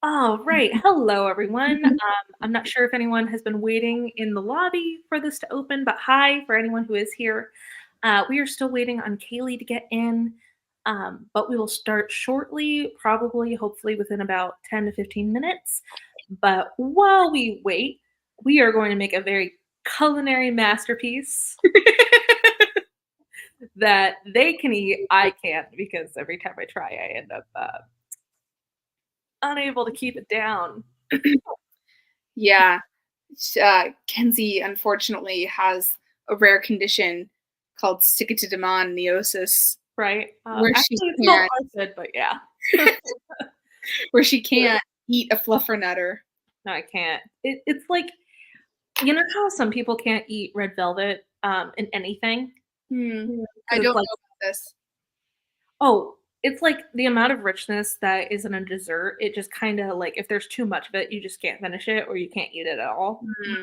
All right. Hello, everyone. I'm not sure if anyone has been waiting in the lobby for this to open, but hi for anyone who is here. We are still waiting on Kaylee to get in, but we will start shortly, probably, hopefully, within about 10 to 15 minutes. But while we wait, we are going to make a very culinary masterpiece that they can eat. I can't because every time I try, I end up unable to keep it down. Yeah. Kenzie unfortunately has a rare condition called stickatidemoniasis, Right? where she Actually, it's not can't good, but yeah. where she can't eat a fluffernutter. No, I can't. It's like, you know how some people can't eat red velvet in anything? I Because don't it's like, know about this. oh, it's like the amount of richness that is in a dessert. It just kind of like, if there's too much of it, you just can't finish it or you can't eat it at all. Hmm,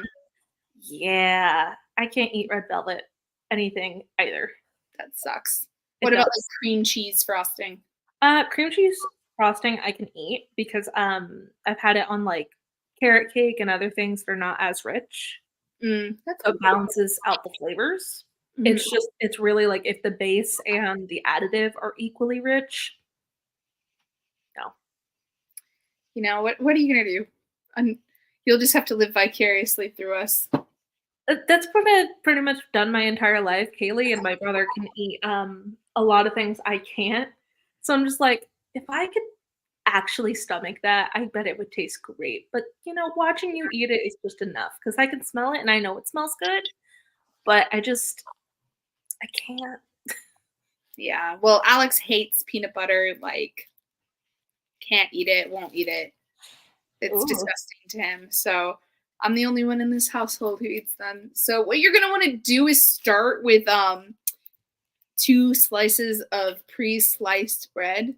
Yeah, I can't eat red velvet anything either. that sucks. It What about like does. cream cheese frosting? Cream cheese frosting I can eat because I've had it on like carrot cake and other things that are not as rich. That's So it balances out the flavors. mhm. It's really like if the base and the additive are equally rich, no. You know what are you gonna do? You'll just have to live vicariously through us. That's pretty much done my entire life. Kaylee and my brother can eat a lot of things I can't. So I'm just like, if I could actually stomach that, I bet it would taste great. But watching you eat it is just enough because I can smell it and I know it smells good, but I can't. Yeah. Well, Alex hates peanut butter, like can't eat it, won't eat it. It's Ooh. disgusting to him. So I'm the only one in this household who eats them. So what you're gonna want to do is start with 2 slices of pre-sliced bread.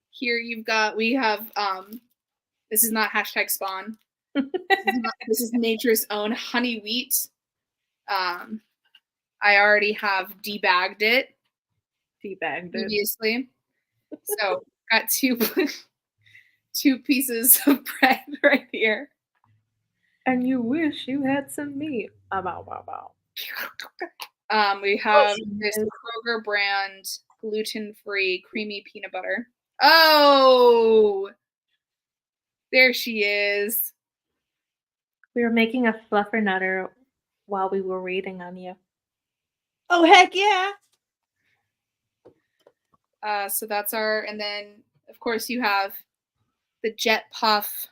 Here we have this is not hashtag spawn. This is nature's own honey wheat. Um, I already have debagged it Debagged it. previously. So got two pieces of bread right here. And you wish you had some meat. Bow, bow, bow. We have this Kroger brand gluten-free creamy peanut butter. Oh, there she is. We were making a fluffernutter while we were waiting on you. Oh, heck yeah. So that's and then of course you have the Jet Puff,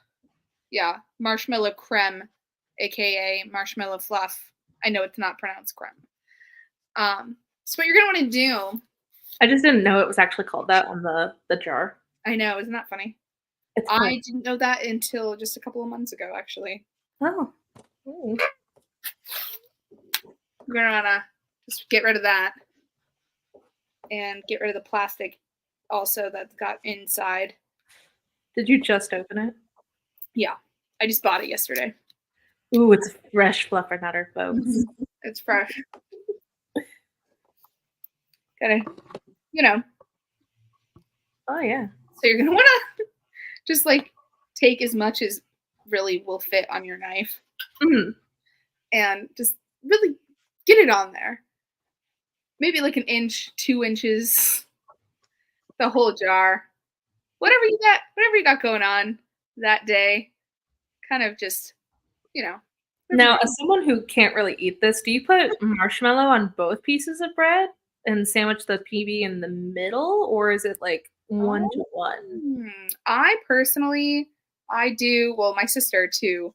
marshmallow creme, aka marshmallow fluff. I know it's not pronounced creme. So what you're gonna want to do, I just didn't know it was actually called that on the jar. I know, isn't that funny? It's I funny. didn't know that until just a couple of months ago, actually. Oh. Ooh. We're gonna wanna just get rid of that and get rid of the plastic also that's got inside. Did you just open it? Yeah, I just bought it yesterday. Ooh, it's a fresh fluffernutter, folks. It's fresh. Gotta, you know. Oh yeah. So you're gonna wanna just like take as much as really will fit on your knife and just really get it on there. Maybe like an inch, 2 inches, the whole jar. Whatever you got going on that day. Kind of just, you know. Now, as someone who can't really eat this, do you put marshmallow on both pieces of bread and sandwich the PB in the middle, or is it like 1 to 1? I personally, I do. Well, my sister too.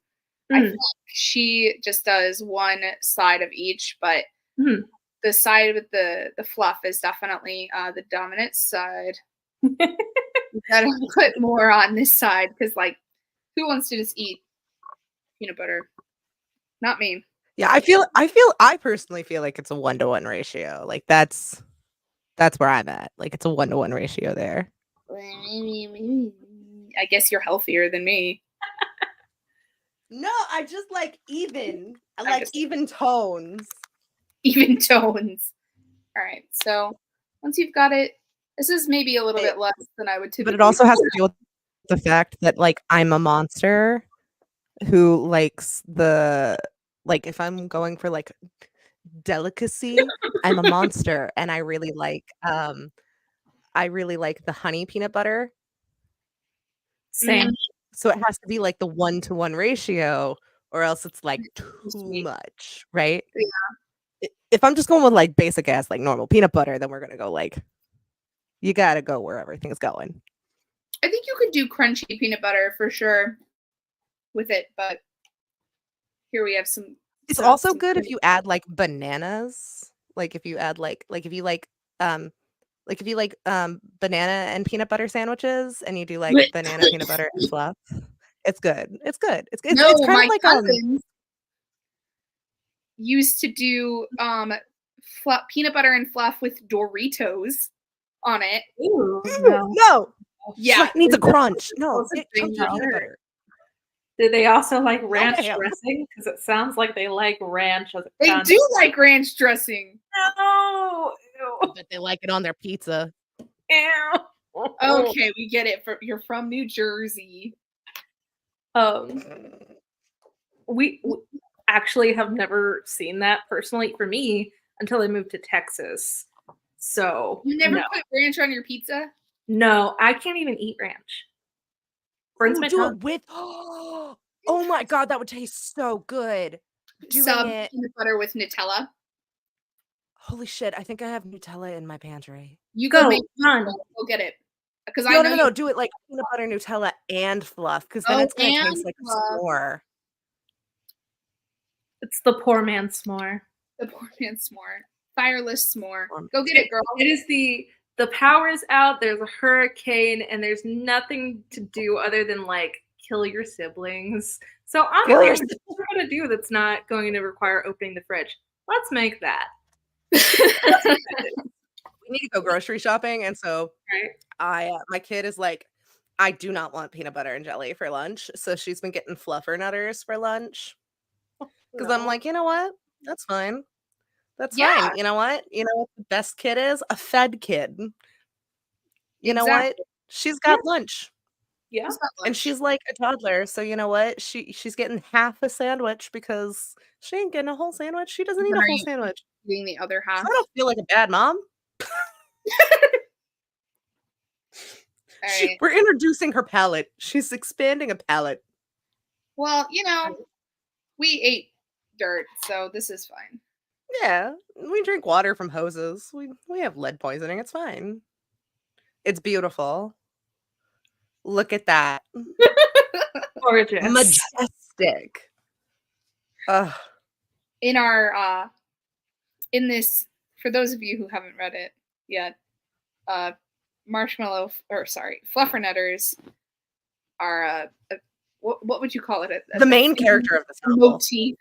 I Mm. think she just does one side of each, but Mhm. the side with the fluff is definitely the dominant side. You gotta put more on this side because, like, who wants to just eat peanut butter? Not me. Yeah, I personally feel like it's a 1-to-1 ratio. Like that's where I'm at. Like it's a 1-to-1 ratio there. I guess you're healthier than me. No, I just like even. I I'm like just- even tones. Even tones. All right, so once you've got it, this is maybe a little bit less than I would typically. But it also has to deal with the fact that, like, I'm a monster who likes like, if I'm going for, like, delicacy, I'm a monster, and I really like the honey peanut butter. Same. So it has to be, like, the 1-to-1 ratio, or else it's, like, It's too too sweet. much, right? Yeah. If I'm just going with, like, basic ass, like, normal peanut butter, then we're gonna go, like you gotta go where everything's going. I think you could do crunchy peanut butter for sure with it, but here we have some It's also some good if pretty you add, like, bananas. Like, if you add, if you like, banana and peanut butter sandwiches, and you do, like, banana, peanut butter, and fluff, it's good. It's good. It's No, kind of my like, cousins used to do peanut butter and fluff with Doritos on it. Ooh, Ew, no. no! Yeah. Fluff needs a Is that crunch. the No, closest get thing chunky I've peanut heard? butter. Do they also like No, ranch ma'am. dressing? Because it sounds like they like ranch as it They sounds. do like ranch dressing. No! I bet they like it on their pizza. Ew. Okay, we get it. You're from New Jersey. We actually have never seen that personally for me until I moved to Texas. So You never no. put ranch on your pizza? No, I can't even eat ranch. Burns Ooh, my do tongue. it with oh my god, that would taste so good. Doing Sub it peanut butter with Nutella. holy shit, I think I have Nutella in my pantry. You go Go, make run. Go get it. Because I No, know no, you. no, do it like peanut butter, Nutella, and fluff, because then Oh, it's gonna taste and like a s'more. It's the poor man's s'more. the poor man's s'more. Fireless s'more. Um, Go get it, girl. It is the power is out, there's a hurricane, and there's nothing to do other than like kill your siblings. So I'm Kill your like, what we're gonna do that's not going to require opening the fridge? Let's make that. We need to go grocery shopping, and so Right? my kid is like, I do not want peanut butter and jelly for lunch, so she's been getting Fluffernutters for lunch. Because I'm No. like, you know what? That's fine. That's Yeah, fine. You know what? You know what the best kid is? A fed kid. You know what? exactly. She's got lunch. Yeah. Who's got And lunch? she's like a toddler, so you know what? She's getting half a sandwich because she ain't getting a whole sandwich. She doesn't need Then a are whole you sandwich. eating the other So half? I don't feel like a bad mom. All right. We're introducing her palate. She's expanding a palate. Well, we ate dirt, so this is fine. Yeah, we drink water from hoses. We have lead poisoning. It's fine. It's beautiful. Look at that. Gorgeous. Majestic. Ugh. In our in this, for those of you who haven't read it yet, Fluffernutters are what would you call it? The main character of this novel. Motif.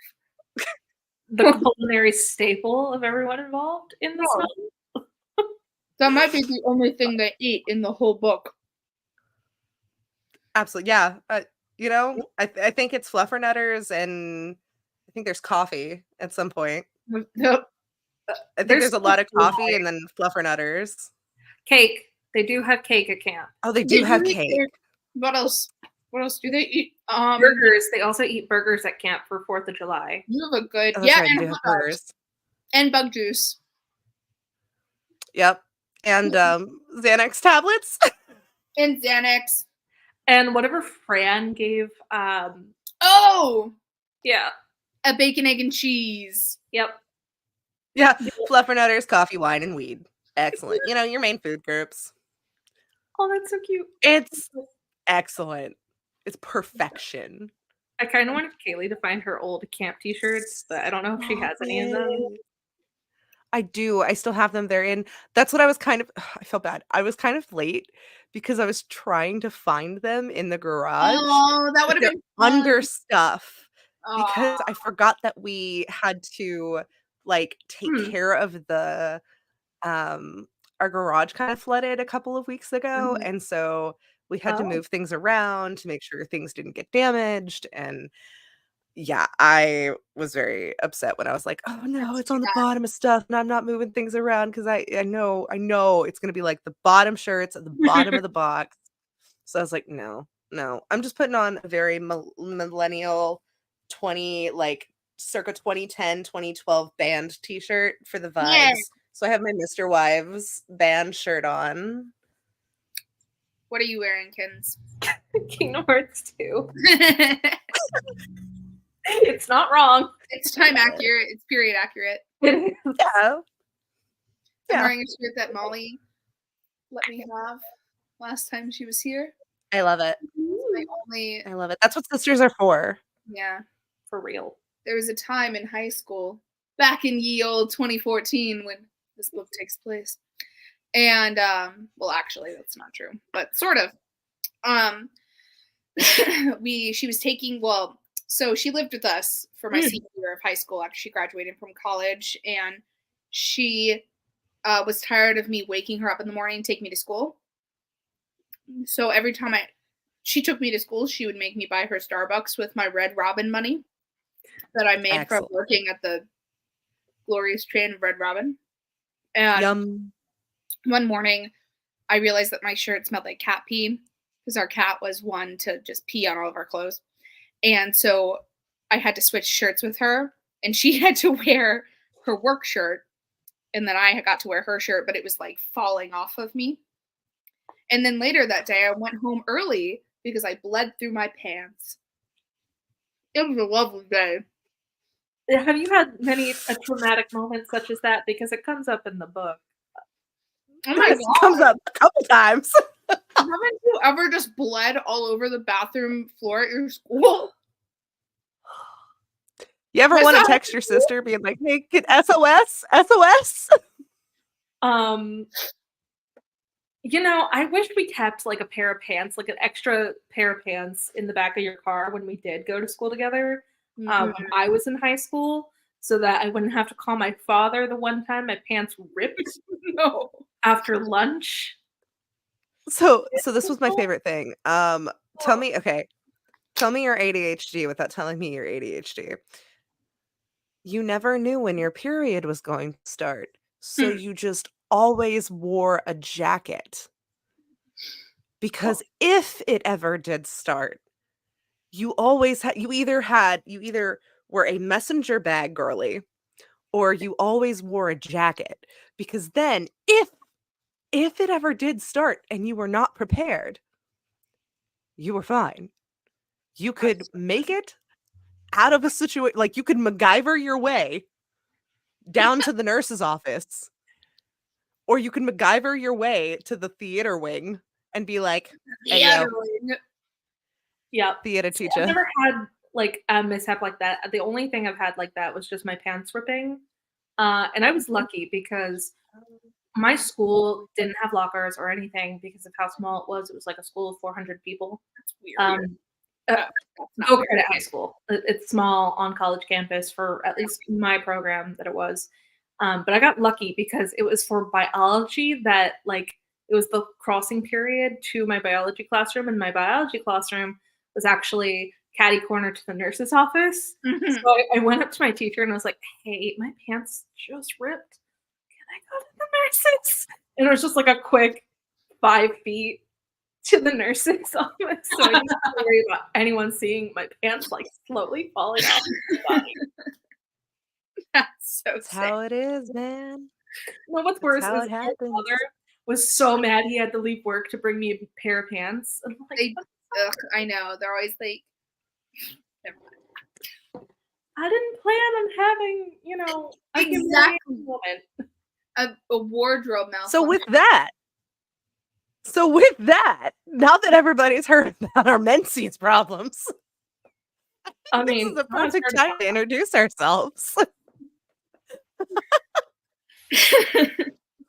The culinary staple of everyone involved in this Oh. novel. That might be the only thing they eat in the whole book. Absolutely, yeah. I think it's Fluffernutters, and I think there's coffee at some point. Yep. I think there's a lot of coffee and then Fluffernutters. Cake. They do have cake at camp. Oh, they do have cake. What else? What else do they eat? Burgers. They also eat burgers at camp for 4th of July. You have a good Oh, that's right, they and do have hot dogs. burgers. And bug juice. Yep. And Xanax tablets. And Xanax. And whatever Fran gave, Oh! yeah. A bacon, egg, and cheese. Yep. Yeah. Fluffernutters, coffee, wine, and weed. Excellent. Your main food groups. Oh, that's so cute. It's excellent. It's perfection. I kind of wanted Kaylee to find her old camp t-shirts, but I don't know if she has any of them. I do. I still have them. They're in. That's what I was I felt bad. I was kind of late because I was trying to find them in the garage. Oh, that would have been fun. under stuff because Aw. I forgot that we had to take care of the our garage kind of flooded a couple of weeks ago, and so we had to move things around to make sure things didn't get damaged. And yeah, I was very upset when I was like, oh no, it's on the bottom of stuff and I'm not moving things around because I know it's gonna be like the bottom shirts at the bottom of the box. So I was like, no, No. I'm just putting on a very millennial 20, like, circa 2010, 2012 band t-shirt for the vibes. Yeah. So I have my Mr. Wives band shirt on. What are you wearing, Kins? Kingdom Hearts 2. It's not wrong. It's time accurate. It's period accurate. It is. Yeah. I'm wearing a shirt that Molly let me have last time she was here. I love it. I love it. That's what sisters are for. Yeah. For real. There was a time in high school, back in ye old 2014, when this book takes place. And, well, actually, that's not true, but sort of. She was taking, so she lived with us for my senior year of high school after she graduated from college, and she was tired of me waking her up in the morning and take me to school. So every time she took me to school, she would make me buy her Starbucks with my Red Robin money that I made from working at the glorious train of Red Robin. And one morning, I realized that my shirt smelled like cat pee because our cat was one to just pee on all of our clothes. And so I had to switch shirts with her, and she had to wear her work shirt, and then I got to wear her shirt, but it was like falling off of me. And then later that day, I went home early because I bled through my pants. It was a lovely day. Have you had many traumatic moments such as that? Because it comes up in the book. Oh my God. It comes up a couple times. Haven't you ever just bled all over the bathroom floor at your school? You ever want to text your sister being like, hey, get SOS? SOS? You know, I wish we kept like a pair of pants, like an extra pair of pants in the back of your car when we did go to school together. When I was in high school, so that I wouldn't have to call my father the one time my pants ripped after lunch. So this was my favorite thing. Tell me your ADHD without telling me your ADHD. You never knew when your period was going to start, so you just always wore a jacket. Because if it ever did start, you either were a messenger bag girly, or you always wore a jacket. Because then if it ever did start and you were not prepared, you were fine. You could make it out of a situation, like you could MacGyver your way down to the nurse's office, or you could MacGyver your way to the theater wing and be like, hey, yo, theater teacher. I've never had like a mishap like that. The only thing I've had like that was just my pants ripping. And I was lucky because my school didn't have lockers or anything because of how small it was. It was like a school of 400 people. That's weird. Go credit high school. It's small on college campus for at least my program that it was. But I got lucky because it was for biology that like it was the crossing period to my biology classroom, and my biology classroom was actually catty corner to the nurse's office. So I went up to my teacher and I was like, hey, my pants just ripped. Can I go to the nurses? And it was just like a quick 5 feet to the nurse's office. So I didn't have to worry about anyone seeing my pants like slowly falling off my body. That's so That's how it is, man. Well, what's worse is how it my happens. father was so mad he had to leave work to bring me a pair of pants. And I'm like, I know. They're always like, never mind. I didn't plan on having, you know, exactly a wardrobe malfunction. So with that, now that everybody's heard about our menses problems, I mean, this is the perfect time to introduce ourselves.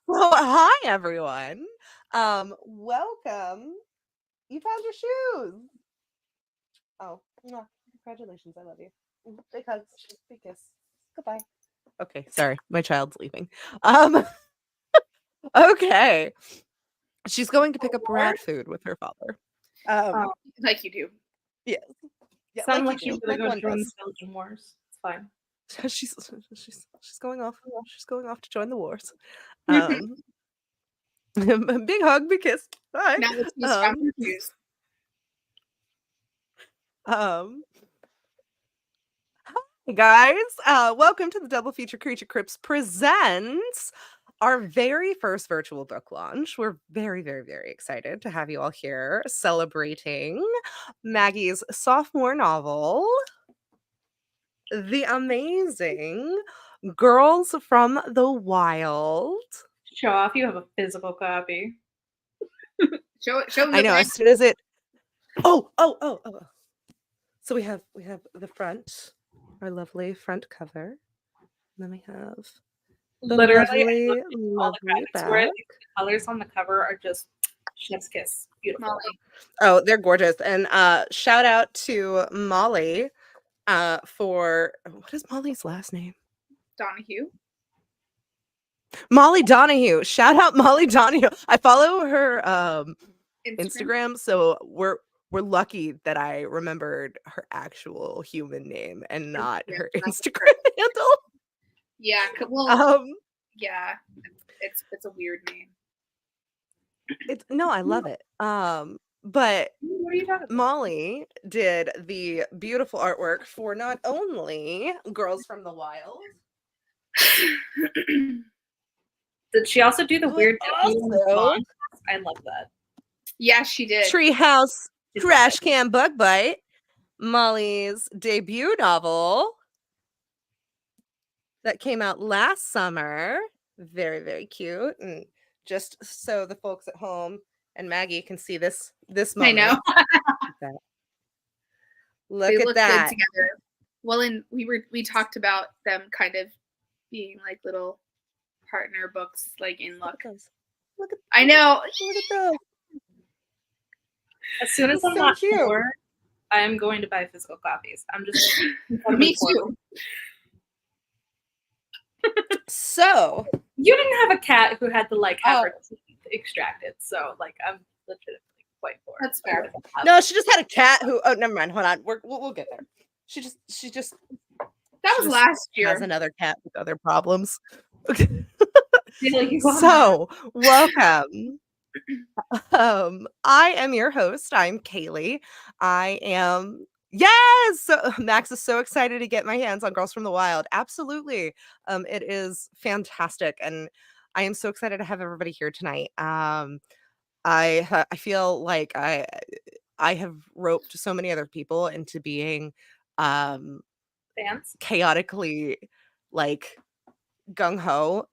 Well, hi everyone. Welcome. You found your shoes. Oh, congratulations! I love you. Big hugs, big kiss. Goodbye. Okay, sorry, my child's leaving. Okay, she's going to pick up rat food with her father. Like you do. Yes. Yeah, sound like you like go one join the does. Belgian Wars. It's fine. She's going off. She's going off to join the wars. Big hug, big kiss. Bye. Now let's use Hi guys, welcome to the Double Feature Creature Crypts presents our very first virtual book launch. We're very, very, very excited to have you all here celebrating Maggie's sophomore novel, the amazing Girls from the Wild. Show off you have a physical copy. Show them I know, as soon as it oh. So we have the front, our lovely front cover. And then we have the Literally, lovely graphics for it. back. The colors on the cover are just chef's kiss. Beautiful. Molly. Oh, they're gorgeous. And shout out to Molly for what is Molly's last name? Donahue. Molly Donahue. Shout out Molly Donahue. I follow her Instagram, so we're lucky that I remembered her actual human name and not her Instagram handle. Yeah, well, yeah, it's a weird name. No, I love it. But What are you talking about? Molly did the beautiful artwork for not only Girls from the Wild. Did she also do the weird also, I love that. Yeah, she did. Treehouse Trash Can Bug Bite, Molly's debut novel that came out last summer. Very, very cute. And just so the folks at home and Maggie can see this moment. I know. Look at that. Good together. Well, and we talked about them kind of being like little partner books, like in look. I know. Look at those. As soon as I'm not sure, I am going to buy physical copies. I'm just me too. So you didn't have a cat who had to like have her teeth extracted, so like I'm legitimately quite bored. That's fair. No, she just had a cat who. Oh, never mind. Hold on. We'll get there. She just. That was last year. Has another cat with other problems. So welcome. I am your host. I'm Kaylee. Yes! So Max is so excited to get my hands on Girls from the Wild. Absolutely. It is fantastic. And I am so excited to have everybody here tonight. I feel like I have roped so many other people into being fans, chaotically like gung-ho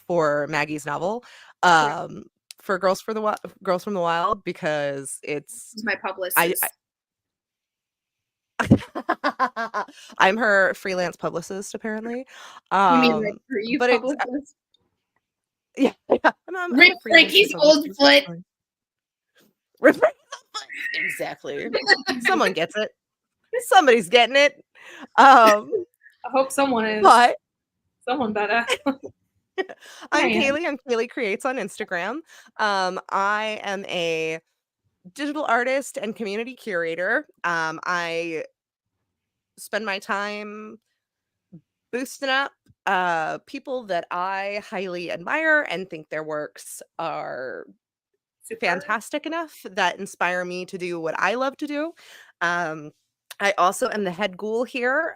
for Maggie's novel. For Girls from the Wild, because it's my publicist. I'm her freelance publicist, apparently. You mean like you but publicist? Yeah. I'm Rip Frankie's old foot. Rip exactly. Someone gets it. Somebody's getting it. I hope someone is. But someone better. I'm Kaylee. I'm Kaylee Creates on Instagram. I am a digital artist and community curator. I spend my time boosting up people that I highly admire and think their works are fantastic enough that inspire me to do what I love to do. I also am the head ghoul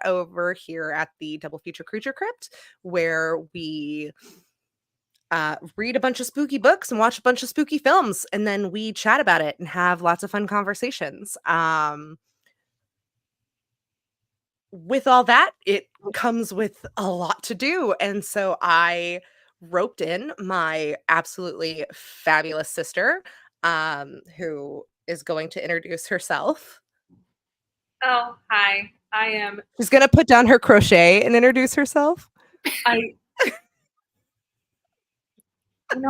over here at the Double Feature Creature Crypt, where we read a bunch of spooky books and watch a bunch of spooky films, and then we chat about it and have lots of fun conversations. With all that, it comes with a lot to do, and so I roped in my absolutely fabulous sister, who is going to introduce herself. Oh, hi. I am. She's gonna put down her crochet and introduce herself. I can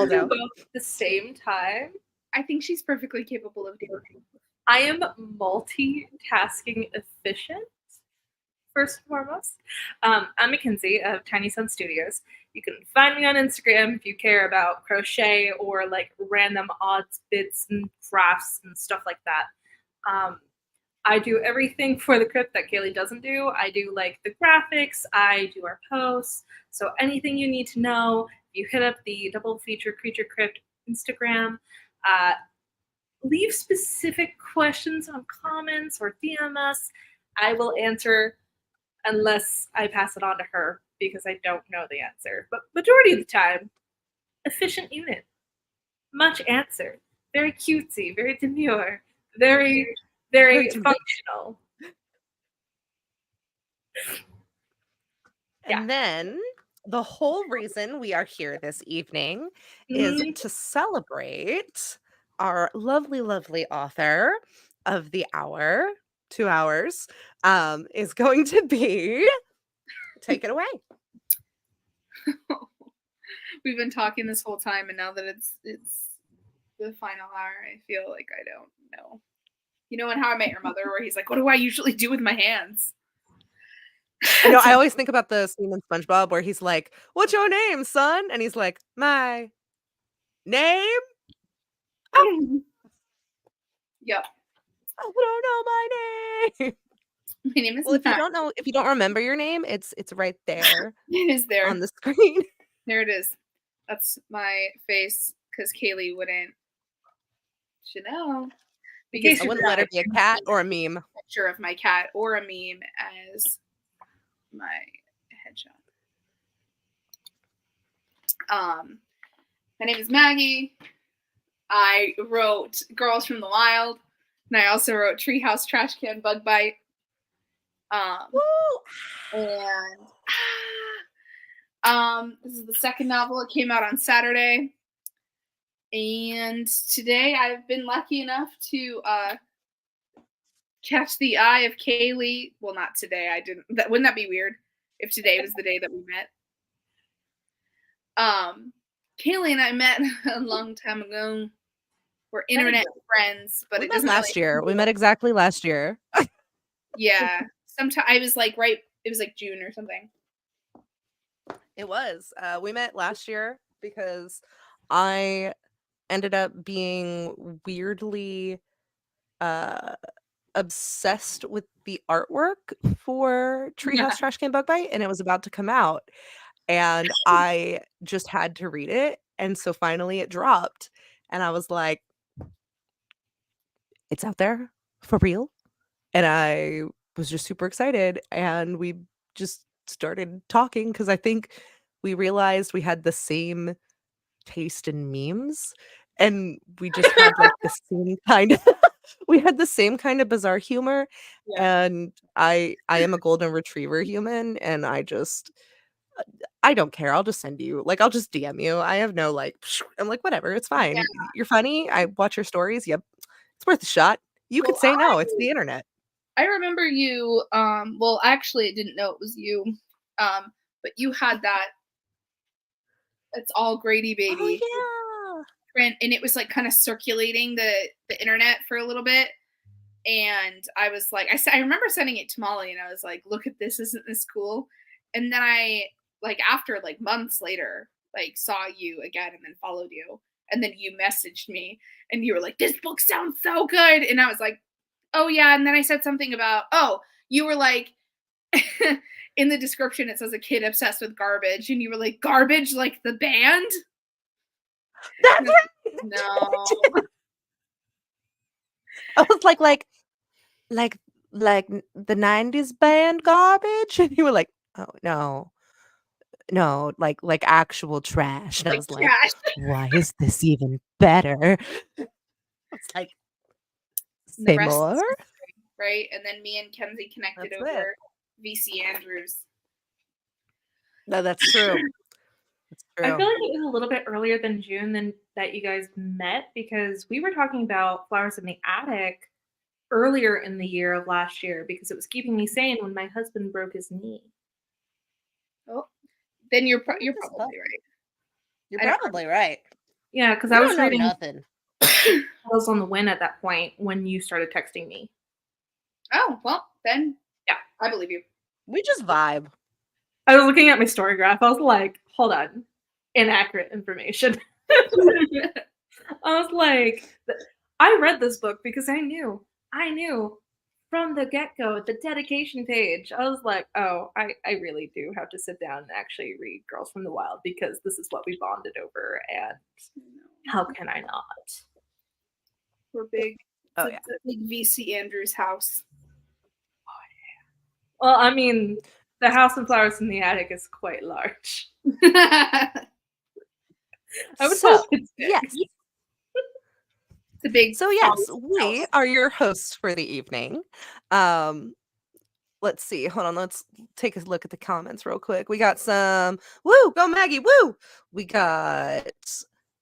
do both at the same time. I think she's perfectly capable of doing it. I am multitasking efficient, first and foremost. I'm Mackenzie of Tiny Sun Studios. You can find me on Instagram if you care about crochet or like random odds, bits, and crafts and stuff like that. I do everything for the crypt that Kaylee doesn't do. I do like the graphics, I do our posts. So anything you need to know, you hit up the Double Feature Creature Crypt Instagram. leave specific questions on comments or DM us. I will answer unless I pass it on to her because I don't know the answer. But majority of the time, efficient unit. Much answer. Very cutesy, very demure, very, very functional. Yeah. And then the whole reason we are here this evening is to celebrate our lovely, lovely author of the hour, 2 hours, is going to be take it away. We've been talking this whole time, and now that it's the final hour, I feel like I don't know. You know, in How I Met Your Mother, where he's like, "What do I usually do with my hands?" I know. I always think about the scene in SpongeBob where he's like, "What's your name, son?" And he's like, "My name? Yep. I don't know my name." My name is Well, Matt. if you don't remember your name, it's right there It is there. on the screen. There it is. That's my face because Kaylee wouldn't. Should know. I wouldn't let her be a cat or a meme. Picture of my cat or a meme as my headshot. My name is Maggie. I wrote Girls from the Wild, and I also wrote Treehouse Trash Can Bug Bite. This is the second novel. It came out on Saturday. And today I've been lucky enough to catch the eye of Kaylee. Well, not today. I didn't. Wouldn't that be weird if today was the day that we met? Kaylee and I met a long time ago. We're internet friends, but it doesn't last year. We met exactly last year. Yeah. Sometime I was like it was like June or something. It was. We met last year because I ended up being weirdly obsessed with the artwork for Treehouse Trash Can Bug Bite, and it was about to come out. And I just had to read it. And so finally it dropped. And I was like, it's out there for real. And I was just super excited. And we just started talking because I think we realized we had the same taste in memes. And we just had like the same kind of we had the same kind of bizarre humor. Yeah. And I am a golden retriever human, and I don't care. I'll just send you, like, I'll just DM you. I have no like, I'm like, whatever, it's fine. Yeah. You're funny. I watch your stories. Yep. It's worth a shot. You could say no. It's the internet. I remember you, well, actually I didn't know it was you. But you had that It's All Grady Baby. Oh, yeah. And it was like kind of circulating the internet for a little bit. And I was like, I remember sending it to Molly, and I was like, look at this, isn't this cool? And then I, like, after like months later, like saw you again and then followed you. And then you messaged me and you were like, this book sounds so good. And I was like, oh yeah. And then I said something about, you were like, in the description it says a kid obsessed with garbage. And you were like, garbage like the band? That's right. No. I was like the 90s band Garbage, and you were like, oh no, like actual trash. And I was like, why is this even better? It's like, say more, right? And then me and Kenzie connected over VC Andrews. No, that's true. That's true. I feel like it was a little bit earlier than June than that you guys met, because we were talking about Flowers in the Attic earlier in the year of last year because it was keeping me sane when my husband broke his knee. Oh, then you're probably right. You're probably right. Yeah, because I was reading nothing. I was on the Wind at that point when you started texting me. Oh, well, then, yeah, I believe you. We just vibe. I was looking at my story graph. I was like, hold on. Inaccurate information. I was like, I read this book because I knew from the get-go, the dedication page, I was like, oh, I really do have to sit down and actually read Girls from the Wild because this is what we bonded over, and how can I not? We're big. Oh, It's yeah. a big VC Andrews house. Well, I mean, the house and flowers in the attic is quite large. I would So, hope it's big. yes. The big. So, yes, house. we are your hosts for the evening. Let's see. Hold on. Let's take a look at the comments real quick. We got some, woo, go Maggie, woo. We got,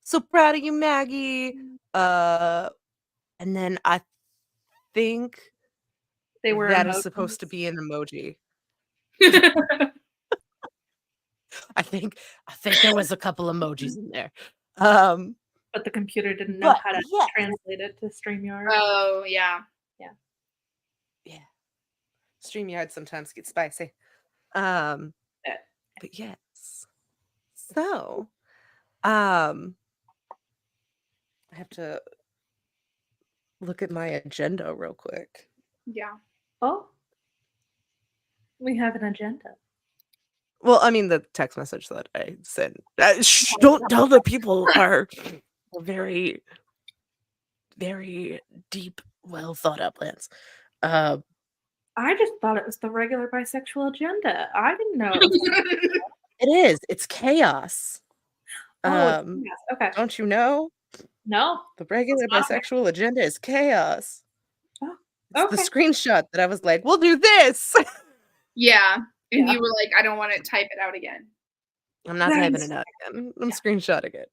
so proud of you, Maggie. And then I think They were that is emojis. supposed to be an emoji. I think there was a couple emojis in there. But the computer didn't know how to translate it to StreamYard. Oh, yeah. Yeah. StreamYard sometimes gets spicy. But yes. So, I have to look at my agenda real quick. Yeah. Oh, we have an agenda. Well, I mean, the text message that I sent. Don't tell the people are very, very deep, well thought out plans. I just thought it was the regular bisexual agenda. I didn't know it was. It is. It's chaos. Yes. Okay. Don't you know? No. The regular bisexual agenda is chaos. Oh, it's the screenshot that I was like, we'll do this. Yeah. And you were like, I don't want to type it out again. I'm not typing it out again. I'm screenshotting it.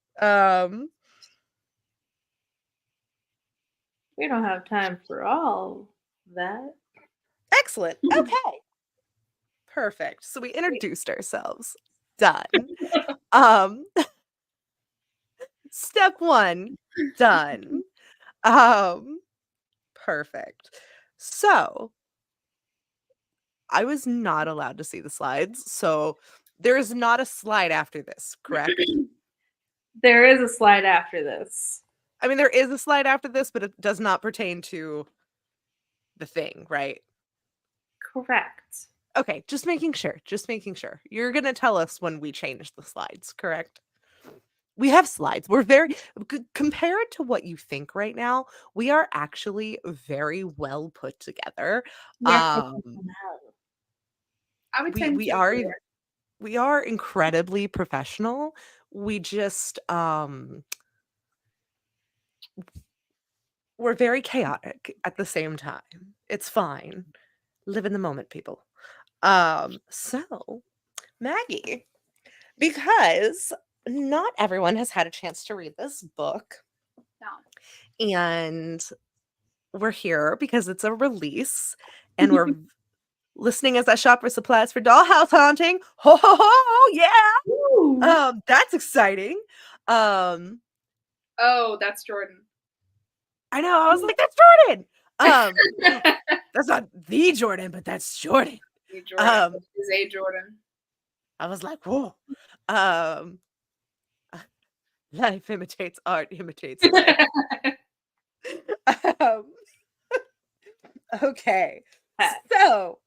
We don't have time for all that. Excellent. Okay. Perfect. So we introduced ourselves. Done. Step 1, done. Perfect. So I was not allowed to see the slides, so there is not a slide after this, correct? There is a slide after this. I mean, there is a slide after this, but it does not pertain to the thing, right? Correct. Okay, just making sure. You're going to tell us when we change the slides, correct? We have slides. We're very, compared to what you think right now, we are actually very well put together. Yes, I would tend we are incredibly professional. We just we're very chaotic at the same time. It's fine. Live in the moment, people. So Maggie, because not everyone has had a chance to read this book. No. And we're here because it's a release and we're listening as I shop for supplies for Dollhouse Haunting. Ho ho ho, yeah. That's exciting. Oh, that's Jordan. I know. I was like, that's Jordan. That's not the Jordan, but that's Jordan. Jordan is a Jordan. I was like, whoa. Life imitates art, imitates life. Okay. So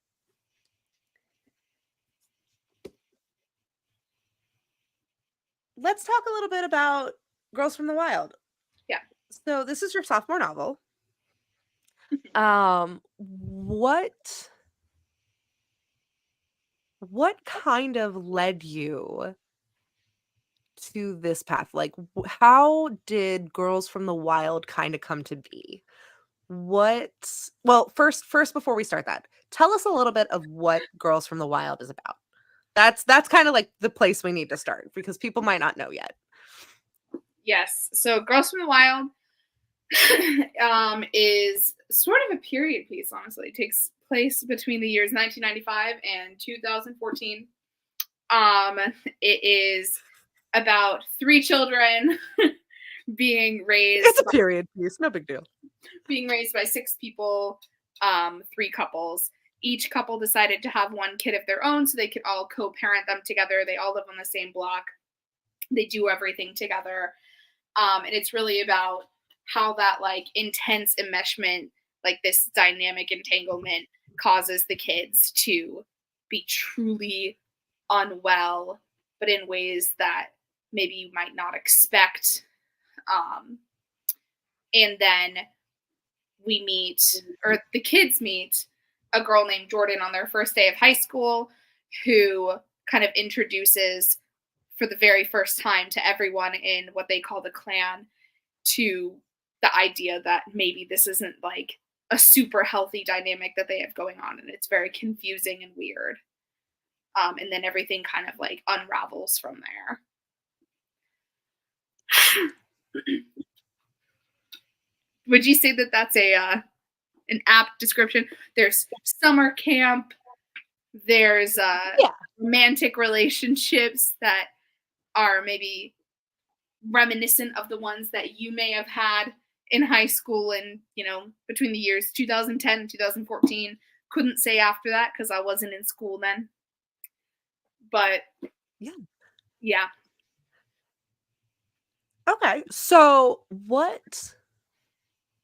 let's talk a little bit about Girls from the Wild. Yeah. So this is your sophomore novel. What kind of led you to this path? Like, how did Girls from the Wild kind of come to be? Well, first before we start that, tell us a little bit of what Girls from the Wild is about. That's kind of like the place we need to start because people might not know yet. Yes. So Girls from the Wild is sort of a period piece, honestly. It takes place between the years 1995 and 2014. It is about 3 children being raised. It's a period piece, no big deal. Being raised by 6 people, 3 couples. Each couple decided to have 1 kid of their own so they could all co-parent them together. They all live on the same block. They do everything together. And it's really about how that like intense enmeshment, like this dynamic entanglement causes the kids to be truly unwell, but in ways that maybe you might not expect. And then we meet, or the kids meet, a girl named Jordan on their first day of high school, who kind of introduces for the very first time to everyone in what they call the clan to the idea that maybe this isn't like a super healthy dynamic that they have going on, and it's very confusing and weird. And then everything kind of like unravels from there. Would you say that that's an apt description? There's summer camp. There's romantic relationships that are maybe reminiscent of the ones that you may have had in high school and, between the years 2010 and 2014. Couldn't say after that because I wasn't in school then. But yeah. Okay. So what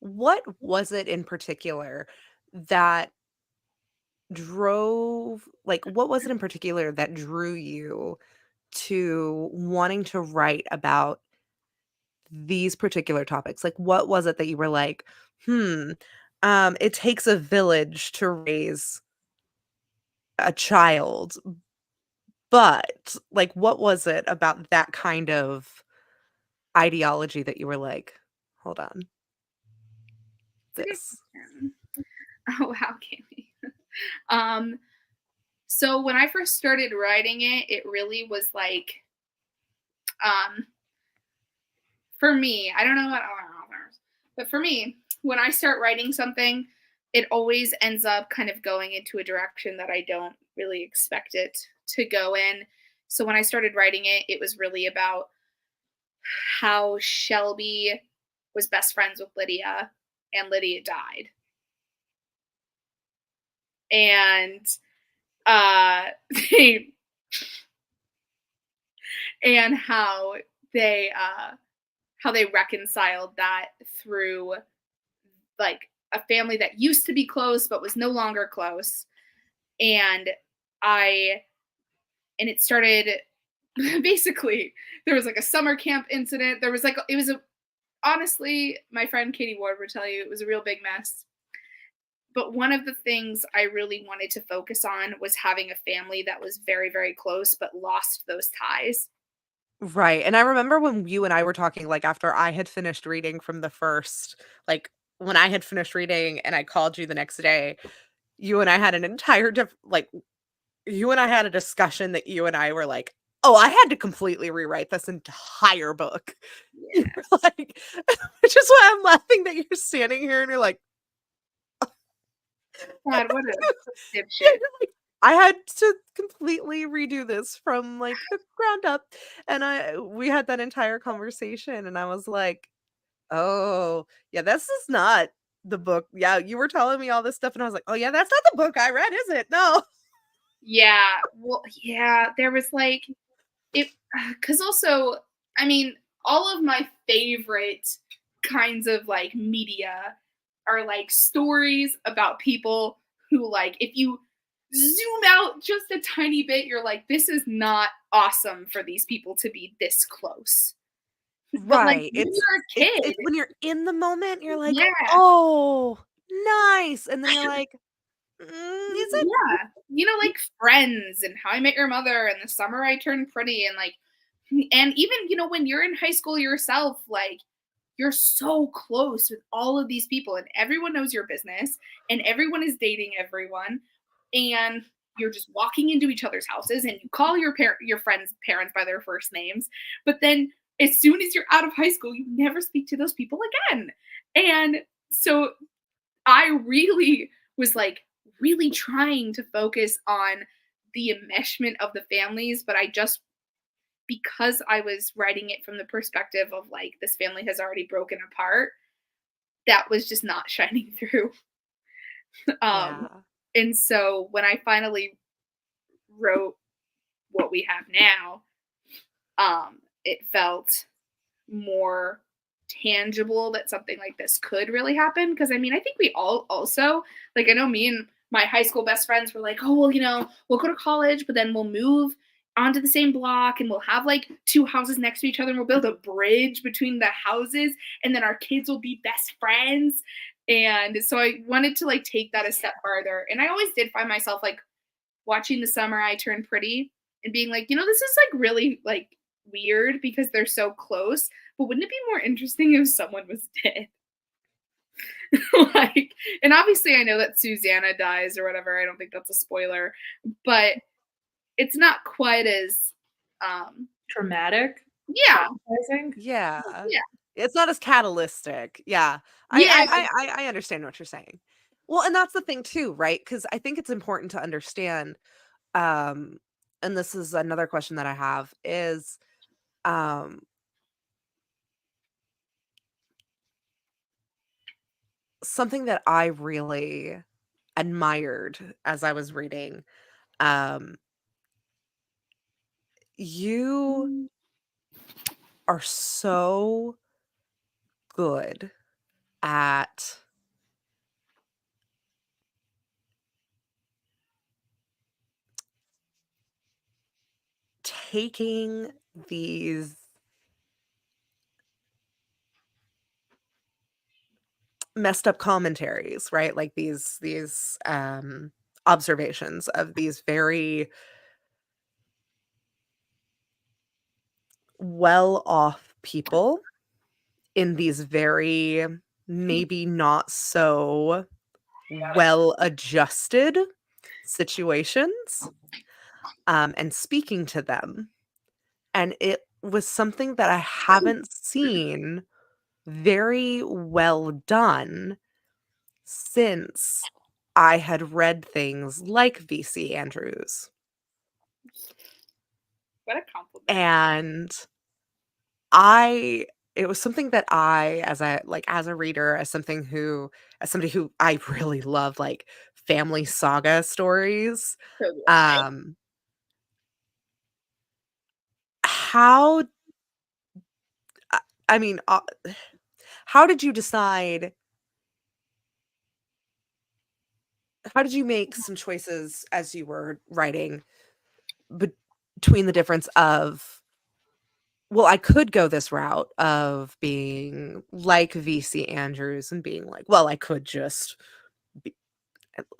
was it in particular that what was it in particular that drew you to wanting to write about these particular topics? Like, what was it that you were like, it takes a village to raise a child, but like, what was it about that kind of ideology that you were like, hold on, this? Oh wow, Kaylee. So when I first started writing it, it really was like, for me, I don't know about other authors, but for me, when I start writing something, it always ends up kind of going into a direction that I don't really expect it to go in. So when I started writing it, it was really about how Shelby was best friends with Lydia and Lydia died. And and how they reconciled that through like a family that used to be close but was no longer close. And it started basically there was like a summer camp incident. There was like honestly, my friend Katie Ward would tell you it was a real big mess. But one of the things I really wanted to focus on was having a family that was very, very close but lost those ties. Right. And I remember when you and I were talking, like, after I had finished reading from the first, like, when I had finished reading and I called you the next day, you and I had an entire you and I had a discussion that you and I were like, oh, I had to completely rewrite this entire book. Yeah. Like, which is why I'm laughing that you're standing here and you're like, God, what a dipshit. I had to completely redo this from like the ground up. And we had that entire conversation and I was like, oh, yeah, this is not the book. Yeah, you were telling me all this stuff and I was like, oh yeah, that's not the book I read, is it? No. Yeah. Well, yeah, there was like it because also, I mean, all of my favorite kinds of like media are like stories about people who, like, if you zoom out just a tiny bit, you're like, this is not awesome for these people to be this close. But like Right. when you're a kid, It's when you're in the moment, you're like, yeah, oh, nice. And then you're like, is it? yeah, like Friends and How I Met Your Mother and The Summer I Turned Pretty and like, and even when you're in high school yourself, like you're so close with all of these people and everyone knows your business and everyone is dating everyone and you're just walking into each other's houses and you call your friends' parents by their first names, but then as soon as you're out of high school, you never speak to those people again. And so I really was like really trying to focus on the enmeshment of the families, but I just, because I was writing it from the perspective of like this family has already broken apart, that was just not shining through. Yeah. And so when I finally wrote what we have now, it felt more tangible that something like this could really happen. Because I mean, I think we all also, like, I know me and my high school best friends were like, oh, well, we'll go to college, but then we'll move onto the same block and we'll have like two houses next to each other and we'll build a bridge between the houses and then our kids will be best friends. And so I wanted to like take that a step farther. And I always did find myself like watching The Summer I Turned Pretty and being like, this is like really like weird because they're so close. But wouldn't it be more interesting if someone was dead? Like, and obviously I know that Susanna dies or whatever. I don't think that's a spoiler, but it's not quite as dramatic. Yeah. Yeah. Yeah. It's not as catalytic. Yeah. Yeah. I understand what you're saying. Well, and that's the thing too, right? Because I think it's important to understand, and this is another question that I have, is something that I really admired as I was reading. You are so good at taking these messed up commentaries, right? Like these observations of these very well off people in these very maybe not so well adjusted situations, and speaking to them. And it was something that I haven't seen very well done since I had read things like VC Andrews. What a compliment. And it was something that as a reader, as somebody who I really love like family saga stories. How I mean, how did you decide? How did you make some choices as you were writing between the difference of, well, I could go this route of being like VC Andrews and being like, well, I could just be,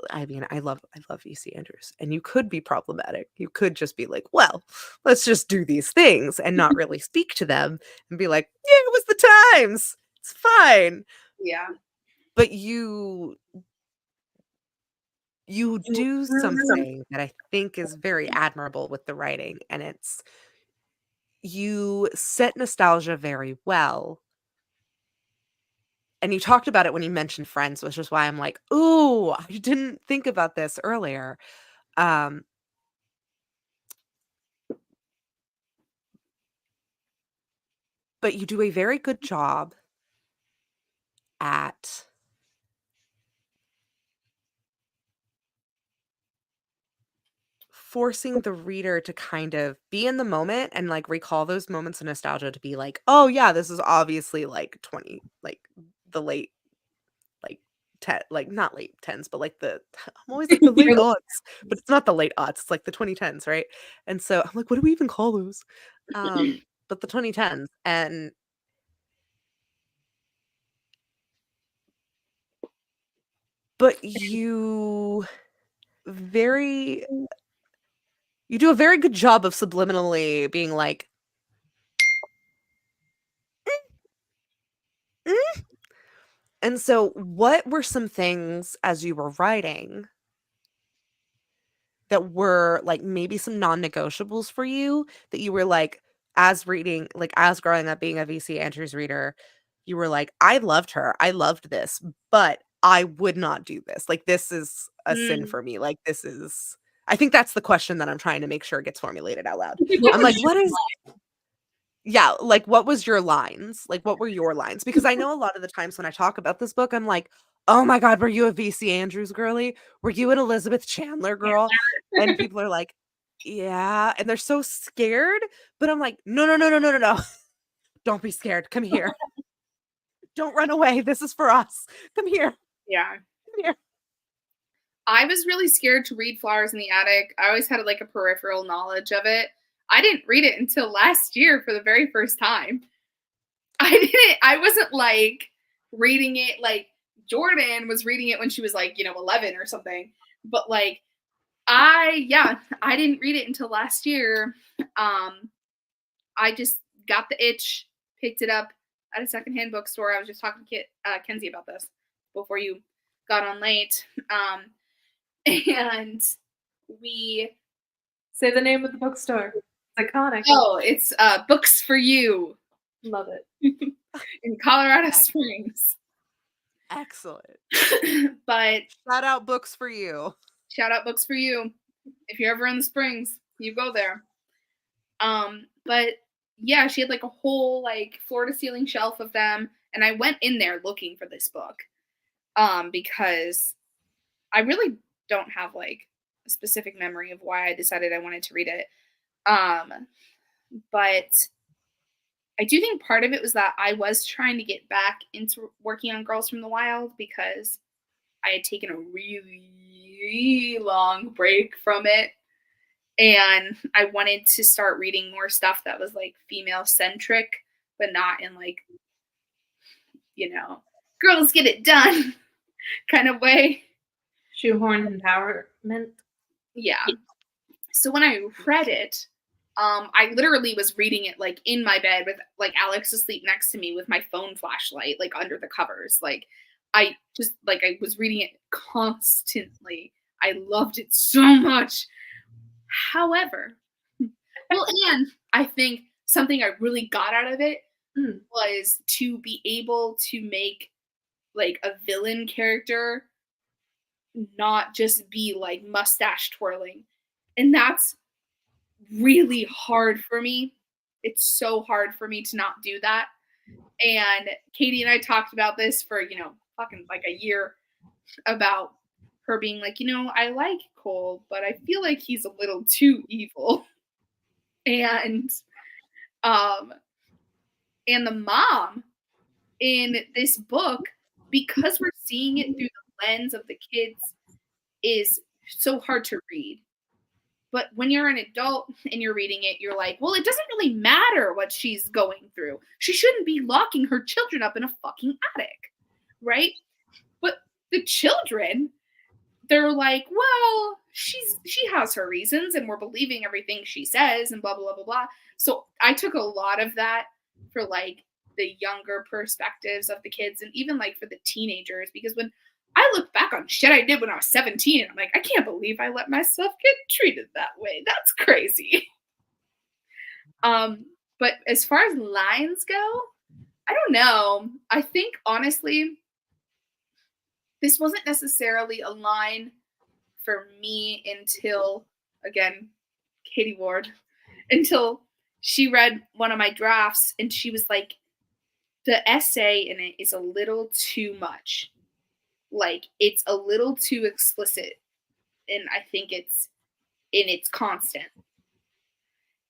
I mean, I love VC Andrews, and you could be problematic. You could just be like, well, let's just do these things and not really speak to them and be like, yeah, it was the times. It's fine. Yeah. But you do something that I think is very admirable with the writing, and it's you set nostalgia very well. And you talked about it when you mentioned Friends, which is why I'm like, "Ooh, I didn't think about this earlier." Um, but you do a very good job at forcing the reader to kind of be in the moment and, like, recall those moments of nostalgia to be like, "Oh, yeah, this is obviously, like, the late, like, not late 10s, but, like, I'm always like, the late aughts, but it's not the late aughts, it's, like, the 2010s, right? And so I'm like, "What do we even call those?" But the 2010s, and but very you do a very good job of subliminally being like, "Mm, mm." And so what were some things as you were writing that were, like, maybe some non-negotiables for you that you were like, as growing up being a VC Andrews reader, you were like, "I loved her. I loved this, but I would not do this. Like, this is a sin for me. Like, this is." I think that's the question that I'm trying to make sure gets formulated out loud. I'm like, "What is?" Yeah, like, what was your lines? Like, what were your lines? Because I know a lot of the times when I talk about this book, I'm like, "Oh my god, were you a VC Andrews girly? Were you an Elizabeth Chandler girl?" And people are like, "Yeah," and they're so scared, but I'm like, "No, no, no, no, no, no, no. Don't be scared. Come here. Don't run away. This is for us. Come here. Yeah. Come here." I was really scared to read Flowers in the Attic. I always had like a peripheral knowledge of it. I didn't read it until last year for the very first time. I wasn't like reading it like Jordan was reading it when she was like, 11 or something. But like I didn't read it until last year. I just got the itch, picked it up at a secondhand bookstore. I was just talking to Kenzie about this before you got on late. And we Say the name of the bookstore. It's iconic. Oh, it's Books for You. Love it. In Colorado Springs. Excellent. But shout out Books for You. Shout out Books for You. If you're ever in the Springs, you go there. But yeah, she had like a whole like floor to ceiling shelf of them, and I went in there looking for this book. Because I really don't have like a specific memory of why I decided I wanted to read it. But I do think part of it was that I was trying to get back into working on Girls from the Wild because I had taken a really long break from it. And I wanted to start reading more stuff that was like female centric, but not in like, girls get it done kind of way. Shoehorn empowerment. Yeah. So when I read it, I literally was reading it like in my bed with like Alex asleep next to me with my phone flashlight, like under the covers. Like I was reading it constantly. I loved it so much. However, and I think something I really got out of it was to be able to make like a villain character not just be like mustache twirling. And that's really hard for me. It's so hard for me to not do that. And Katie and I talked about this for, fucking like a year about her being like, I like Cole, but I feel like he's a little too evil. And the mom in this book, because we're seeing it through the lens of the kids, is so hard to read. But when you're an adult and you're reading it, you're like, well, it doesn't really matter what she's going through. She shouldn't be locking her children up in a fucking attic, right? But the children, they're like, well, she has her reasons and we're believing everything she says and blah, blah, blah, blah. So I took a lot of that for like the younger perspectives of the kids and even like for the teenagers, because when I look back on shit I did when I was 17, I'm like, I can't believe I let myself get treated that way. That's crazy. But as far as lines go, I don't know. I think honestly, this wasn't necessarily a line for me until, again, Katie Ward, until she read one of my drafts and she was like, the essay in it is a little too much. Like, it's a little too explicit. And I think it's constant.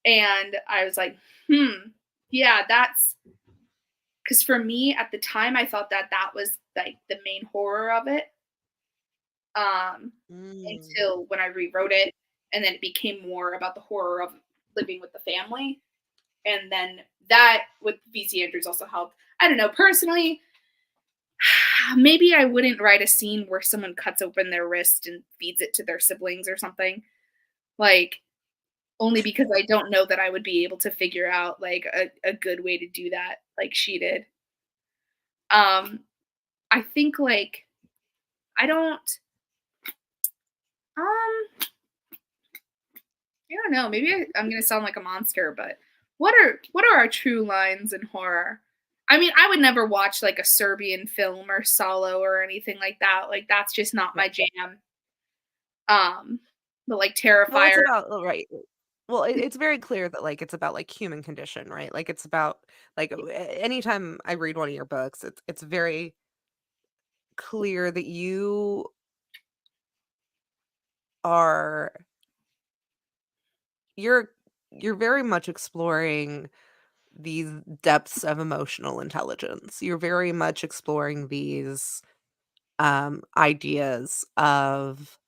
And I was like, yeah, that's, because for me at the time, I thought that was like the main horror of it. Until when I rewrote it, and then it became more about the horror of living with the family. And then that with VC Andrews also helped. I don't know, personally, maybe I wouldn't write a scene where someone cuts open their wrist and feeds it to their siblings or something. Like, only because I don't know that I would be able to figure out like a good way to do that like she did. I think like I don't know. Maybe I'm gonna sound like a monster, but what are our true lines in horror? I mean, I would never watch like a Serbian film or Solo or anything like that. Like that's just not my jam. But like Terrifier. Well, it's about right. Well, it's very clear that like it's about like human condition, right? Like it's about like anytime I read one of your books, it's very clear that you are you're very much exploring these depths of emotional intelligence. You're very much exploring these ideas of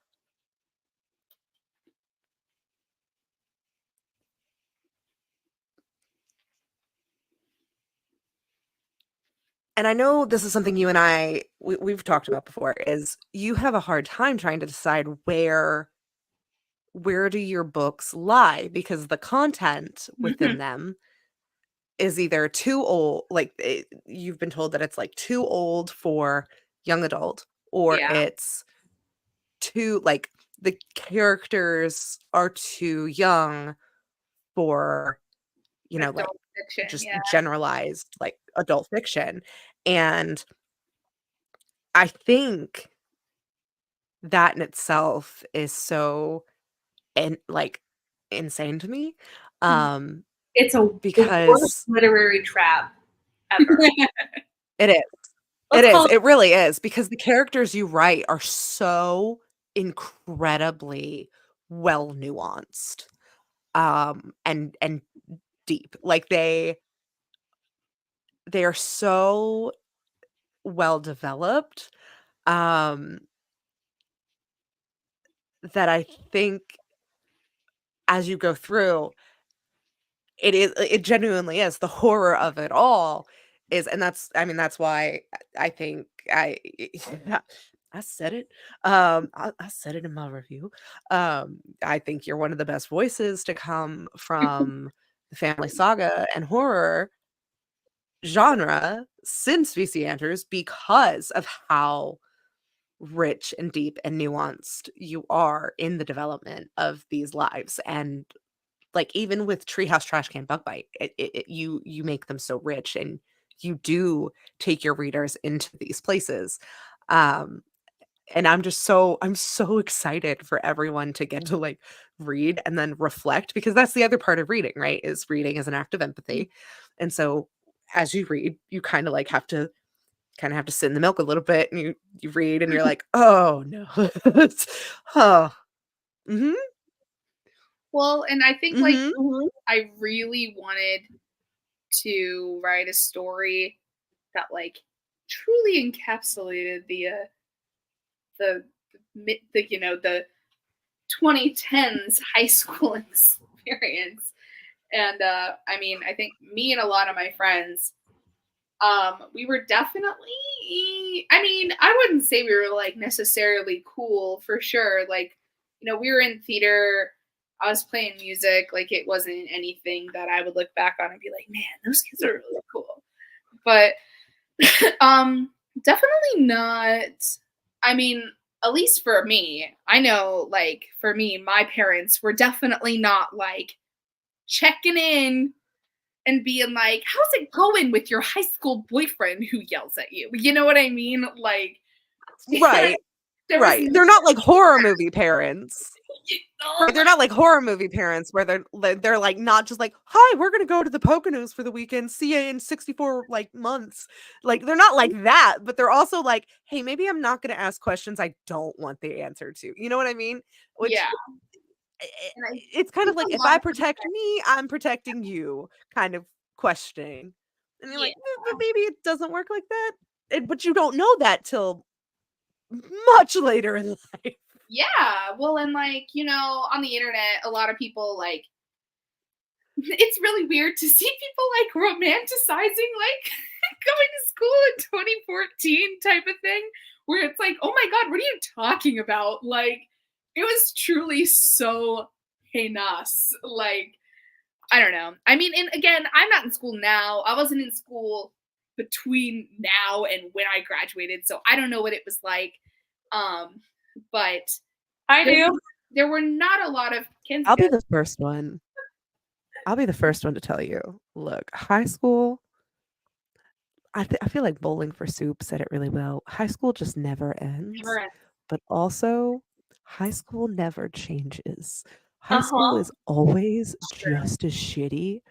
And I know this is something you and we've talked about before, is you have a hard time trying to decide where do your books lie, because the content within them is either too old, like you've been told that it's like too old for young adult, or Yeah. it's too, like, the characters are too young for, like, Adult fiction, just yeah. generalized, like, adult fiction. And I think that in itself is so, and like, insane to me, um It's the worst because literary trap ever. it is. It Let's is, call it really is, because the characters you write are so incredibly well nuanced, and deep. Like, they are so well developed, um, that I think as you go through, it genuinely is, the horror of it all is, and that's, I mean, that's why I think I said it. I said it in my review. I think you're one of the best voices to come from the family saga and horror genre since VC Andrews, because of how rich and deep and nuanced you are in the development of these lives. And, like, even with Treehouse Trash Can Bug Bite, you make them so rich, and you do take your readers into these places. Um, and I'm so excited for everyone to get to, like, read and then reflect, because that's the other part of reading, right? Is reading is an act of empathy. And so as you read, you kind of have to sit in the milk a little bit, and you read and you're like, "Oh no." Oh. Mhm. Well, and I think like Mhm. I really wanted to write a story that like truly encapsulated the the 2010s high school experience. And I mean, I think me and a lot of my friends, we were definitely, I mean, I wouldn't say we were like necessarily cool for sure. Like, we were in theater, I was playing music, like it wasn't anything that I would look back on and be like, man, those kids are really cool. But um definitely not. I mean, at least for me, I know like for me, my parents were definitely not like checking in and being like, how's it going with your high school boyfriend who yells at you? You know what I mean? Like Right. there was Right. They're not like horror movie parents. oh Right, they're my not like horror movie parents where they're like, not just like, "Hi, we're gonna go to the Poconos for the weekend. See you in 64, like, months." Like, they're not like that, but they're also like, "Hey, maybe I'm not gonna ask questions I don't want the answer to." You know what I mean? Which yeah. I And I it's kind of think like, a if lot I of them protect me, I'm protecting you kind of questioning. And you're like, yeah. But maybe it doesn't work like that." But you don't know that till much later in life. Yeah. Well, and like, on the internet, a lot of people like it's really weird to see people like romanticizing like going to school in 2014 type of thing where it's like, oh my god, what are you talking about? Like it was truly so heinous. Like I don't know. I mean, and again, I'm not in school now. I wasn't in school between now and when I graduated, so I don't know what it was like. Um, but I there, do. there were not a lot of I'll be Kensikas. the first one. I'll be the first one to tell you, look, high school, I feel like Bowling for Soup said it really well. High school just never ends, but also high school never changes. High school Uh-huh. is always True. just as shitty,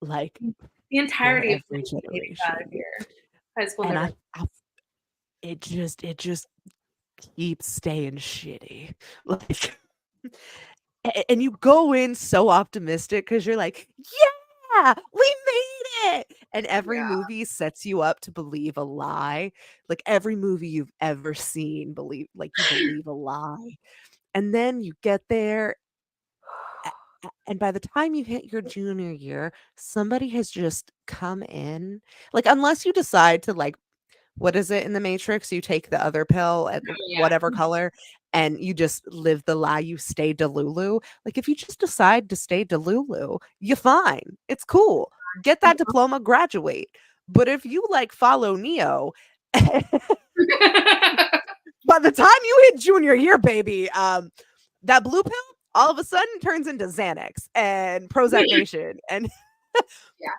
like, The for entirety of every generation. here. High school And never. it just keeps staying shitty. Like, and you go in so optimistic because you're like, yeah, we made it. And every Yeah. movie sets you up to believe a lie. Like, every movie you've ever seen, you believe a lie. And then you get there And by the time you hit your junior year, somebody has just come in. Like, unless you decide to, like, what is it in the Matrix? You take the other pill at Yeah. whatever color and you just live the lie, you stay Delulu. Like, if you just decide to stay Delulu, you're fine. It's cool. Get that diploma, graduate. But if you, like, follow Neo, by the time you hit junior year, baby, that blue pill all of a sudden turns into Xanax and Prozac Nation. And Yeah.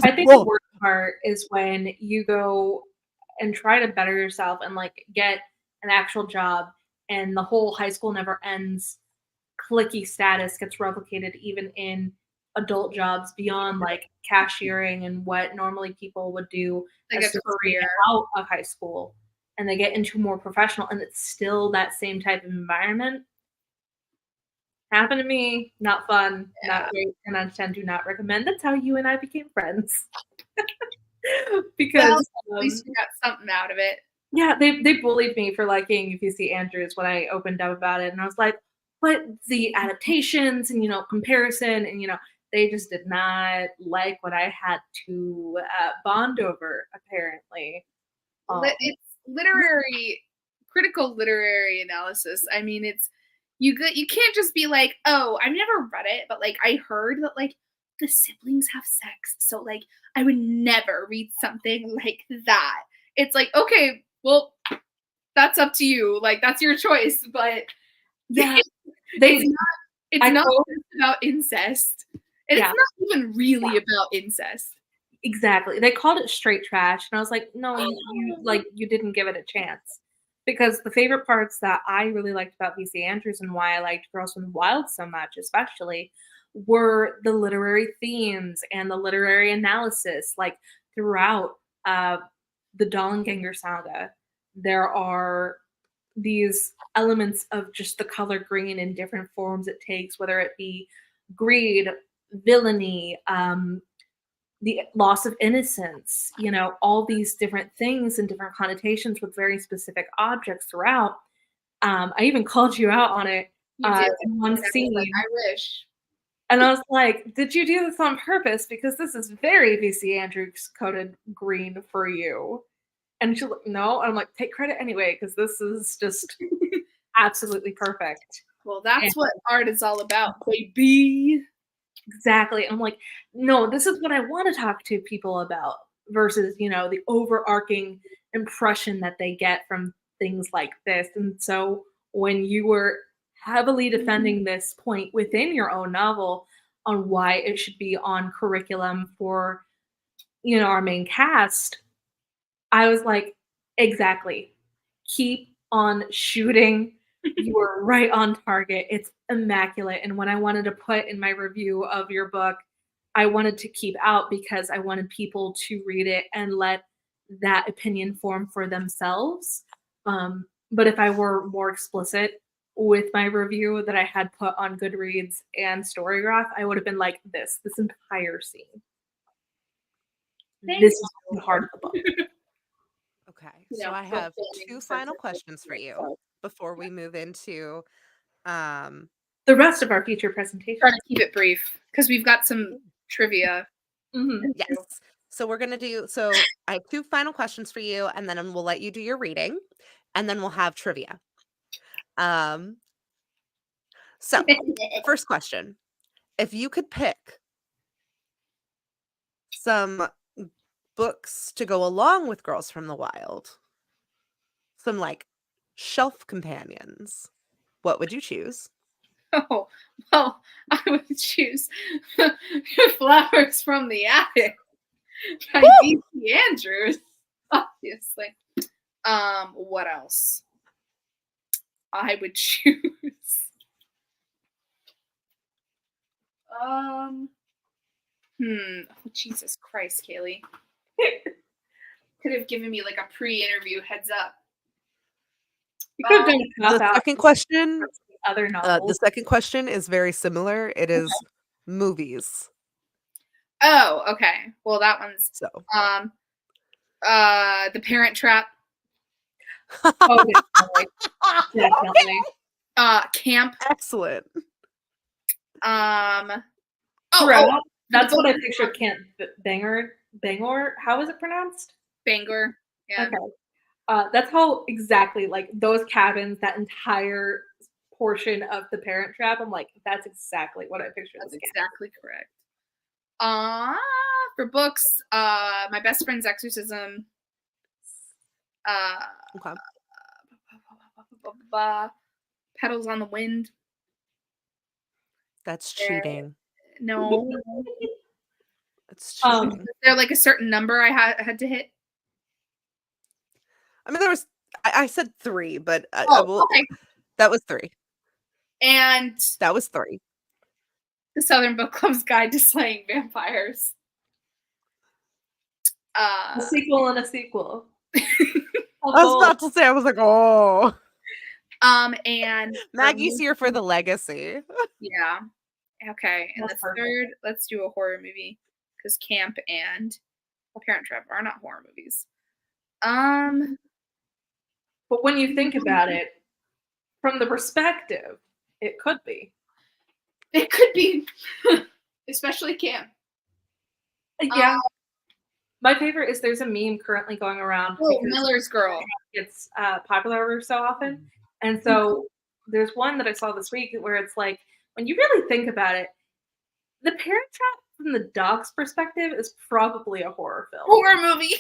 I think the worst part is when you go and try to better yourself and like get an actual job and the whole high school never ends. Clicky status gets replicated even in adult jobs beyond like cashiering and what normally people would do Like as a career. out of high school, and they get into more professional and it's still that same type of environment. Happened to me, not fun, not great, 10 out of 10, do not recommend. That's how you and I became friends. Because at least you got something out of it. Yeah, they bullied me for liking VC Andrews when I opened up about it, and I was like, but the adaptations and comparison and they just did not like what I had to bond over. Apparently, It's critical literary analysis. I mean, it's you can't just be like, oh, I've never read it, but like I heard that like the siblings have sex, so like I would never read something like that. It's like, okay, well, that's up to you. Like that's your choice, but yeah, it's not just about incest. It's Yeah. not even really about incest. Exactly. They called it straight trash, and I was like, no, you didn't give it a chance. Because the favorite parts that I really liked about VC Andrews and why I liked Girls from the Wild so much, especially, were the literary themes and the literary analysis. Like throughout the Dollenganger saga, there are these elements of just the color green in different forms it takes, whether it be greed, villainy, the loss of innocence, all these different things and different connotations with very specific objects throughout. I even called you out on it in one scene. Like, I wish. And I was like, did you do this on purpose? Because this is very VC Andrews coded green for you. And she's like, no. And I'm like, take credit anyway, because this is just absolutely perfect. Well, that's what art is all about, baby. Exactly. I'm like, no, this is what I want to talk to people about versus, the overarching impression that they get from things like this. And so when you were heavily defending this point within your own novel on why it should be on curriculum for, our main cast, I was like, exactly. Keep on shooting. You were right on target. It's immaculate. And when I wanted to put in my review of your book, I wanted to keep out because I wanted people to read it and let that opinion form for themselves. But if I were more explicit with my review that I had put on Goodreads and Storygraph, I would have been like this entire scene. This is the heart of the book. Okay, so I have 2 final questions for you before we move into the rest of our future presentation. Try to keep it brief because we've got some trivia. Mm-hmm. Yes. So we're gonna I have 2 final questions for you, and then we'll let you do your reading, and then we'll have trivia. So first question: if you could pick some books to go along with Girls from the Wild, some like shelf companions, what would you choose? Oh, well, I would choose Flowers from the Attic by VC Andrews, obviously. What else? I would choose. Oh, Jesus Christ, Kaylee. Could have given me like a pre-interview heads up. You could have done the second question. Other novels. The second question is very similar. It is movies. Oh, okay. Well, that one's so. The Parent Trap. Oh, definitely. Camp. Excellent. Oh, that's what I pictured. Can't Bangor. How is it pronounced? Bangor. Yeah. Okay. That's how exactly like those cabins, that entire portion of the Parent Trap. I'm like, that's exactly what I pictured. That's exactly correct. For books, My Best Friend's Exorcism. Okay. Petals on the Wind. That's cheating. No. It's cheating. Is there like a certain number I had to hit? I mean, there was. I said 3, but I will. Okay. That was 3. And that was 3. The Southern Book Club's Guide to Slaying Vampires. A sequel and a sequel. I was about to say, I was like, oh. And Maggie's here for the legacy. Yeah. Okay. And the third, let's do a horror movie because Camp and Parent Trap are not horror movies. But when you think about it, from the perspective, it could be. It could be, especially Camp. Yeah. My favorite is there's a meme currently going around. Oh, Miller's Girl. It's popular so often. And so there's one that I saw this week where it's like, when you really think about it, The Parent Trap from the dog's perspective is probably a horror film. Horror movie.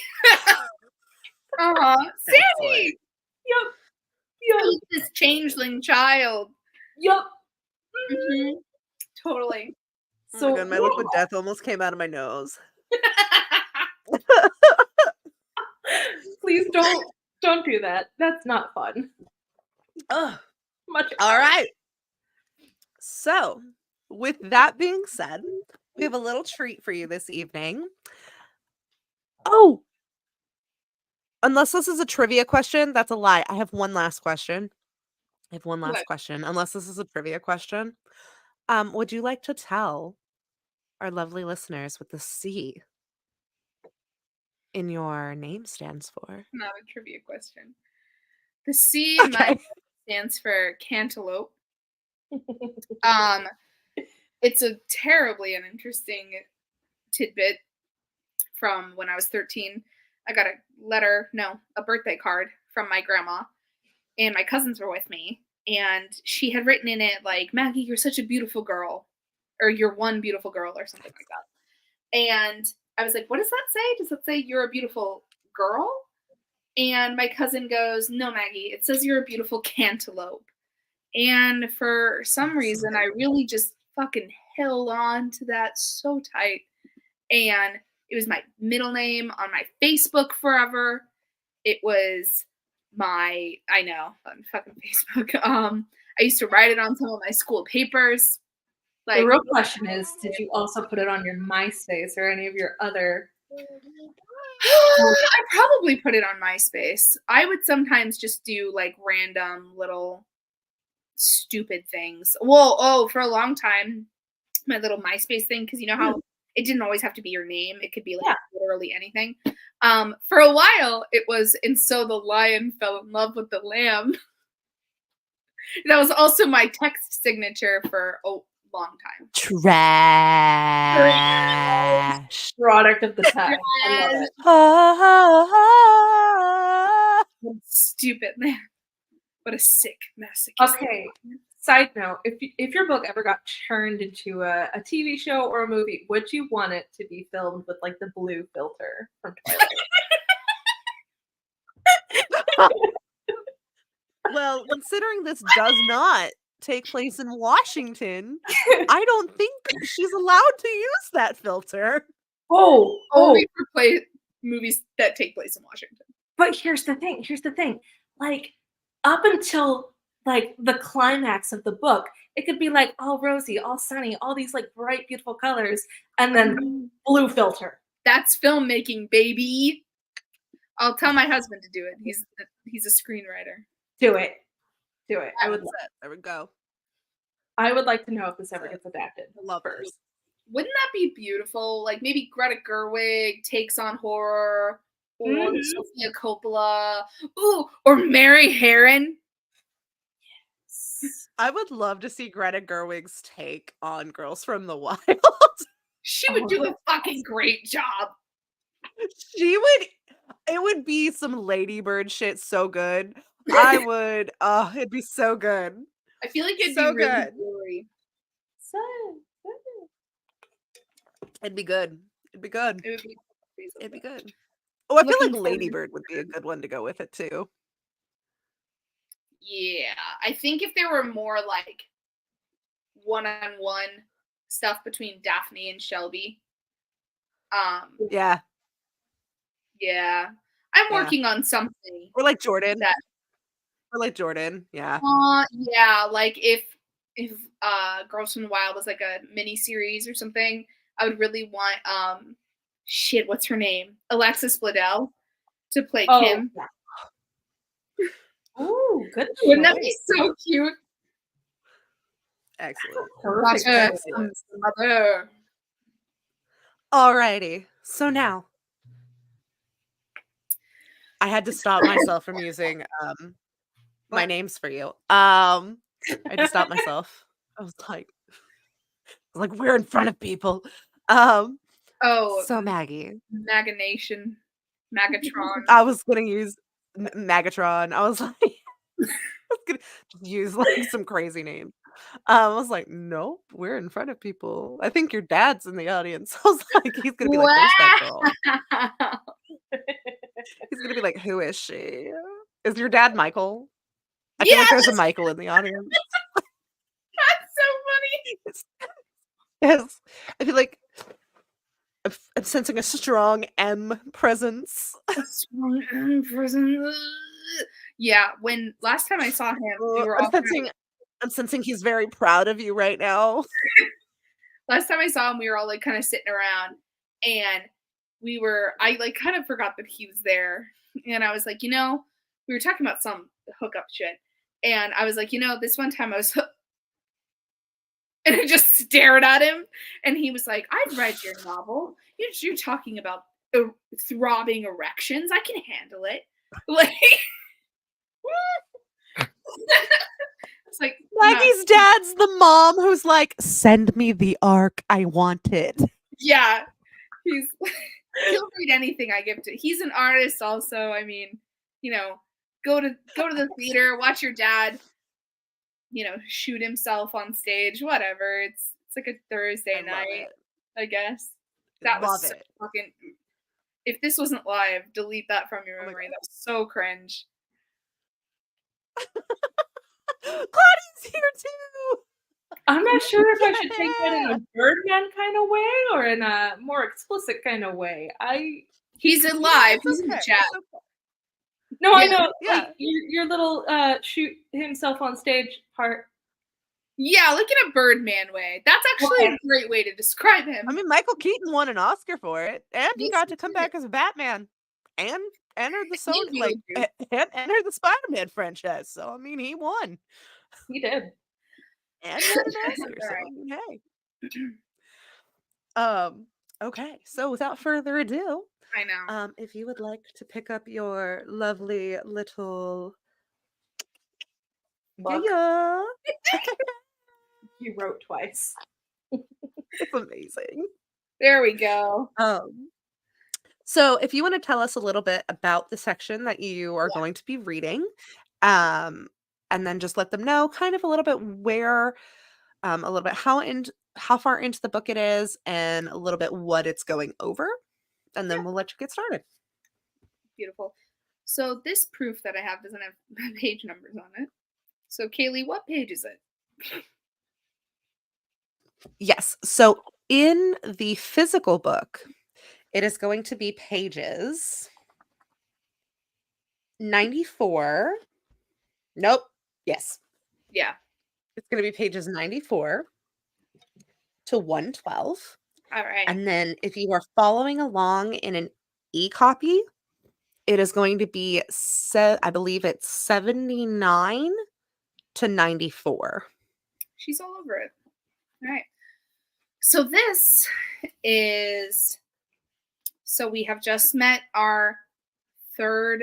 Sandy. Yep. This changeling child. Yep. Mm-hmm. Totally. So my liquid death almost came out of my nose. Please don't do that. That's not fun. Ugh. Much. All right. So, with that being said, we have a little treat for you this evening. Oh, unless this is a trivia question, that's a lie. I have one last question. Unless this is a trivia question. Would you like to tell our lovely listeners what the C in your name stands for? Not a trivia question. The C in my name stands for cantaloupe. It's a terribly uninteresting tidbit from when I was 13. I got a birthday card from my grandma, and my cousins were with me, and she had written in it like, Maggie, you're such a beautiful girl, or you're one beautiful girl, or something like that. And I was like, what does that say? Does it say you're a beautiful girl? And my cousin goes, no, Maggie, it says you're a beautiful cantaloupe. And for some reason, I really just fucking held on to that so tight. And it was my middle name on my Facebook forever. It was on fucking Facebook. I used to write it on some of my school papers. Like, the real question is, did you also put it on your MySpace or any of your other? I probably put it on MySpace. I would sometimes just do like random little stupid things. Well, for a long time, my little MySpace thing, because you know how it didn't always have to be your name. It could be like literally anything. For a while, it was, and so the lion fell in love with the lamb. That was also my text signature for a long time. Trash. Product of the time. I love it. Stupid man. What a sick mess. Okay. Side note, if your book ever got turned into a TV show or a movie, would you want it to be filmed with like the blue filter from Twilight? Well, considering this does not take place in Washington, I don't think she's allowed to use that filter. Only for movies that take place in Washington. But here's the thing. Like, up until like the climax of the book, it could be like all rosy, all sunny, all these like bright, beautiful colors, and then blue filter. That's filmmaking, baby. I'll tell my husband to do it. He's a screenwriter. Do it. I would. There we go. I would like to know if this ever gets adapted. Love first. Wouldn't that be beautiful? Like maybe Greta Gerwig takes on horror, or Sofia Coppola, or Mary Herron. Yes. I would love to see Greta Gerwig's take on Girls from the Wild. She would do a fucking great job. It would be some ladybird shit so good. It'd be so good. I feel like it'd So be really good. gory. So It'd be good. It'd be good. It would be crazy. It'd be good. Oh, I feel Looking like forward. ladybird would be a good one to go with it too. Yeah, I think if there were more like one-on-one stuff between Daphne and Shelby. Yeah. Yeah. I'm Yeah. working on something. Or like Jordan. That Or like Jordan. Yeah. yeah, like if Girls from the Wild was like a mini series or something, I would really want shit, what's her name? Alexis Bledel to play Kim. Yeah. Ooh, good. Wouldn't that be so cute? Excellent. Perfect. Mother. Alrighty. So now I had to stop myself from using my names for you. I had to stop myself. I was like, we're in front of people. So Maggie. Maganation. Magatron. I was gonna use Magatron. I was like, I was gonna use like some crazy name. I was like, nope, we're in front of people. I think your dad's in the audience. I was like, he's gonna be like, there's that girl. He's gonna be like, who is she? Is your dad Michael? I feel like there's a Michael in the audience. That's so funny. Yes. I feel like I'm sensing a strong M presence. A strong M presence. Yeah, when last time I saw him, we were all I'm sensing he's very proud of you right now. Last time I saw him, we were all like kind of sitting around, and I like kind of forgot that he was there, and I was like, we were talking about some hookup shit, and I was like, this one time I was, and I just stared at him, and he was like, I've read your novel. You're talking about throbbing erections. I can handle it. Like, it's like Maggie's dad's the mom who's like, send me the arc, I want it. Yeah, he'll read anything I give to. He's an artist, also. I mean, go to the theater, watch your dad, shoot himself on stage, whatever. It's like a Thursday night, I guess. That was so fucking. If this wasn't live, delete that from your memory. That was so cringe. Claudia's here too. I'm not sure if I should take that in a Birdman kind of way or in a more explicit kind of way. He's in live. He's in the chat. No, I know. Yeah. Like your little shoot himself on stage part. Yeah, like in a Birdman way. That's actually a great way to describe him. I mean, Michael Keaton won an Oscar for it, and he got to come back as Batman, and enter the enter the Spider-Man franchise. So I mean, he won. He did. And won an Oscar. So I mean, hey. Okay. So without further ado, I know. If you would like to pick up your lovely little book. Yeah. You wrote twice. It's amazing. There we go. So if you want to tell us a little bit about the section that you are going to be reading, and then just let them know kind of a little bit where, a little bit how far into the book it is, and a little bit what it's going over, and then we'll let you get started. Beautiful. So this proof that I have doesn't have page numbers on it. So Kaylee, what page is it? Yes. So in the physical book, it is going to be pages 94. Nope. Yes. Yeah. It's going to be pages 94 to 112. All right. And then if you are following along in an e-copy, it is going to be I believe it's 79 to 94. She's all over it. All right. So this is, we have just met our fourth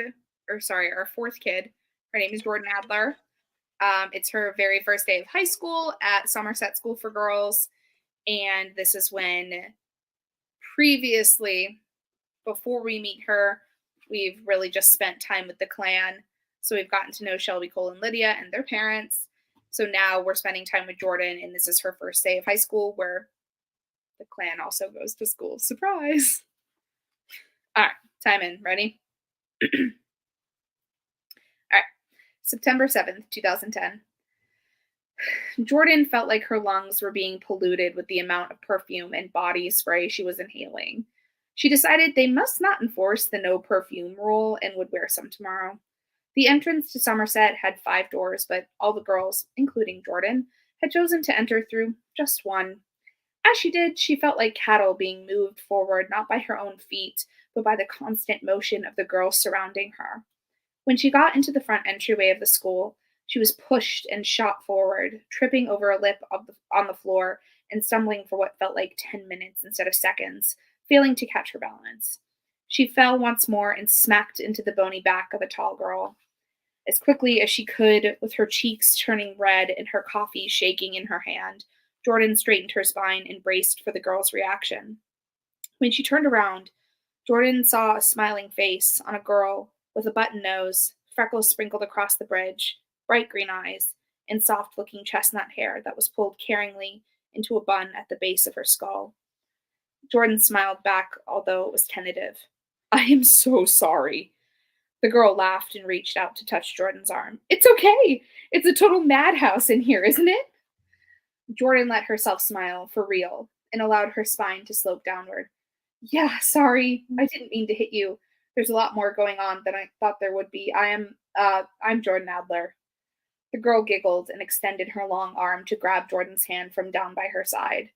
kid. Her name is Jordan Adler. It's her very first day of high school at Somerset School for Girls. And this is when previously, before we meet her, we've really just spent time with the clan. So we've gotten to know Shelby, Cole, and Lydia and their parents. So now we're spending time with Jordan, and this is her first day of high school where the clan also goes to school. Surprise! All right, time in. Ready? All right, September 7th, 2010. Jordan felt like her lungs were being polluted with the amount of perfume and body spray she was inhaling. She decided they must not enforce the no perfume rule and would wear some tomorrow. The entrance to Somerset had 5 doors, but all the girls, including Jordan, had chosen to enter through just one. As she did, she felt like cattle being moved forward not by her own feet, but by the constant motion of the girls surrounding her. When she got into the front entryway of the school, she was pushed and shot forward, tripping over a lip on the floor and stumbling for what felt like 10 minutes instead of seconds, failing to catch her balance. She fell once more and smacked into the bony back of a tall girl. As quickly as she could, with her cheeks turning red and her coffee shaking in her hand, Jordan straightened her spine and braced for the girl's reaction. When she turned around, Jordan saw a smiling face on a girl with a button nose, freckles sprinkled across the bridge, bright green eyes, and soft-looking chestnut hair that was pulled caringly into a bun at the base of her skull. Jordan smiled back, although it was tentative. "I am so sorry." The girl laughed and reached out to touch Jordan's arm. "It's okay. It's a total madhouse in here, isn't it?" Jordan let herself smile, for real, and allowed her spine to slope downward. "Yeah, sorry. I didn't mean to hit you. There's a lot more going on than I thought there would be. I'm Jordan Adler." The girl giggled and extended her long arm to grab Jordan's hand from down by her side.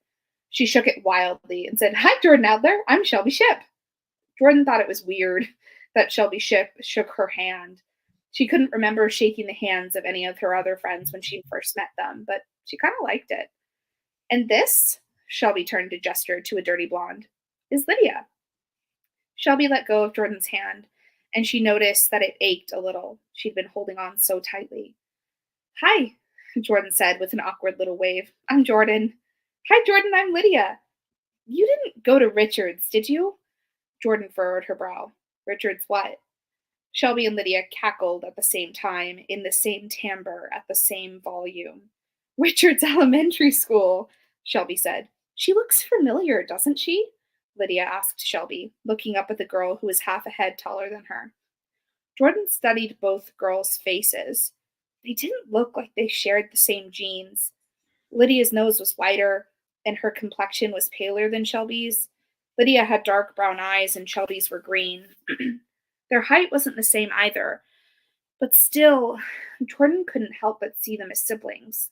She shook it wildly and said, "Hi, Jordan Adler. I'm Shelby Shipp." Jordan thought it was weird that Shelby Shipp shook her hand. She couldn't remember shaking the hands of any of her other friends when she first met them, but she kind of liked it. "And this," Shelby turned to gesture to a dirty blonde, "is Lydia." Shelby let go of Jordan's hand, and she noticed that it ached a little. She'd been holding on so tightly. "Hi," Jordan said with an awkward little wave. "I'm Jordan." "Hi, Jordan, I'm Lydia." "You didn't go to Richards, did you?" Jordan furrowed her brow. "Richards what?" Shelby and Lydia cackled at the same time, in the same timbre, at the same volume. "Richards Elementary School," Shelby said. "She looks familiar, doesn't she?" Lydia asked Shelby, looking up at the girl who was half a head taller than her. Jordan studied both girls' faces. They didn't look like they shared the same genes. Lydia's nose was wider, and her complexion was paler than Shelby's. Lydia had dark brown eyes, and Shelby's were green. Their height wasn't the same either, but still, Jordan couldn't help but see them as siblings.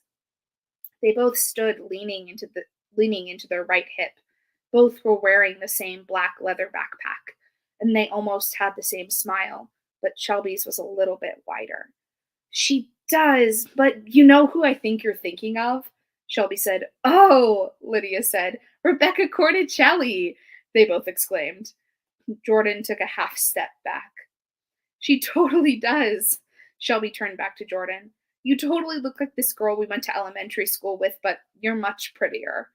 They both stood leaning into their right hip. Both were wearing the same black leather backpack, and they almost had the same smile, but Shelby's was a little bit wider. "She does, but you know who I think you're thinking of?" Shelby said. "Oh," Lydia said. "Rebecca Cordicelli," they both exclaimed. Jordan took a half step back. "She totally does." Shelby turned back to Jordan. "You totally look like this girl we went to elementary school with, but you're much prettier."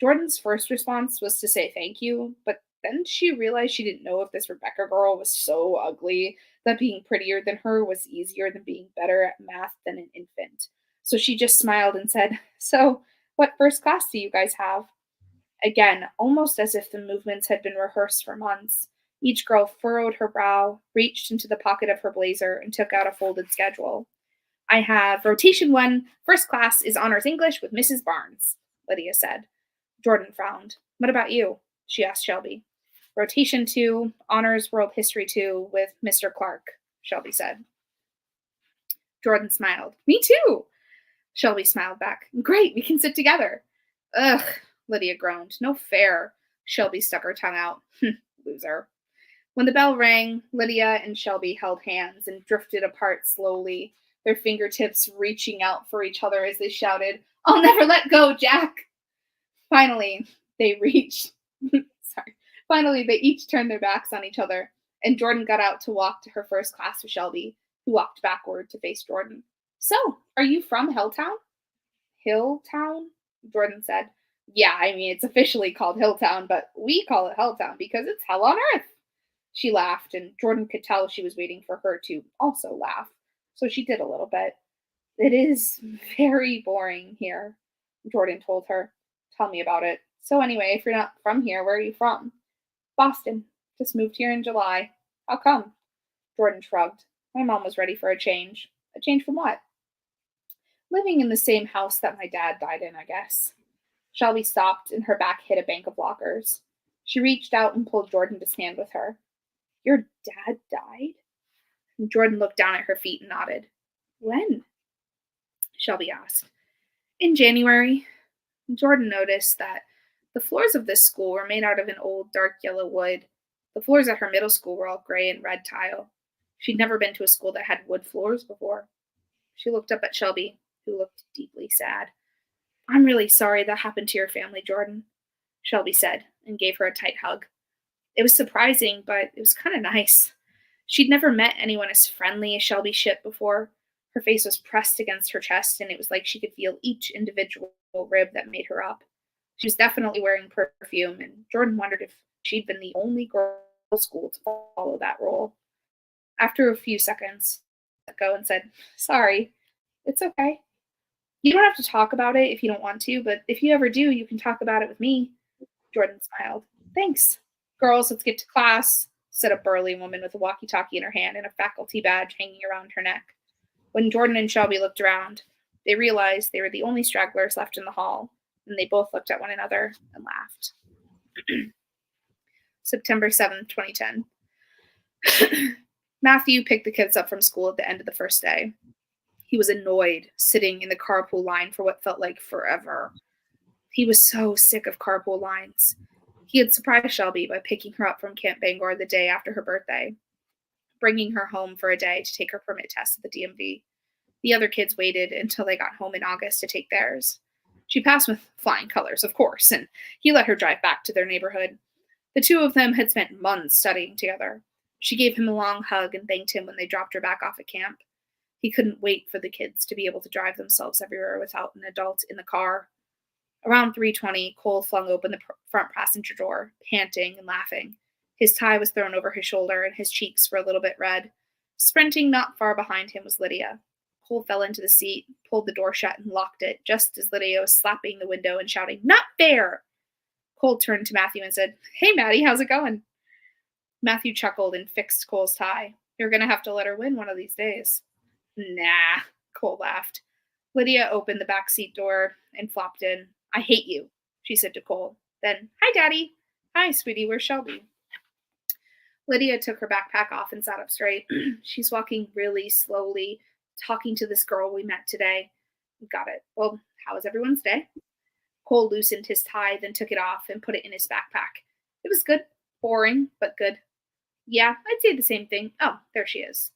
Jordan's first response was to say thank you, but then she realized she didn't know if this Rebecca girl was so ugly that being prettier than her was easier than being better at math than an infant. So she just smiled and said, "So, what first class do you guys have?" Again, almost as if the movements had been rehearsed for months, each girl furrowed her brow, reached into the pocket of her blazer, and took out a folded schedule. "I have rotation 1, first class is honors English with Mrs. Barnes," Lydia said. Jordan frowned. "What about you?" she asked Shelby. "Rotation 2, honors world history 2 with Mr. Clark," Shelby said. Jordan smiled. "Me too." Shelby smiled back. "Great, we can sit together." "Ugh," Lydia groaned. "No fair." Shelby stuck her tongue out. Loser. When the bell rang, Lydia and Shelby held hands and drifted apart slowly, their fingertips reaching out for each other as they shouted, "I'll never let go, Jack!" Finally, they each turned their backs on each other, and Jordan got out to walk to her first class with Shelby, who walked backward to face Jordan. So, are you from Hilltown? Hilltown? Jordan said. Yeah, I mean, it's officially called Hilltown, but we call it Helltown because it's hell on earth. She laughed, and Jordan could tell she was waiting for her to also laugh. So she did a little bit. It is very boring here, Jordan told her. Tell me about it. So, anyway, if you're not from here, where are you from? Boston. Just moved here in July. How come? Jordan shrugged. My mom was ready for a change. A change from what? Living in the same house that my dad died in, I guess. Shelby stopped, and her back hit a bank of lockers. She reached out and pulled Jordan to stand with her. Your dad died? And Jordan looked down at her feet and nodded. When? Shelby asked. In January. Jordan noticed that the floors of this school were made out of an old dark yellow wood. The floors at her middle school were all gray and red tile. She'd never been to a school that had wood floors before. She looked up at Shelby, who looked deeply sad. I'm really sorry that happened to your family, Jordan, Shelby said, and gave her a tight hug. It was surprising, but it was kind of nice. She'd never met anyone as friendly as Shelby Shipp before. Her face was pressed against her chest, and it was like she could feel each individual rib that made her up. She was definitely wearing perfume, and Jordan wondered if she'd been the only girl in school to follow that role. After a few seconds, she let go and said, Sorry, it's okay. You don't have to talk about it if you don't want to, but if you ever do, you can talk about it with me. Jordan smiled. Thanks. Girls, let's get to class, said a burly woman with a walkie-talkie in her hand and a faculty badge hanging around her neck. When Jordan and Shelby looked around, they realized they were the only stragglers left in the hall, and they both looked at one another and laughed. September 7th, 2010. Matthew picked the kids up from school at the end of the first day. He was annoyed, sitting in the carpool line for what felt like forever. He was so sick of carpool lines. He had surprised Shelby by picking her up from Camp Bangor the day after her birthday, bringing her home for a day to take her permit test at the DMV. The other kids waited until they got home in August to take theirs. She passed with flying colors, of course, and he let her drive back to their neighborhood. The two of them had spent months studying together. She gave him a long hug and thanked him when they dropped her back off at camp. He couldn't wait for the kids to be able to drive themselves everywhere without an adult in the car. Around 3:20, Cole flung open the front passenger door, panting and laughing. His tie was thrown over his shoulder, and his cheeks were a little bit red. Sprinting not far behind him was Lydia. Cole fell into the seat, pulled the door shut, and locked it, just as Lydia was slapping the window and shouting, Not fair! Cole turned to Matthew and said, Hey, Maddie, how's it going? Matthew chuckled and fixed Cole's tie. You're going to have to let her win one of these days. Nah, Cole laughed. Lydia opened the back seat door and flopped in. I hate you, she said to Cole. Then, Hi, Daddy. Hi, sweetie, where's Shelby? Lydia took her backpack off and sat up straight. She's walking really slowly, talking to this girl we met today. Got it. Well, how was everyone's day? Cole loosened his tie, then took it off and put it in his backpack. It was good. Boring, but good. Yeah, I'd say the same thing. Oh, there she is.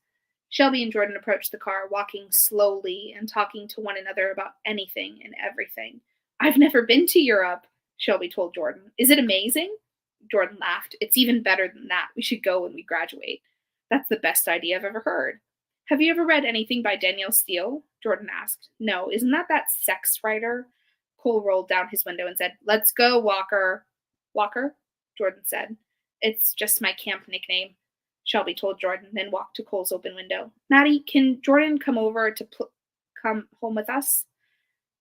Shelby and Jordan approached the car, walking slowly and talking to one another about anything and everything. I've never been to Europe, Shelby told Jordan. Is it amazing? Jordan laughed. It's even better than that. We should go when we graduate. That's the best idea I've ever heard. Have you ever read anything by Danielle Steele? Jordan asked. No, isn't that sex writer? Cole rolled down his window and said, Let's go, Walker. Walker? Jordan said. It's just my camp nickname, Shelby told Jordan, then walked to Cole's open window. Maddie, can Jordan come over to come home with us?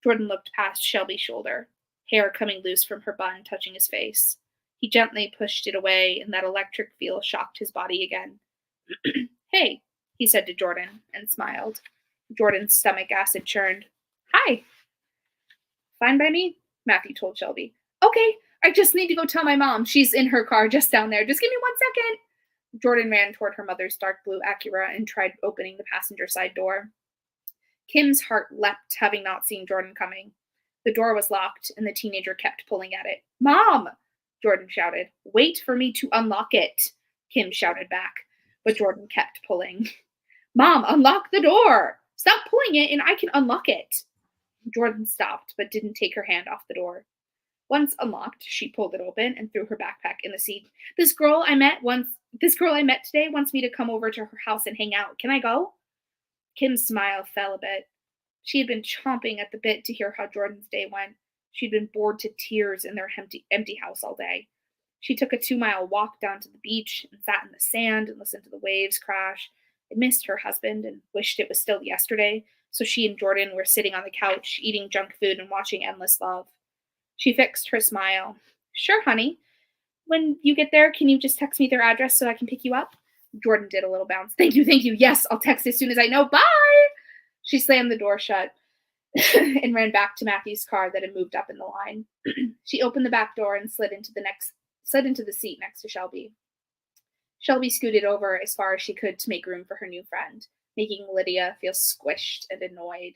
Jordan looked past Shelby's shoulder, hair coming loose from her bun, touching his face. He gently pushed it away, and that electric feel shocked his body again. Hey, he said to Jordan, and smiled. Jordan's stomach acid churned. Hi. Fine by me, Matthew told Shelby. Okay, I just need to go tell my mom. She's in her car just down there. Just give me 1 second. Jordan ran toward her mother's dark blue Acura and tried opening the passenger side door. Kim's heart leapt, having not seen Jordan coming. The door was locked, and the teenager kept pulling at it. Mom! Jordan shouted. Wait for me to unlock it, Kim shouted back, but Jordan kept pulling. Mom, unlock the door! Stop pulling it, and I can unlock it. Jordan stopped, but didn't take her hand off the door. Once unlocked, she pulled it open and threw her backpack in the seat. This girl I met today wants me to come over to her house and hang out. Can I go? Kim's smile fell a bit. She had been chomping at the bit to hear how Jordan's day went. She'd been bored to tears in their empty house all day. She took a 2-mile walk down to the beach and sat in the sand and listened to the waves crash. It missed her husband and wished it was still yesterday, so she and Jordan were sitting on the couch, eating junk food and watching Endless Love. She fixed her smile. Sure, honey. When you get there, can you just text me their address so I can pick you up? Jordan did a little bounce. Thank you. Yes, I'll text as soon as I know. Bye! She slammed the door shut and ran back to Matthew's car that had moved up in the line. She opened the back door and slid into the seat next to Shelby. Shelby scooted over as far as she could to make room for her new friend, making Lydia feel squished and annoyed.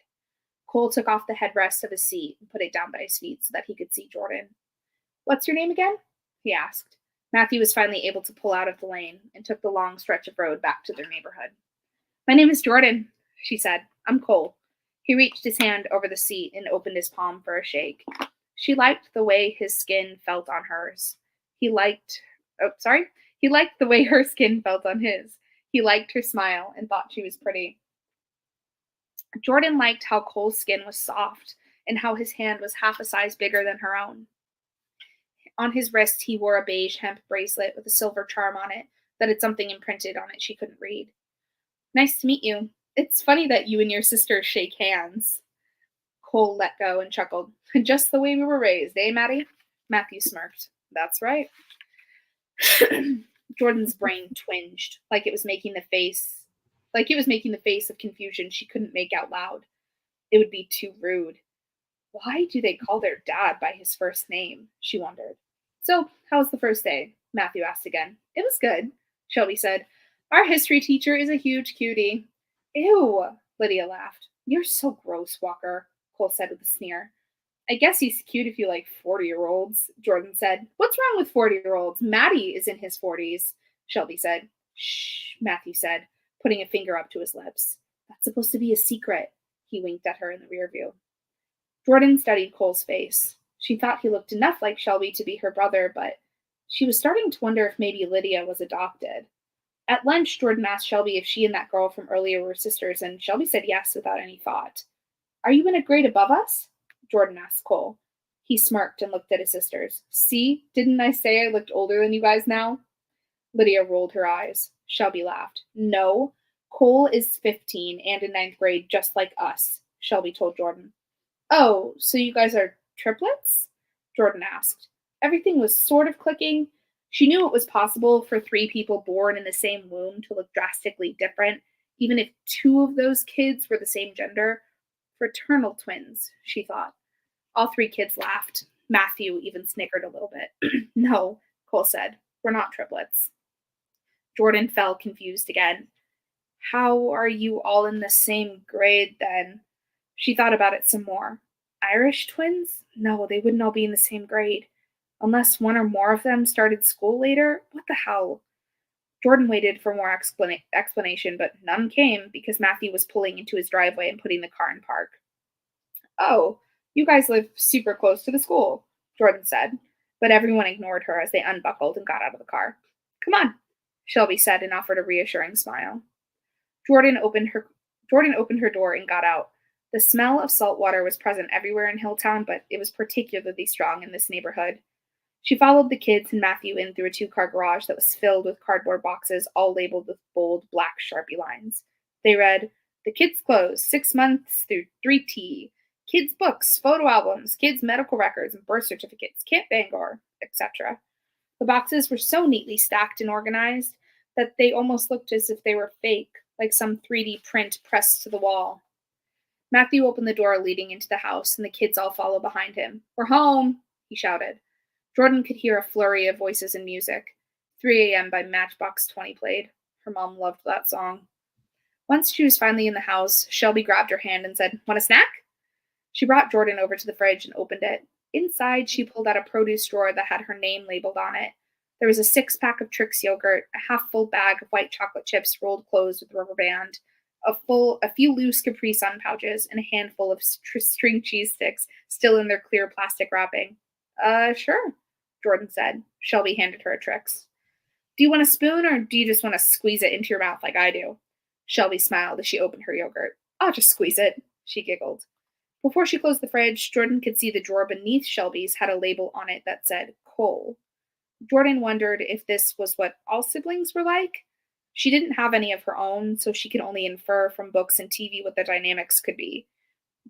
Cole took off the headrest of his seat and put it down by his feet so that he could see Jordan. What's your name again? He asked. Matthew was finally able to pull out of the lane and took the long stretch of road back to their neighborhood. My name is Jordan, she said. I'm Cole. He reached his hand over the seat and opened his palm for a shake. She liked the way his skin felt on hers. He liked the way her skin felt on his. He liked her smile and thought she was pretty. Jordan liked how Cole's skin was soft and how his hand was half a size bigger than her own. On his wrist, he wore a beige hemp bracelet with a silver charm on it that had something imprinted on it she couldn't read. Nice to meet you. It's funny that you and your sister shake hands. Cole let go and chuckled. Just the way we were raised, eh, Maddie? Matthew smirked. That's right. Jordan's brain twinged, like it was making the face of confusion she couldn't make out loud. It would be too rude. Why do they call their dad by his first name? She wondered. So, how was the first day? Matthew asked again. It was good, Shelby said. Our history teacher is a huge cutie. Ew, Lydia laughed. You're so gross, Walker, Cole said with a sneer. I guess he's cute if you like 40-year-olds, Jordan said. What's wrong with 40-year-olds? Maddie is in his 40s, Shelby said. Shh, Matthew said, putting a finger up to his lips. That's supposed to be a secret. He winked at her in the rear view. Jordan studied Cole's face. She thought he looked enough like Shelby to be her brother, but she was starting to wonder if maybe Lydia was adopted. At lunch, Jordan asked Shelby if she and that girl from earlier were sisters, and Shelby said yes without any thought. Are you in a grade above us? Jordan asked Cole. He smirked and looked at his sisters. See, didn't I say I looked older than you guys now? Lydia rolled her eyes. Shelby laughed. No, Cole is 15 and in 9th grade just like us, Shelby told Jordan. Oh, so you guys are triplets? Jordan asked. Everything was sort of clicking. She knew it was possible for 3 people born in the same womb to look drastically different, even if 2 of those kids were the same gender. Fraternal twins, she thought. All 3 kids laughed. Matthew even snickered a little bit. No, Cole said. We're not triplets. Jordan felt confused again. How are you all in the same grade then? She thought about it some more. Irish twins? No, they wouldn't all be in the same grade. Unless one or more of them started school later? What the hell? Jordan waited for more explanation, but none came because Matthew was pulling into his driveway and putting the car in park. Oh, you guys live super close to the school, Jordan said, but everyone ignored her as they unbuckled and got out of the car. Come on, Shelby said and offered a reassuring smile. Jordan opened her door and got out. The smell of salt water was present everywhere in Hilltown, but it was particularly strong in this neighborhood. She followed the kids and Matthew in through a 2-car garage that was filled with cardboard boxes, all labeled with bold black Sharpie lines. They read, The Kids' Clothes, 6 months through 3T, Kids' Books, Photo Albums, Kids' Medical Records and Birth Certificates, Camp Bangor, etc. The boxes were so neatly stacked and organized that they almost looked as if they were fake, like some 3D print pressed to the wall. Matthew opened the door leading into the house, and the kids all followed behind him. We're home, he shouted. Jordan could hear a flurry of voices and music. 3 a.m. by Matchbox 20 played. Her mom loved that song. Once she was finally in the house, Shelby grabbed her hand and said, Want a snack? She brought Jordan over to the fridge and opened it. Inside, she pulled out a produce drawer that had her name labeled on it. There was a 6-pack of Trix yogurt, a half-full bag of white chocolate chips rolled closed with rubber band, a few loose Capri Sun pouches, and a handful of string cheese sticks still in their clear plastic wrapping. Sure, Jordan said. Shelby handed her a Trix. Do you want a spoon, or do you just want to squeeze it into your mouth like I do? Shelby smiled as she opened her yogurt. I'll just squeeze it. She giggled. Before she closed the fridge, Jordan could see the drawer beneath Shelby's had a label on it that said Cole. Jordan wondered if this was what all siblings were like. She didn't have any of her own, so she could only infer from books and TV what the dynamics could be.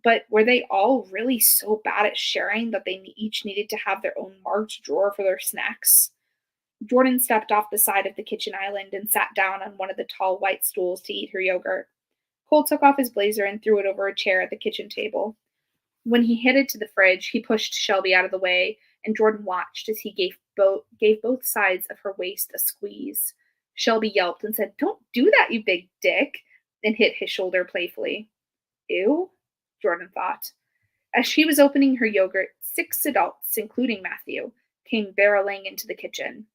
But were they all really so bad at sharing that they each needed to have their own marked drawer for their snacks? Jordan stepped off the side of the kitchen island and sat down on one of the tall white stools to eat her yogurt. Cole took off his blazer and threw it over a chair at the kitchen table. When he headed to the fridge, he pushed Shelby out of the way, and Jordan watched as he gave both sides of her waist a squeeze. Shelby yelped and said, "Don't do that, you big dick," and hit his shoulder playfully. Ew, Jordan thought. As she was opening her yogurt, 6 adults, including Matthew, came barreling into the kitchen.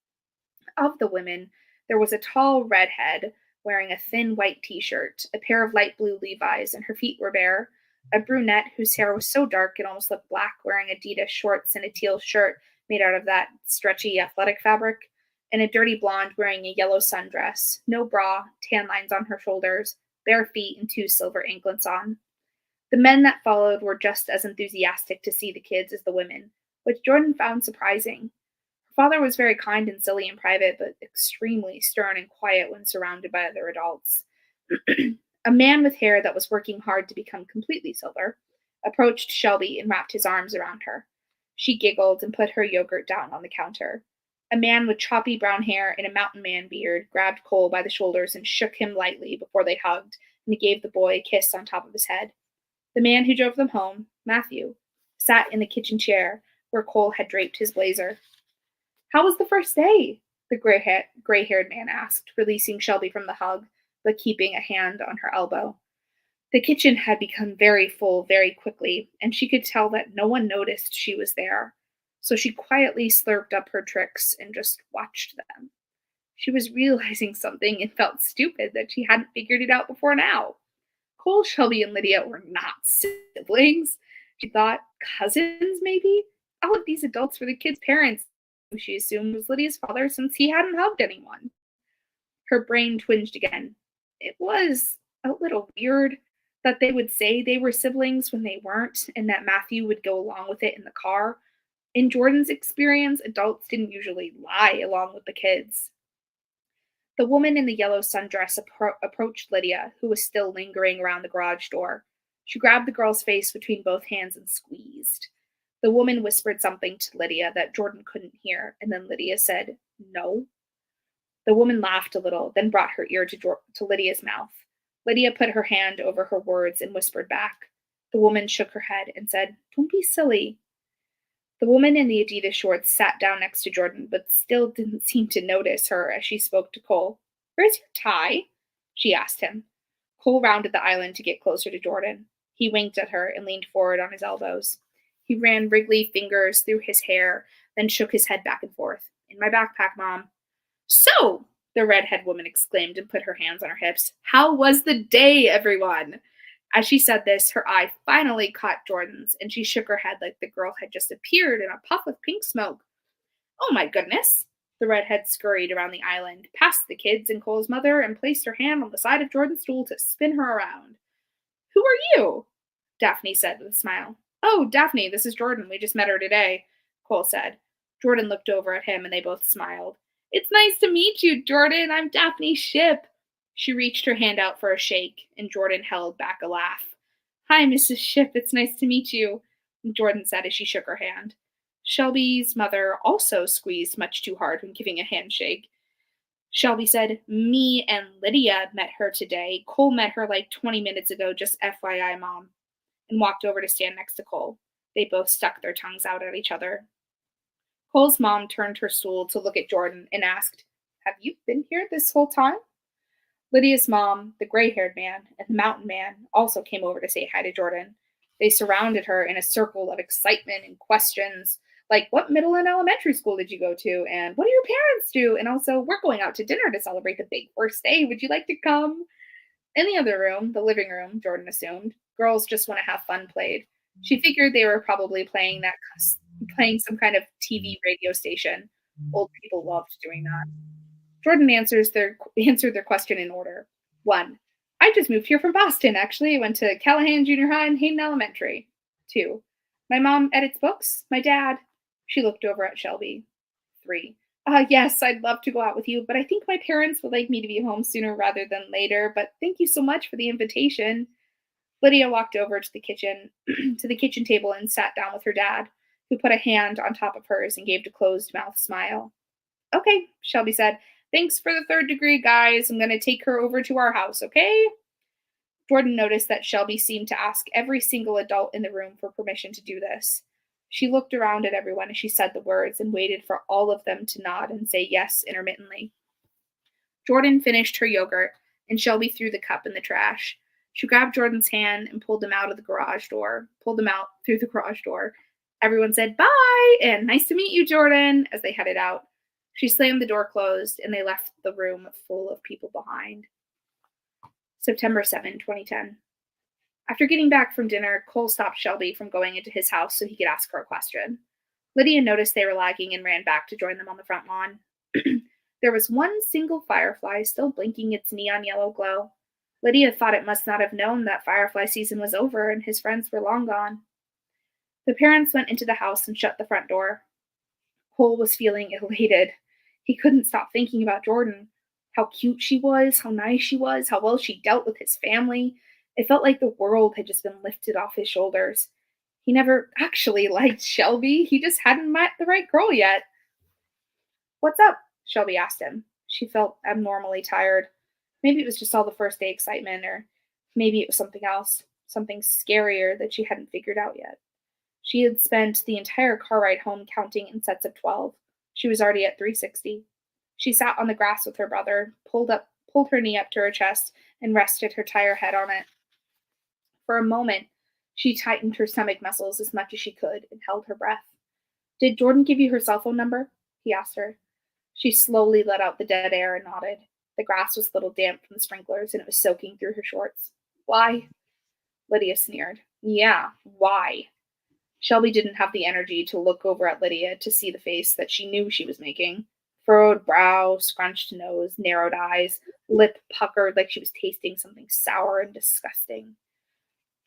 Of the women, there was a tall redhead wearing a thin white t-shirt, a pair of light blue Levi's, and her feet were bare, a brunette whose hair was so dark it almost looked black, wearing Adidas shorts and a teal shirt made out of that stretchy athletic fabric, and a dirty blonde wearing a yellow sundress, no bra, tan lines on her shoulders, bare feet, and 2 silver anklets on. The men that followed were just as enthusiastic to see the kids as the women, which Jordan found surprising. Her father was very kind and silly in private, but extremely stern and quiet when surrounded by other adults. A man with hair that was working hard to become completely silver approached Shelby and wrapped his arms around her. She giggled and put her yogurt down on the counter. A man with choppy brown hair and a mountain man beard grabbed Cole by the shoulders and shook him lightly before they hugged, and he gave the boy a kiss on top of his head. The man who drove them home, Matthew, sat in the kitchen chair where Cole had draped his blazer. "How was the first day?" the gray-haired man asked, releasing Shelby from the hug, but keeping a hand on her elbow. The kitchen had become very full very quickly, and she could tell that no one noticed she was there, so she quietly slurped up her tricks and just watched them. She was realizing something and felt stupid that she hadn't figured it out before now. Cole, Shelby, and Lydia were not siblings. She thought cousins, maybe? All of these adults were the kids' parents, who she assumed was Lydia's father since he hadn't hugged anyone. Her brain twinged again. It was a little weird that they would say they were siblings when they weren't, and that Matthew would go along with it in the car. In Jordan's experience, adults didn't usually lie along with the kids. The woman in the yellow sundress approached Lydia, who was still lingering around the garage door. She grabbed the girl's face between both hands and squeezed. The woman whispered something to Lydia that Jordan couldn't hear, and then Lydia said, "No." The woman laughed a little, then brought her ear to Lydia's mouth. Lydia put her hand over her words and whispered back. The woman shook her head and said, "Don't be silly." The woman in the Adidas shorts sat down next to Jordan, but still didn't seem to notice her as she spoke to Cole. "Where's your tie?" she asked him. Cole rounded the island to get closer to Jordan. He winked at her and leaned forward on his elbows. He ran wriggly fingers through his hair, then shook his head back and forth. "In my backpack, Mom." "So," the redhead woman exclaimed and put her hands on her hips, "how was the day, everyone?" As she said this, her eye finally caught Jordan's, and she shook her head like the girl had just appeared in a puff of pink smoke. "Oh my goodness." The redhead scurried around the island, past the kids and Cole's mother, and placed her hand on the side of Jordan's stool to spin her around. "Who are you?" Daphne said with a smile. "Oh, Daphne, this is Jordan. We just met her today," Cole said. Jordan looked over at him, and they both smiled. "It's nice to meet you, Jordan. I'm Daphne Shipp." She reached her hand out for a shake, and Jordan held back a laugh. "Hi, Mrs. Shipp. It's nice to meet you," Jordan said as she shook her hand. Shelby's mother also squeezed much too hard when giving a handshake. Shelby said, "Me and Lydia met her today. Cole met her like 20 minutes ago, just FYI, Mom," and walked over to stand next to Cole. They both stuck their tongues out at each other. Cole's mom turned her stool to look at Jordan and asked, "Have you been here this whole time?" Lydia's mom, the gray-haired man, and the mountain man also came over to say hi to Jordan. They surrounded her in a circle of excitement and questions, like, "What middle and elementary school did you go to? And what do your parents do? And also, we're going out to dinner to celebrate the big first day. Would you like to come?" In the other room, the living room, Jordan assumed, girls just want to have fun played. She figured they were probably playing some kind of TV radio station. Old people loved doing that. Jordan answered their question in order. 1. I just moved here from Boston, actually. I went to Callahan Junior High and Hayden Elementary. 2. My mom edits books. My dad. She looked over at Shelby. 3. Yes, I'd love to go out with you, but I think my parents would like me to be home sooner rather than later, but thank you so much for the invitation. Lydia walked over to the kitchen to the kitchen table and sat down with her dad, who put a hand on top of hers and gave a closed mouth smile. Okay, Shelby said. Thanks for the 3rd degree, guys. I'm going to take her over to our house, okay? Jordan noticed that Shelby seemed to ask every single adult in the room for permission to do this. She looked around at everyone as she said the words and waited for all of them to nod and say yes intermittently. Jordan finished her yogurt, and Shelby threw the cup in the trash. She grabbed Jordan's hand and pulled him out through the garage door. Everyone said bye and nice to meet you, Jordan, as they headed out. She slammed the door closed, and they left the room full of people behind. September 7, 2010. After getting back from dinner, Cole stopped Shelby from going into his house so he could ask her a question. Lydia noticed they were lagging and ran back to join them on the front lawn. There was one single firefly still blinking its neon yellow glow. Lydia thought it must not have known that firefly season was over and his friends were long gone. The parents went into the house and shut the front door. Cole was feeling elated. He couldn't stop thinking about Jordan. How cute she was, how nice she was, how well she dealt with his family. It felt like the world had just been lifted off his shoulders. He never actually liked Shelby. He just hadn't met the right girl yet. What's up? Shelby asked him. She felt abnormally tired. Maybe it was just all the first day excitement, or maybe it was something else, something scarier that she hadn't figured out yet. She had spent the entire car ride home counting in sets of 12. She was already at 360. She sat on the grass with her brother, pulled her knee up to her chest, and rested her tired head on it. For a moment, she tightened her stomach muscles as much as she could and held her breath. Did Jordan give you her cell phone number? He asked her. She slowly let out the dead air and nodded. The grass was a little damp from the sprinklers, and it was soaking through her shorts. Why? Lydia sneered. Yeah, why? Shelby didn't have the energy to look over at Lydia to see the face that she knew she was making. Furrowed brow, scrunched nose, narrowed eyes, lip puckered like she was tasting something sour and disgusting.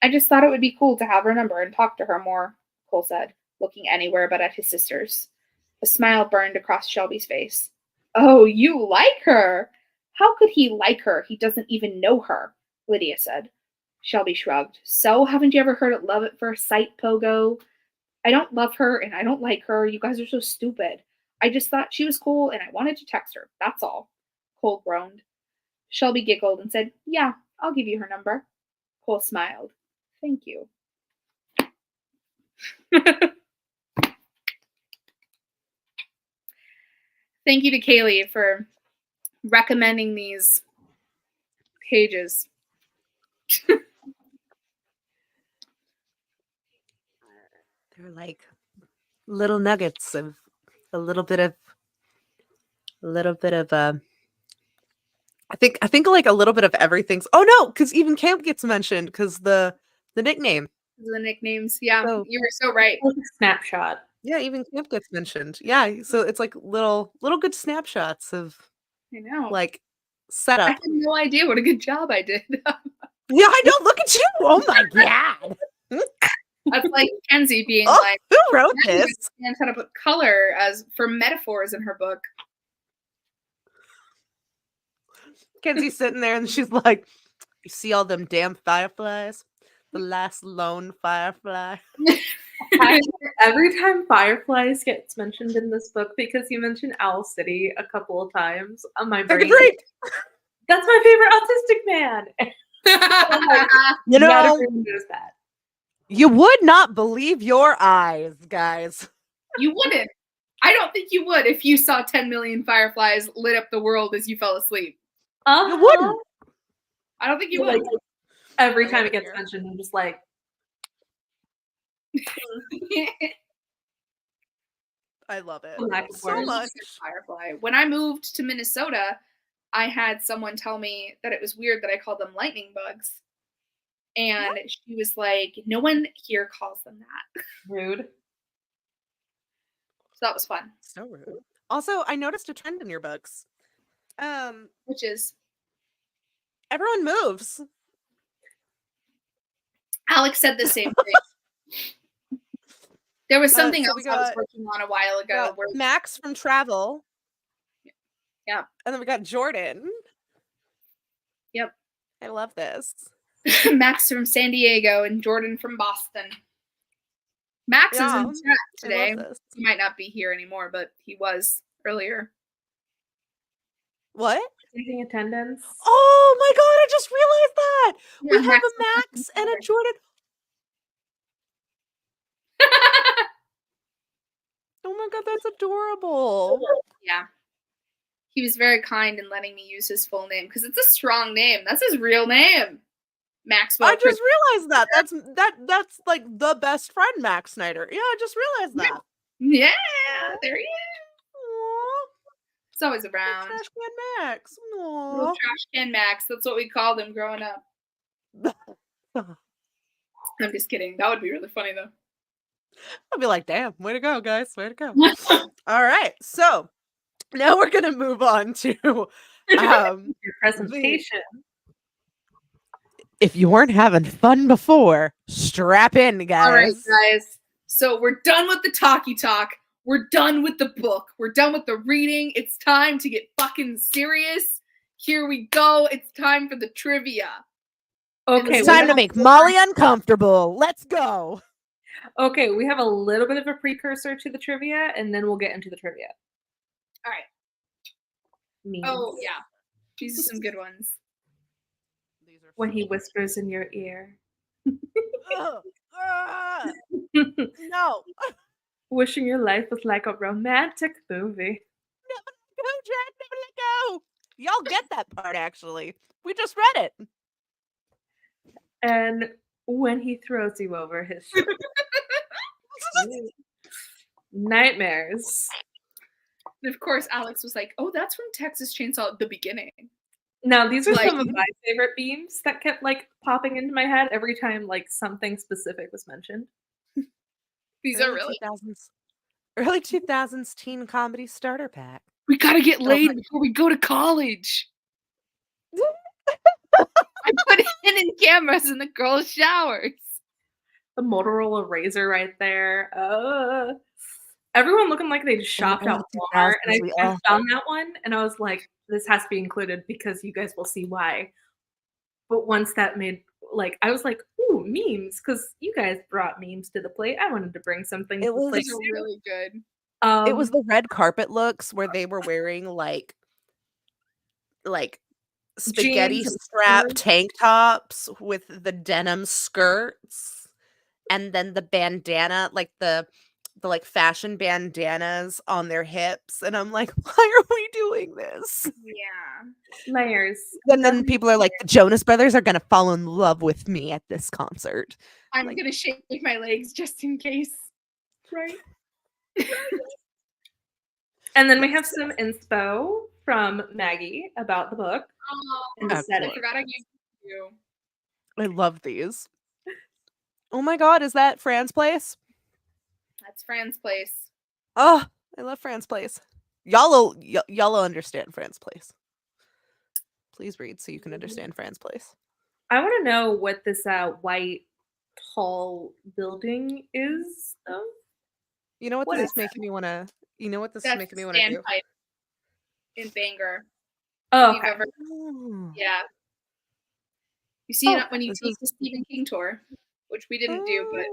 I just thought it would be cool to have her number and talk to her more, Cole said, looking anywhere but at his sisters. A smile burned across Shelby's face. Oh, you like her? How could he like her? He doesn't even know her, Lydia said. Shelby shrugged. So, haven't you ever heard of love at first sight, Pogo? I don't love her and I don't like her. You guys are so stupid. I just thought she was cool and I wanted to text her. That's all. Cole groaned. Shelby giggled and said, Yeah, I'll give you her number. Cole smiled. Thank you. Thank you to Kaylee for recommending these pages. They're like little nuggets of a little bit of I think like a little bit of everything's no, because even camp gets mentioned because the nickname. The nicknames. Yeah, So, you were so right. Snapshot. Yeah, even camp gets mentioned. Yeah, so it's like little good snapshots of I know. like I setup. had no idea what a good job I did. Yeah, I know. Look at you. Oh my god. That's like Kenzie being Oh, like, who wrote this? And how to put color as for metaphors in her book. Kenzie's sitting there and she's like, you see all them damn fireflies? The last lone firefly. Every time fireflies gets mentioned in this book, because you mentioned Owl City a couple of times on my brain. That's my favorite autistic man. You know, not everyone knows that. You would not believe your eyes, guys. You wouldn't. I don't think you would if you saw 10 million fireflies lit up the world as you fell asleep. You wouldn't. I don't think you would. Like, every time it gets mentioned, I'm just like, I love it so much. Firefly. When I moved to Minnesota, I had someone tell me that it was weird that I called them lightning bugs. And she was like, no one here calls them that. Rude. So that was fun. So rude. Also, I noticed a trend in your books. Which is? Everyone moves. Alex said the same thing. There was something else I was working on a while ago. Where Max from Travel. Yeah. And then we got Jordan. Yep. I love this. Max from San Diego and Jordan from Boston. Max is in chat today. He might not be here anymore, but he was earlier. What? Taking attendance. Oh my god, I just realized that! Yeah, we have a Max and a Jordan. Oh my god, that's adorable. Yeah. He was very kind in letting me use his full name because it's a strong name. That's his real name. Maxwell. I just realized that. That's like the best friend, Max Snyder. Yeah, I just realized that. Yeah, there he is. Aww. It's always around. Trash can Max. Aww. Little trash can Max. That's what we called him growing up. I'm just kidding. That would be really funny though. I'd be like, damn, way to go, guys. Way to go. All right. So now we're gonna move on to your presentation. If you weren't having fun before, strap in, guys. All right, guys. So we're done with the talkie talk. We're done with the book. We're done with the reading. It's time to get fucking serious. Here we go. It's time for the trivia. Okay. It's time to make Molly uncomfortable. Let's go. Okay, we have a little bit of a precursor to the trivia, and then we'll get into the trivia. All right. Memes. Oh, yeah. These are some good ones. When he whispers in your ear. No. Wishing your life was like a romantic movie. Never let go, Jack. Never let go. Y'all get that part, actually. We just read it. And when he throws you over his shoulder. Nightmares. And of course, Alex was like, oh, that's from Texas Chainsaw at the beginning. Now, these are some of my favorite memes that kept like popping into my head every time like something specific was mentioned. These are really early 2000s teen comedy starter pack. We gotta get laid before we go to college. I put hidden cameras in the girls' showers. The Motorola Razr right there. Everyone looking like they just shopped out Walmart, and I found that one, and I was like, this has to be included because you guys will see why. But once that made, like, I was like, ooh, memes, because you guys brought memes to the plate. I wanted to bring something to the plate. Really good. It was the red carpet looks where they were wearing like spaghetti strap tank tops with the denim skirts, and then the bandana, like the like fashion bandanas on their hips, and I'm like, why are we doing this? Yeah, layers. And then people are like, the Jonas Brothers are gonna fall in love with me at this concert. I'm like, gonna shake my legs just in case, right? And then we have some inspo from Maggie about the book. And the setting. I forgot I gave you. I love these. Oh my god, is that Fran's place? That's Fran's place. Oh, I love Fran's place. Y'all will understand Fran's place. Please read so you can understand Fran's place. I want to know what this white tall building is, though. You know what this is making me want to. You know what this is making me want to do? In Bangor. Oh, okay. Yeah. You see it when you take the Stephen King tour, which we didn't do, but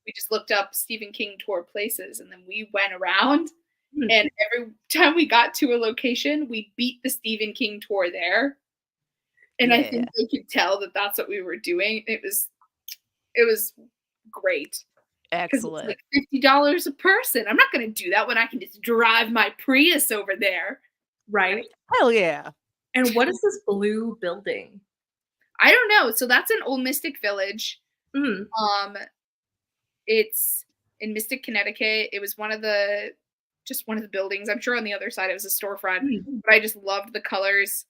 we just looked up Stephen King tour places, and then we went around, and every time we got to a location, we beat the Stephen King tour there. And I think they could tell that that's what we were doing. It was great. Excellent. It's like $50 a person. I'm not going to do that when I can just drive my Prius over there. Right? Hell yeah. And what is this blue building? I don't know. So that's in Old Mystic Village. It's in Mystic, Connecticut. It was one of the buildings. I'm sure on the other side it was a storefront, but I just loved the colors.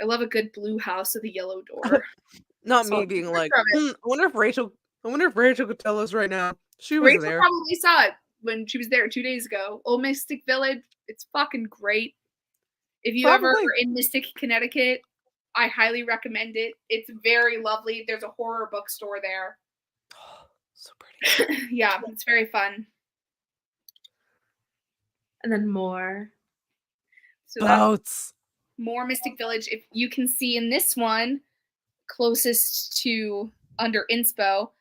I love a good blue house with a yellow door. Not me being like, I wonder if Rachel could tell us right now. She was Rachel there. Probably saw it when she was there 2 days ago. Old Mystic Village. It's fucking great. If you ever are in Mystic, Connecticut, I highly recommend it. It's very lovely. There's a horror bookstore there. So pretty. Yeah, it's very fun. And then more. So Boats. More Mystic Village. If you can see in this one, closest to under Inspo.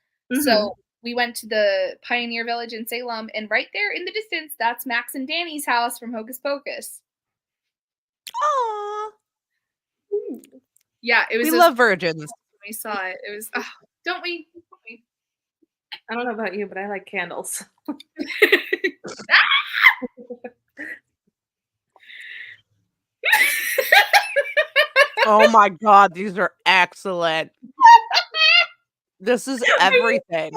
So we went to the Pioneer Village in Salem, and right there in the distance, that's Max and Danny's house from Hocus Pocus. Aww. Yeah, it was. We love virgins. We saw it. It was. Don't we? I don't know about you, but I like candles. Oh my god, these are excellent. This is everything.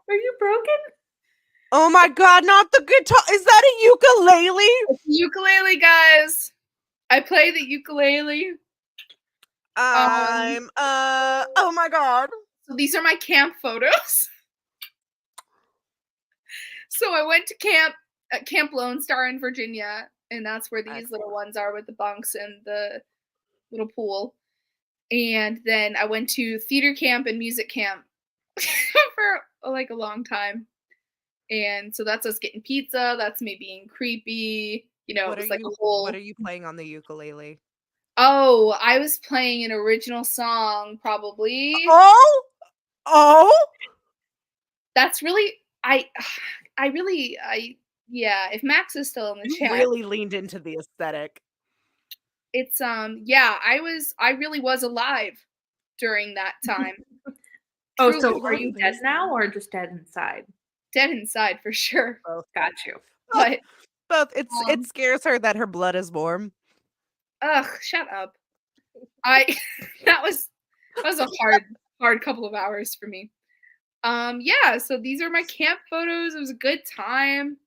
Are you broken? Oh my god, not the guitar. Is that a ukulele? Ukulele, guys. I play the ukulele. Oh my god. So these are my camp photos. So I went to camp at Camp Lone Star in Virginia, and that's where these little ones are with the bunks and the little pool. And then I went to theater camp and music camp for like a long time. And so that's us getting pizza. That's me being creepy. You know, it's like a whole. What are you playing on the ukulele? Oh, I was playing an original song, probably. Oh. That's really yeah. If Max is still in the chat, really leaned into the aesthetic. It's yeah. I really was alive during that time. Oh, so are you dead now or just dead inside? Dead inside for sure. Both. Got you. But both. It scares her that her blood is warm. Ugh, shut up. That was a hard couple of hours for me. Yeah, so these are my camp photos. It was a good time.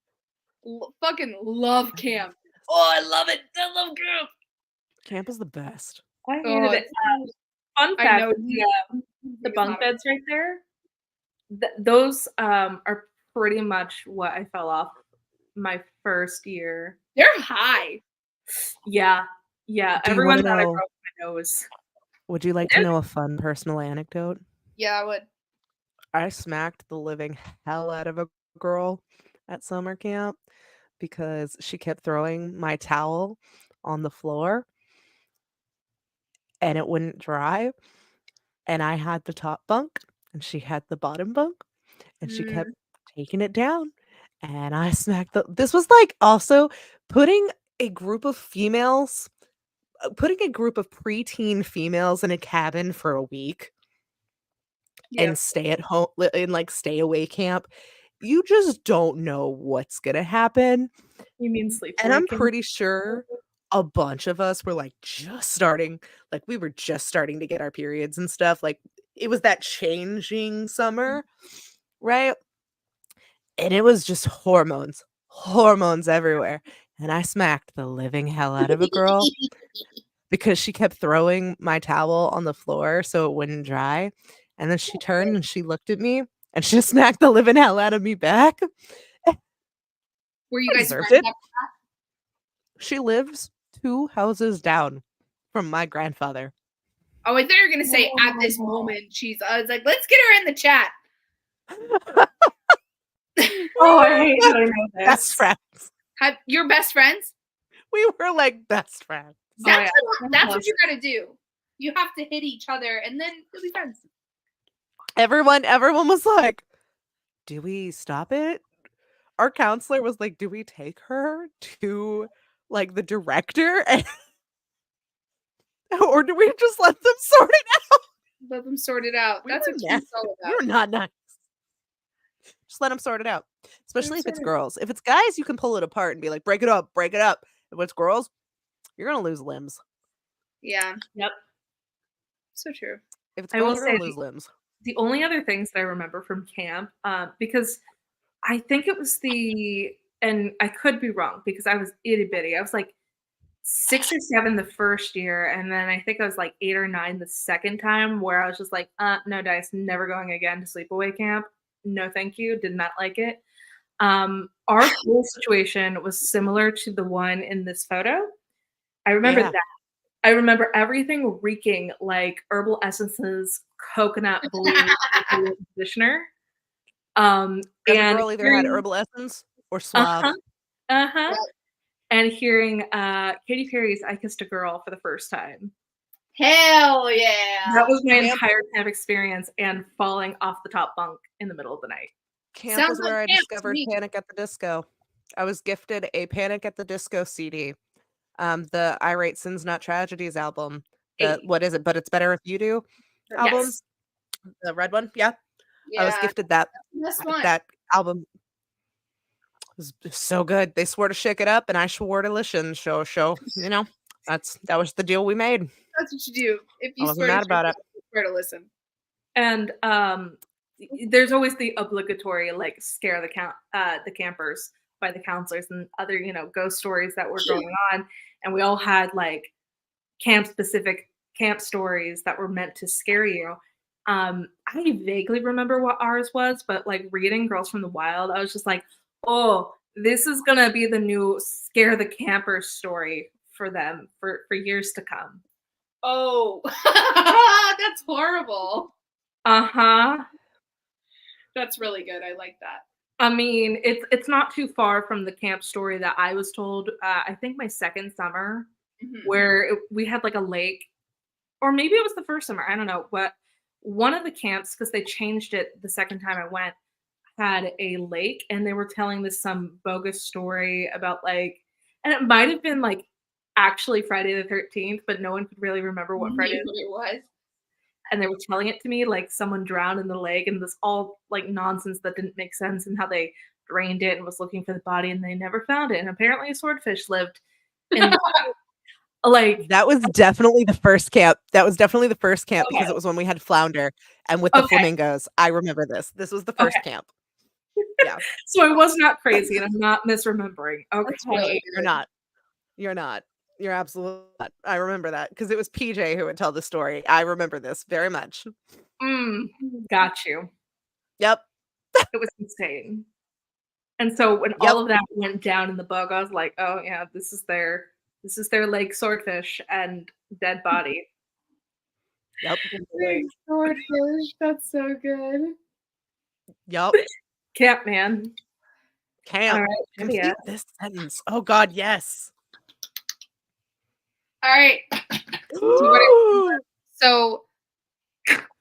Fucking love camp. Oh, I love it. I love camp. Camp is the best. I hated it. Fun fact, I know the bunk beds right there, those are pretty much what I fell off my first year. They're high. Yeah. Everyone thought I broke my nose. Would you like to know a fun personal anecdote? Yeah, I would. I smacked the living hell out of a girl at summer camp because she kept throwing my towel on the floor and it wouldn't dry. And I had the top bunk and she had the bottom bunk and she kept taking it down. And I smacked this was like also putting a group of preteen females in a cabin for a week and stay at home in like stay away camp. You just don't know what's gonna happen. You mean sleep? And I'm pretty sure a bunch of us were like we were just starting to get our periods and stuff. Like it was that changing summer, right? And it was just hormones everywhere. And I smacked the living hell out of a girl because she kept throwing my towel on the floor so it wouldn't dry. And then she turned and she looked at me and she smacked the living hell out of me back. Were you guys friends after that? She lives 2 houses down from my grandfather. Oh, I thought you were going to say at this moment. I was like, let's get her in the chat. Oh, I hate that I know this. Best friends. Your best friends? We were like best friends. That's what you got to do. You have to hit each other and then you'll be friends. Everyone was like, do we stop it? Our counselor was like, do we take her to like the director or do we just let them sort it out? Let them sort it out. That's what it's all about. You're not nice. Just let them sort it out. Especially if it's girls. If it's guys, you can pull it apart and be like, break it up. If it's girls, you're going to lose limbs. Yeah. Yep. So true. If it's girls, you're going to lose limbs. The only other things that I remember from camp, because I think it was and I could be wrong because I was itty bitty. I was like 6 or 7 the first year, and then I think I was like 8 or 9 the second time where I was just like, no dice, never going again to sleepaway camp. No, thank you. Did not like it. Our pool situation was similar to the one in this photo. I remember that. I remember everything reeking like herbal essences, coconut bleach, and conditioner. Every And girl either had hearing herbal essence or uh-huh, suave. uh-huh, Yep. and hearing, Katy Perry's "I Kissed a Girl" for the first time. Hell yeah! That was my Camp entire camp experience and falling off the top bunk in the middle of the night. Camp Sounds was like where I camp to discovered me. Panic at the Disco. I was gifted a Panic at the Disco CD. The I Write Sins Not Tragedies album. The Hey, what is it? But It's Better If You Do album. yes. The red one. Yeah. I was Yeah, gifted that that's one. that album. Was so good. They swore to shake it up, and I swore to listen. So that was the deal we made. That's what you do. If I you wasn't swear to mad about it. you swear to listen. And, there's always the obligatory, like, scare the campers by the counselors and other, ghost stories that were going on, and we all had, like, camp-specific camp stories that were meant to scare you. I vaguely remember what ours was, but, like, reading Girls from the Wild, I was just like, "Oh, this is gonna be the new scare the campers story for them for years to come." Oh, that's horrible. Uh-huh. That's really good. I like that. I mean, it's not too far from the camp story that I was told, I think my second summer, where we had, like, a lake, or maybe it was the first summer, I don't know, but one of the camps, because they changed it the second time I went, had a lake, and they were telling this some bogus story about, like, and it might have been, like, actually Friday the 13th, but no one could really remember what Friday, It was. and they were telling it to me like someone drowned in the lake and this all like nonsense that didn't make sense, and how they drained it and was looking for the body and they never found it, and apparently a swordfish lived in like That was definitely the first camp. That was definitely the first camp okay, because it was when we had flounder and with the okay, flamingos. I remember this. This was the okay. first camp. Yeah. So I was not crazy and I'm not misremembering. That's really Okay. You're good. not. You're not. You're absolutely not. I remember that because it was PJ who would tell the story. I remember this very much. Got you. Yep. It was insane. And so when Yep. all of that went down in the bug, I was like, oh yeah, this is their lake swordfish and dead body. Yep. Swordfish. That's so good. Yep. Camp man. Camp. All right. Complete Yeah. this sentence. Oh God, yes. All right. So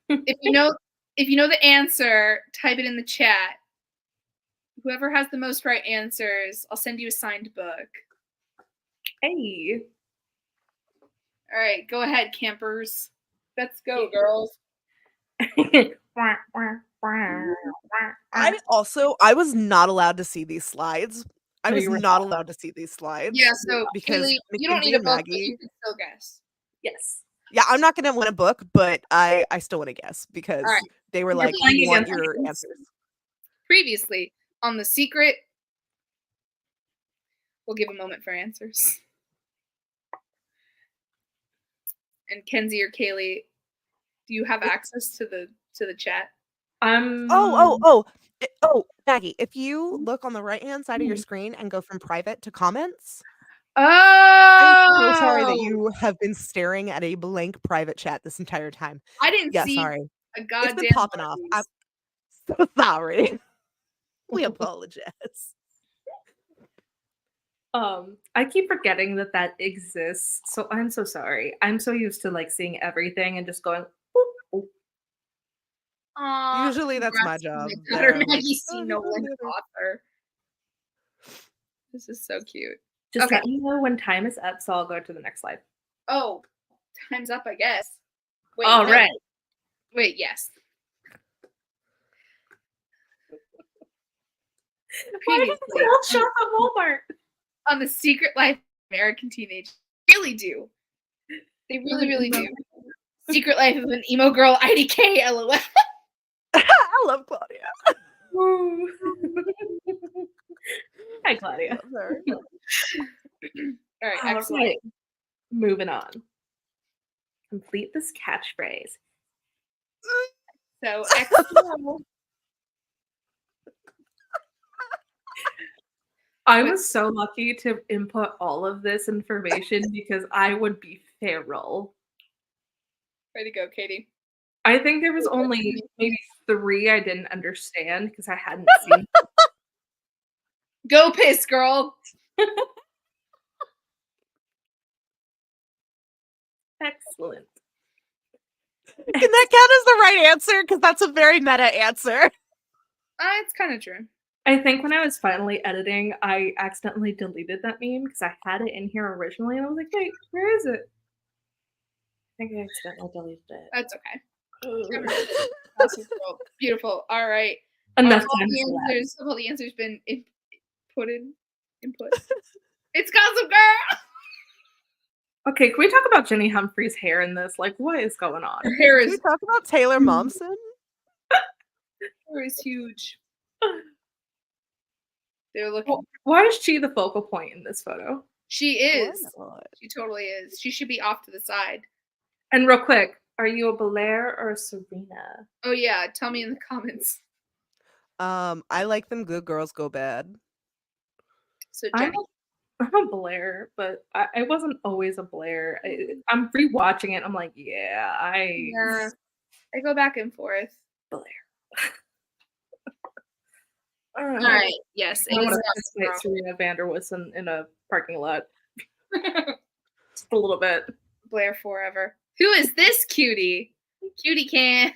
if you know the answer, type it in the chat. Whoever has the most right answers, I'll send you a signed book. Hey. All right, go ahead, campers. Let's go, girls. I was not allowed to see these slides. I No, was you were not allowed to see these slides. Yeah, so because Kaylee, you don't Mackenzie need a and book, but Maggie. you can still guess. Yes. Yeah, I'm not gonna win a book, but I still want to guess because All right. they were You're like, playing we want against your us. answers. Previously on The Secret, we'll give a moment for answers. And Kenzie or Kaylee, do you have access to the chat? Oh, Maggie, if you look on the right-hand side of your screen and go from private to comments, I'm so sorry that you have been staring at a blank private chat this entire time. I didn't Yeah, see sorry. a It's goddamn been popping off. I'm so sorry. We apologize. I keep forgetting that exists, so I'm so sorry. I'm so used to like seeing everything and just going. Boop, boop. Aw, Usually that's my congrats job. to my There, daughter, I'm like, Maggie C. "Oh, Nolan, you're doing author. This is so cute. Just Okay. let me know when time is up, so I'll go to the next slide. Oh, time's up, I guess. Wait, All no. right. Wait, yes. Why does Previously, it all show up at Walmart? on The Secret Life of American Teenage, really do. They really, really do. Secret Life of an Emo Girl, IDK, LOL. I love Claudia. Woo. Hi, Claudia. Love her. All right, All excellent. right. Moving on. Complete this catchphrase. So, excellent. I was so lucky to input all of this information because I would be feral. Way to go, Katie. I think there was only maybe 3 I didn't understand because I hadn't seen. Go piss, girl. Excellent. Can that count as the right answer? Because that's a very meta answer. It's kind of true. I think when I was finally editing, I accidentally deleted that meme because I had it in here originally, and I was like, "Wait, where is it?" I think I accidentally deleted it. That's okay. Awesome, girl. Beautiful. All right. Enough Have all time the for that. answers. Have all the answers been input? It's Gossip Girl. Okay, can we talk about Jenny Humphreys' hair in this? Like, what is going on? Her hair Can we is talk about Taylor Momsen? huge. They're looking. Why is she the focal point in this photo? She is. Why not? She totally is. She should be off to the side. And real quick, are you a Belair or a Serena? Oh yeah, tell me in the comments. I like them good girls go bad. So I'm Jenny, a Blair, but I wasn't always a Blair. I'm rewatching it. I'm like, yeah, I go back and forth. Blair. All right. Yes, I it want is to Gossip Girl. Serena Vanderwoodson in a parking lot. Just a little bit. Blair forever. Who is this cutie? Cutie can.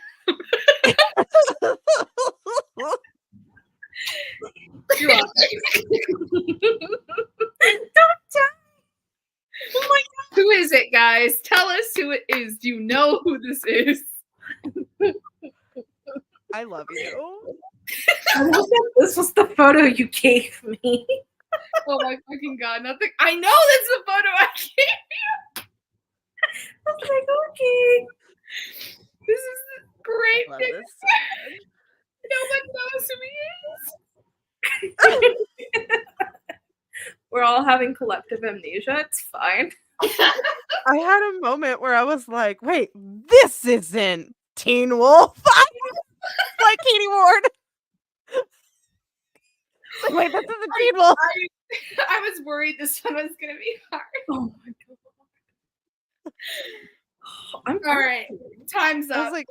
You're welcome. Don't die. Oh my God. Who is it, guys? Tell us who it is. Do you know who this is? I love you. I love that this was the photo you gave me. Oh my fucking God. Nothing. I know that's the photo I gave you. I was like, okay. This is a great I love picture. this. No one knows who he is. We're all having collective amnesia. It's fine. I had a moment where I was like, wait, this isn't Teen Wolf. Like Katie Ward. Like, wait, this isn't Teen Wolf. I was worried this one was going to be hard. Oh my God. I'm All right. Time's I up. was like,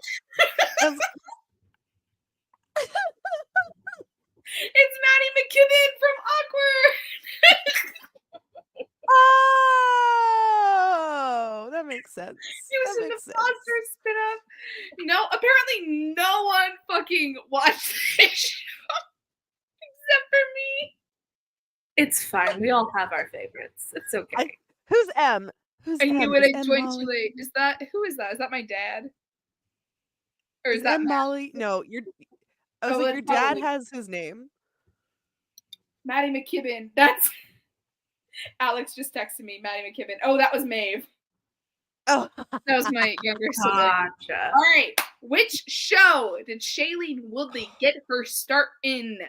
It's Maddie McKibben from Awkward. oh, that makes sense. He was That in the makes sense. monster spin-off. No, apparently no one fucking watched this show except for me. It's fine. We all have our favorites. It's okay. Who's M? Who's I M? knew it. Is I M joined Molly? too late. Who is that? Is that my dad? Or is Is that M Matt? Molly? No, I was Oh, like, it's your dad Molly. has his name. Maddie McKibben. That's Alex just texted me. Maddie McKibben. Oh, that was Maeve. Oh, That was my younger sibling. Gotcha. All right. Which show did Shailene Woodley get her start in?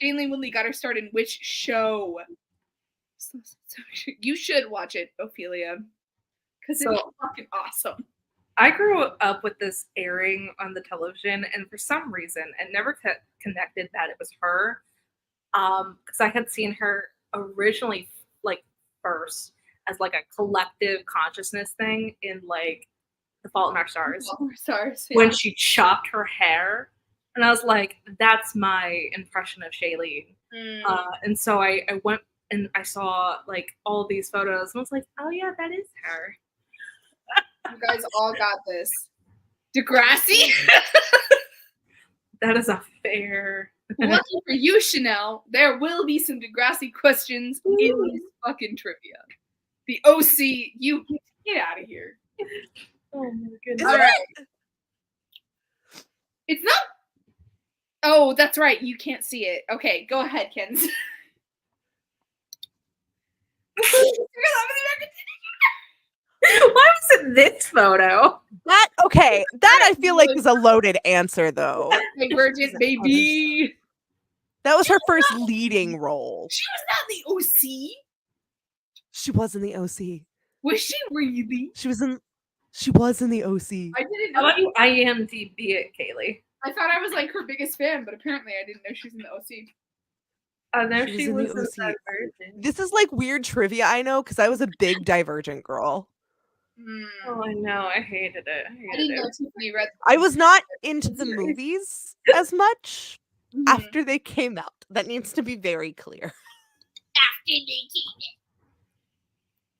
Shailene Woodley got her start in which show? You should watch it, Ophelia, because it's fucking awesome. I grew up with this airing on the television, and for some reason, it never connected that it was her. Because I had seen her originally, like, first as like a collective consciousness thing in like The Fault in Our Stars. Stars. When she chopped her hair, and I was like, "That's my impression of Shailene." And so I went and I saw like all these photos, and I was like, "Oh yeah, that is her." You guys all got this. Degrassi? That is a fair. Lucky for you, Chanel, there will be some Degrassi questions in this fucking trivia. The OC, you get out of here. Oh my goodness. All right. It's not. Oh, that's right. You can't see it. Okay, go ahead, Kens. Why was it this photo? that I feel like is a loaded answer though. Divergent, baby. That was her first leading role. She was not the OC. She was in the OC. Was she really? She was in the OC. I didn't How know. about you IMDb it, Kaylee? I thought I was like her biggest fan, but apparently I didn't know she was in the OC. I know She was she in the was a OC. Divergent. This is like weird trivia, I know, because I was a big Divergent girl. Oh, I know. I hated it. I didn't know Tiffany read. I was not into the movies as much after they came out. That needs to be very clear. After they came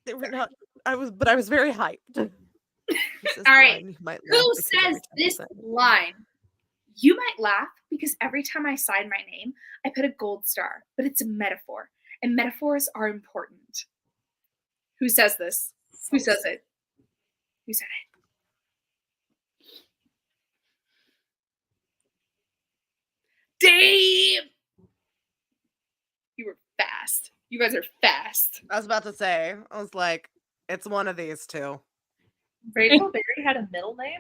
They were not. I was very hyped. All right. Who says this line? You might laugh because every time I sign my name, I put a gold star, but it's a metaphor, and metaphors are important. Who says this? Who says it? Who said it? Damn! You were fast. You guys are fast. I was about to say, I was like, it's one of these two. Rachel Berry had a middle name?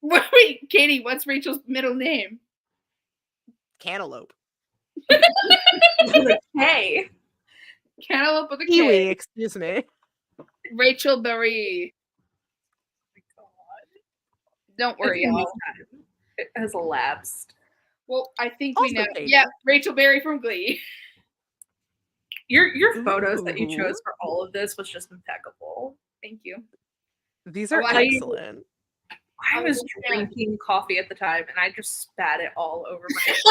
Wait, Katie, what's Rachel's middle name? Cantaloupe. With a K. Cantaloupe with a K. Kiwi, excuse me. Rachel Berry. Don't worry, y'all. It has elapsed. Well, I think Also we know. Katie. Yeah, Rachel Berry from Glee. Your photos that you chose for all of this was just impeccable. Thank you. These are Oh, I- excellent. I was drinking coffee at the time and I just spat it all over my face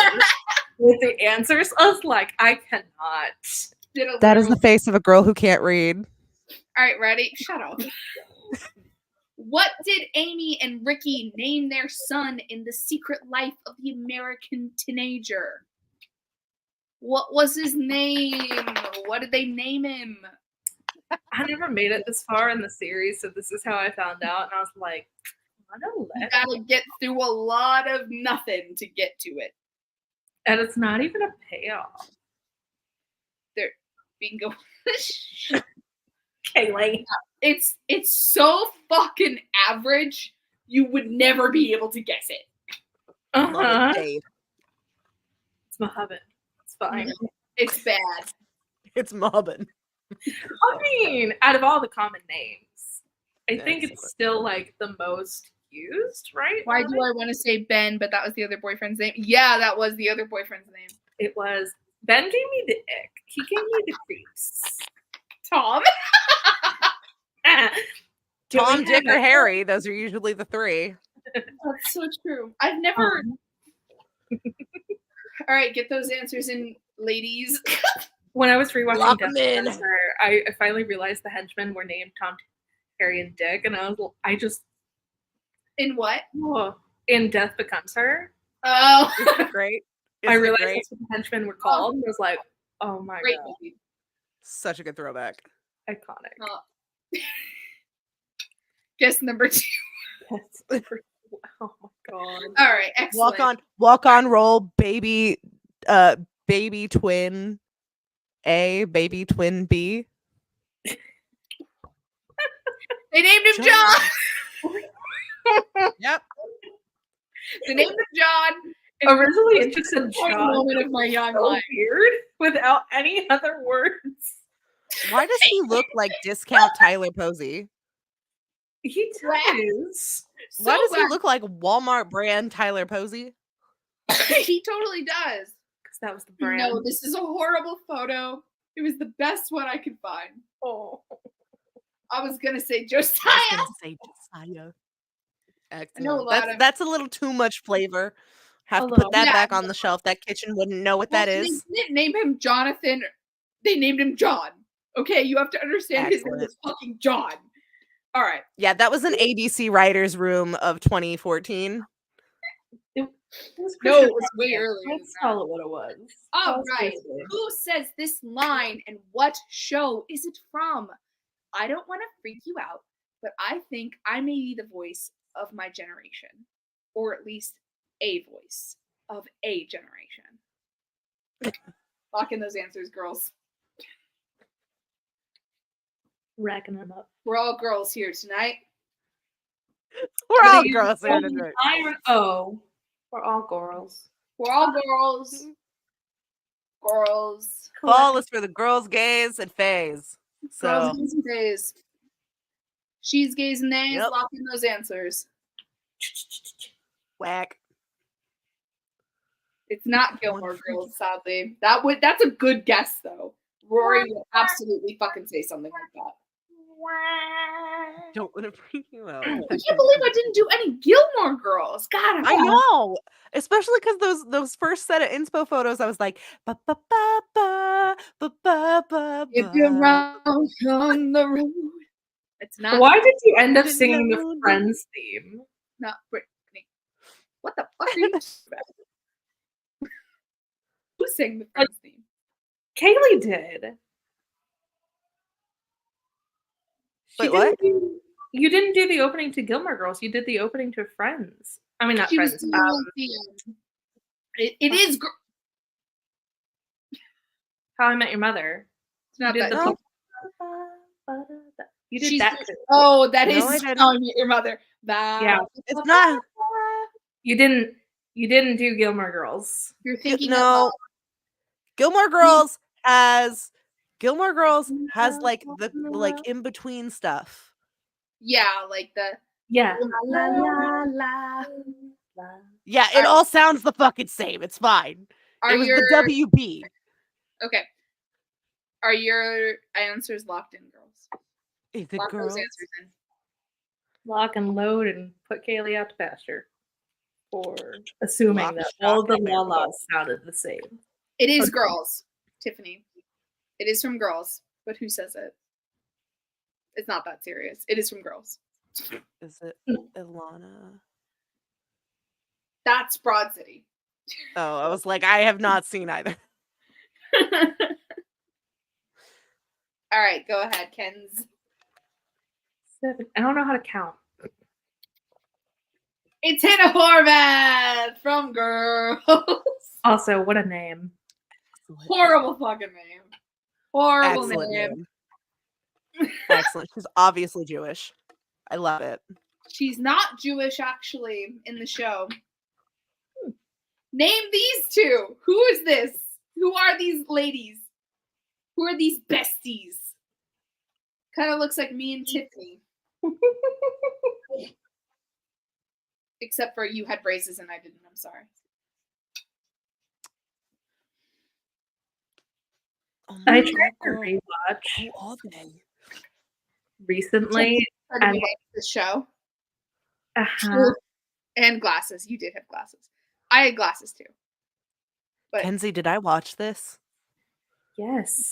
with the answers. I was like, I cannot. That is the face of a girl who can't read. All right, ready? Shut up. What did Amy and Ricky name their son in The Secret Life of the American Teenager? What was his name? What did they name him? I never made it this far in the series, so this is how I found out. And I was like, I don't You know. gotta get through a lot of nothing to get to it. And it's not even a payoff. There, bingo. Kaylee. It's so fucking average. You would never be able to guess it. Uh-huh. Jade. It's Mohammed. It's fine. It's bad. It's Mobbin. I mean, out of all the common names, I think Excellent. it's still like the most used, right? Why do I want to say Ben, but that was the other boyfriend's name? Yeah, that was the other boyfriend's name. It was Ben gave me the ick. He gave me the creeps. Tom. Tom, Dick, or Harry. Those are usually the three. That's so true. I've never. All right, get those answers in, ladies. When I was rewatching Lock Death 'em in. Spencer, I finally realized the henchmen were named Tom, Harry, and Dick, and I just In what? in Death Becomes Her. Oh, Isn't it great? I Isn't it realized great? that's what the henchmen were called, and I was like, oh my great god, movie. Such a good throwback. iconic. Guess number 2. Oh my god. All right, excellent. Walk on, roll, baby, baby twin A, baby twin B. They named him John. Yep. They named him John. Originally, it just said Point John. moment of my young So life. weird without any other words. Why does he look like discount Tyler Posey? He does. Why does he look like Walmart brand Tyler Posey? He totally does. Because that was the brand. No, this is a horrible photo. It was the best one I could find. Oh. I was gonna say Josiah. I was gonna say Josiah. Excellent. That's a little too much flavor. Have to put that back on the shelf. That kitchen wouldn't know what that is. They didn't name him Jonathan. They named him John. Okay, you have to understand his name is fucking John. All right. Yeah, that was an ABC writer's room of 2014. It was No, it was way earlier. Let's call it what it was. All right. Who says this line and what show is it from? I don't want to freak you out, but I think I may be the voice of my generation, or at least a voice of a generation. Lock in those answers, girls. Racking them up. We're all girls here tonight. We're all girls here tonight. Iron O. We're all girls. We're all girls. Girls. Fall is for the girls, gays, and fays. So Girls, gays, and days. She's gays and nays. Yep. Lock in those answers. whack. It's not Gilmore Girls, sadly. That's a good guess though. Rory would absolutely fucking say something like that. Don't want to freak you out. I can't believe I didn't do any Gilmore Girls. God, I know, especially because those first set of inspo photos, I was like, ba ba ba ba ba ba ba. If you're wrong on the road, it's not. Why did you end up singing the Friends theme? Not Brittany. What the fuck are you talking about? Who sang the Friends theme? Kaylee did. Wait, what? You didn't do the opening to Gilmore Girls. You did the opening to Friends. I mean, not She was Friends. doing it is. How I Met Your Mother. It's not You did that. You did that too. Oh, that No, is I didn't. How I Met Your Mother. Yeah. It's not. You didn't do Gilmore Girls. You're thinking No. Gilmore Girls has like the in between stuff. Yeah, like the Yeah. la la la. Yeah, it all sounds the fucking same. It's fine. It was the WB. Okay. Are your answers locked in, girls? Is it Lock girls? those answers in. Lock and load and put Kaylee out to pasture. Or assuming Lock, that stock, all the and barrel. la-las sounded the same. It is Okay. girls, Tiffany. It is from girls, but who says it? It's not that serious. It is from girls. Is it Ilana? That's Broad City. Oh, I was like, I have not seen either. All right, go ahead, Kens. 7. I don't know how to count. It's Hannah Horvath from Girls. Also, what a name. Horrible fucking name. Horrible Excellent name. Excellent. She's obviously Jewish. I love it. She's not Jewish, actually, in the show. Name these two. Who is this? Who are these ladies? Who are these besties? Kind of looks like me and Tiffany. Except for you had braces and I didn't. I'm sorry. Oh I my tried to God. rewatch Who are they? recently. And the show. Uh-huh. And glasses. You did have glasses. I had glasses too. But Kenzie, did I watch this? Yes.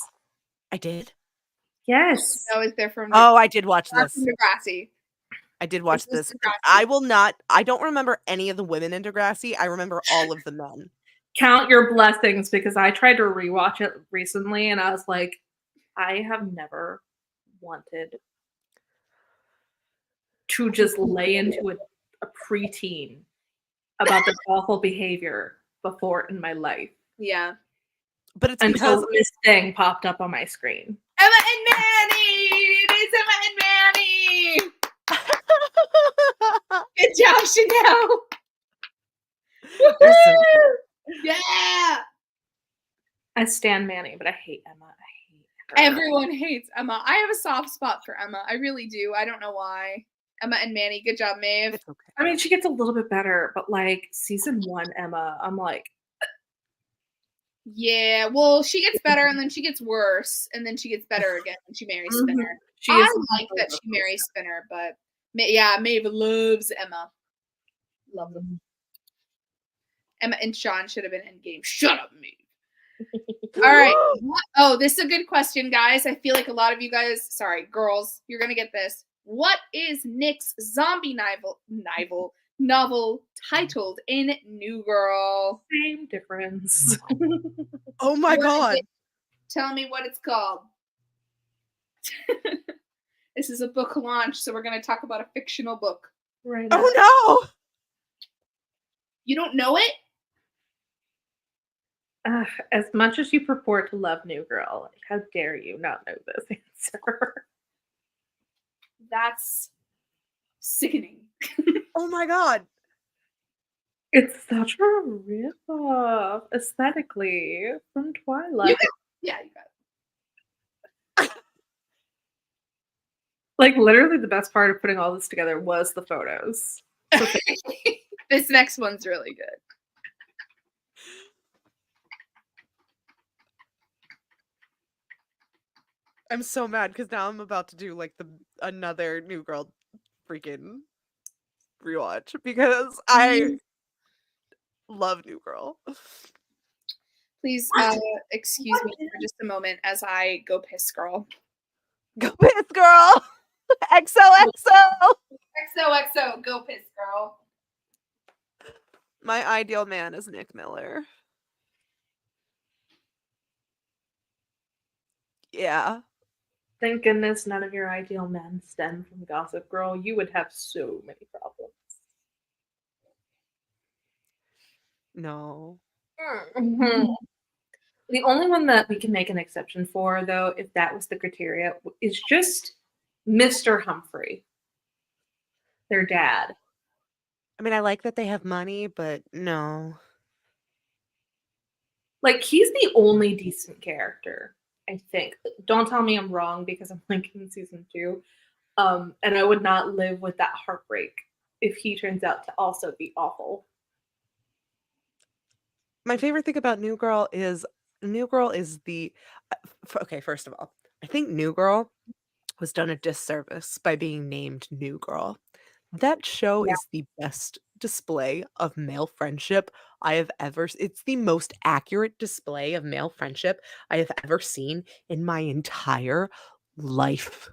I did. Yes. I was there from. Oh, I did watch That's this. Degrassi. I did watch This was this. Degrassi. I don't remember any of the women in Degrassi. I remember all of the men. Count your blessings, because I tried to rewatch it recently and I was like, I have never wanted to just lay into a preteen about their awful behavior before in my life. Yeah. But it's Until because this thing popped up on my screen. Emma and Manny! It is Emma and Manny! Good job, Chanel! They're so Yeah! I stan Manny, but I hate Emma. I hate her. Everyone hates Emma. I have a soft spot for Emma. I really do. I don't know why. Emma and Manny. Good job, Maeve. It's okay. I mean, she gets a little bit better, but like season 1 Emma, I'm like, Yeah, well, she gets better and then she gets worse and then she gets better again when she marries Spinner. she I is like that she marries Spinner, but yeah, Maeve loves Emma. Love them. Emma and Sean should have been Endgame. Shut up, Maeve. All right. Oh, this is a good question, guys. I feel like a lot of you guys, sorry, girls, you're going to get this. What is Nick's zombie novel titled in New Girl? same difference. Oh my What is God. it? Tell me what it's called. This is a book launch, so we're going to talk about a fictional book. Right now. Oh no. You don't know it? As much as you purport to love New Girl, how dare you not know this answer? That's sickening. Oh my God. It's such a rip-off aesthetically from Twilight. Yeah, you got it. Like literally the best part of putting all this together was the photos. This next one's really good. I'm so mad because now I'm about to do like another New Girl freaking rewatch because I love New Girl. Please excuse me for just a moment as I go piss, girl. Go piss, girl. XOXO. XOXO, go piss, girl. My ideal man is Nick Miller. Yeah. Thank goodness none of your ideal men stem from Gossip Girl. You would have so many problems. No. Mm-hmm. The only one that we can make an exception for, though, if that was the criteria, is just Mr. Humphrey, their dad. I mean, I like that they have money, but no. Like, he's the only decent character, I think. Don't tell me I'm wrong because I'm like in season 2. And I would not live with that heartbreak if he turns out to also be awful. My favorite thing about New Girl is the okay, first of all, I think New Girl was done a disservice by being named New Girl. That show is the best display of male friendship I have ever it's the most accurate display of male friendship I have ever seen in my entire life.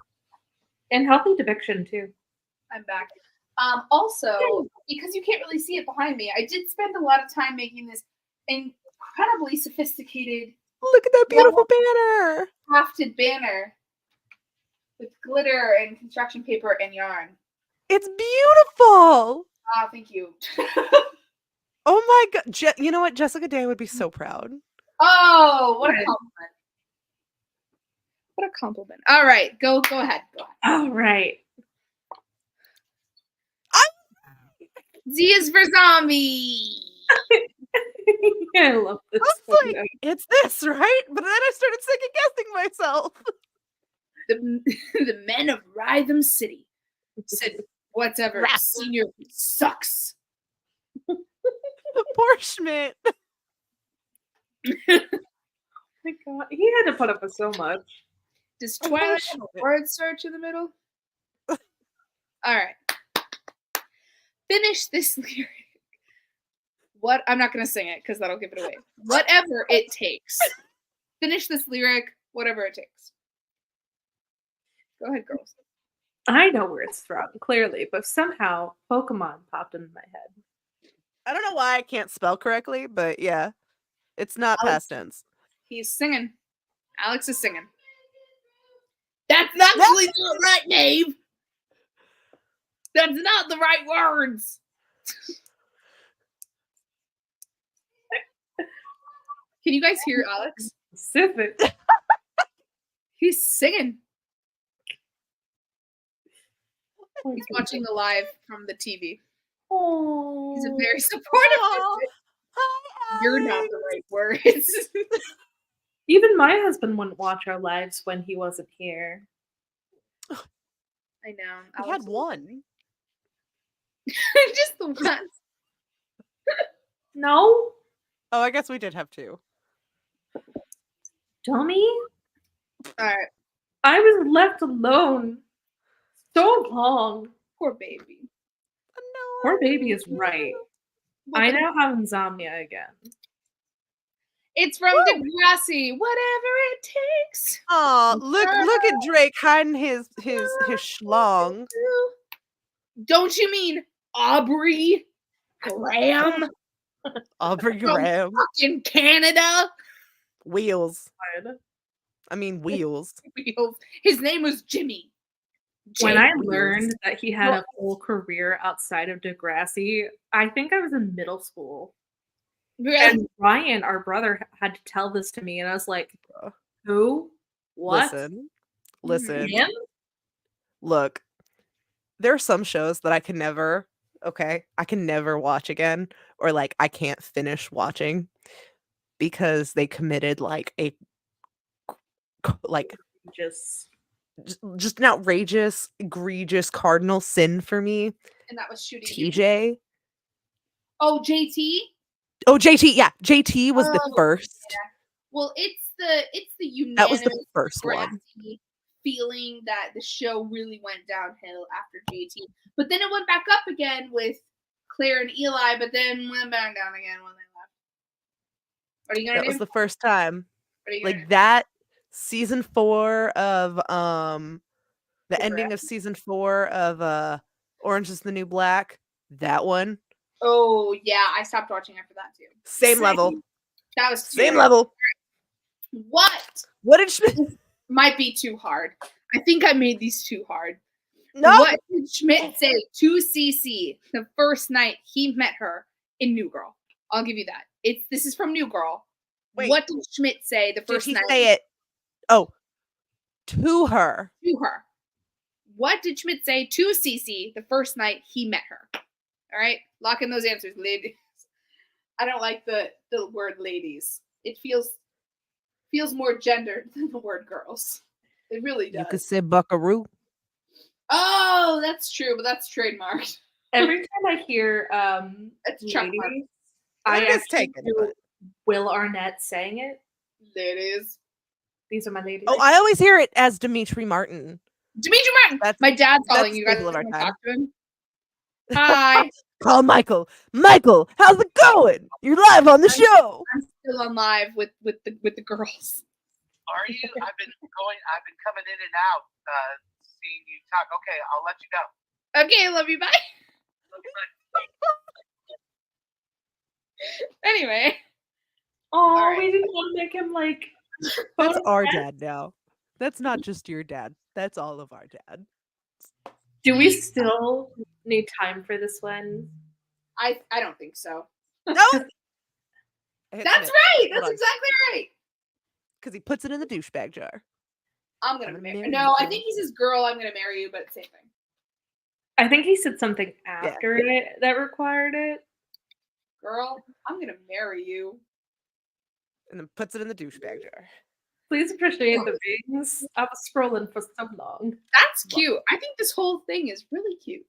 And healthy depiction, too. I'm back. Also, because you can't really see it behind me, I did spend a lot of time making this incredibly sophisticated. Look at that beautiful banner! Crafted banner with glitter and construction paper and yarn. It's beautiful! Thank you. Oh my god. You know what? Jessica Day would be so proud. Oh, what a compliment. What a compliment. All right, go ahead. All right. Z is for zombie. I love this. I was like, it's this, right? But then I started second guessing myself. The men of Rhythm City said, whatever, senior sucks. Poor Schmidt. Oh my god, he had to put up with so much. Does Twilight have a word search in the middle? All right. Finish this lyric. What? I'm not going to sing it because that'll give it away. Whatever it takes. Finish this lyric, whatever it takes. Go ahead, girls. I know where it's from, clearly, but somehow Pokemon popped into my head. I don't know why I can't spell correctly, but yeah. It's not past tense. He's singing. Alex is singing. That's actually not right, Dave. That's not the right words. Can you guys hear Alex? Specific. He's singing. Oh, he's watching the live from the TV. Oh, he's a very supportive person. You're not the right words. Even my husband wouldn't watch our lives when he wasn't here. I know. I had one. Just the one. No? Oh, I guess we did have 2. Dummy? Alright. I was left alone so long. Poor baby. No. Poor baby is right. I now have insomnia again. It's from Degrassi. Whatever it takes. Oh, look at Drake hiding his schlong. Don't you mean Aubrey Graham? Aubrey Graham. Fucking Canada. Wheels. I mean Wheels. Wheels. His name was Jimmy. When I learned that he had a full career outside of Degrassi, I think I was in middle school. And Ryan, our brother, had to tell this to me, and I was like, who? What? Listen. Him? Look, there are some shows that I can never watch again, or like I can't finish watching because they committed like just an outrageous, egregious cardinal sin for me. And that was shooting TJ. Oh, JT? Oh, JT, yeah. JT was the first. Yeah. Well, it's the unanimous. That was the first one. feeling that the show really went downhill after JT. But then it went back up again with Claire and Eli, but then went back down again when they left. What are you gonna do? That was the first time. What are you gonna Like do? that season 4 of the Super ending of season 4 of Orange is the New Black. That one. Oh yeah, I stopped watching after that too. Same level. That was Same level. What? What did Schmidt? Might be too hard. I think I made these too hard. No. What did Schmidt say to Cece the first night he met her in New Girl? I'll give you that. This is from New Girl. Wait. What did Schmidt say the first Did he night? say it? Oh, to her. To her. What did Schmidt say to Cece the first night he met her? All right, lock in those answers, ladies. I don't like the word ladies. It feels more gendered than the word girls. It really does. You could say buckaroo. Oh, that's true, but that's trademarked. Every time I hear It's trademarked. ladies, I It is actually taken, do but- Will Arnett saying it. Ladies. These are my ladies. Oh, I always hear it as Dimitri Martin. Dimitri Martin. That's- My dad's calling that's you guys. staple of our Wanna time. talk to him? Hi. Call Michael. Michael, how's it going? You're live on the show. I'm still on live with the girls. Are you? I've been coming in and out, seeing you talk. Okay, I'll let you go. Okay, love you. Bye. Anyway. Oh, All right. we didn't want to make him like. That's our photograph. dad now. That's not just your dad. That's all of our dad. Do we still need time for this one? I don't think so. No. That's right. That's exactly right. Because he puts it in the douchebag jar. I'm gonna gonna marry. marry No, I you. think he says, "Girl, I'm gonna marry you," but same thing. I think he said something after it that required it. Girl, I'm gonna marry you. And then puts it in the douchebag jar. Please appreciate the wings. I was scrolling for so long. That's cute. I think this whole thing is really cute.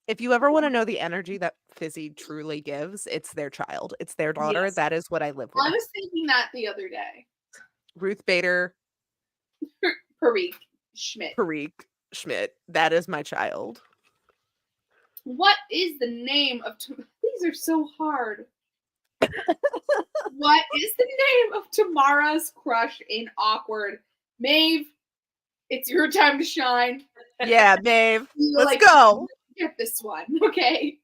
If you ever want to know the energy that Fizzy truly gives, it's their child. It's their daughter. Yes. That is what I live with. I was thinking that the other day. Ruth Bader, Parikh Schmidt. Parikh Schmidt. That is my child. What is the name of these are so hard. What is the name of Tamara's crush in Awkward? Maeve, it's your time to shine. Yeah, Maeve. You're Let's go. Get this one, okay?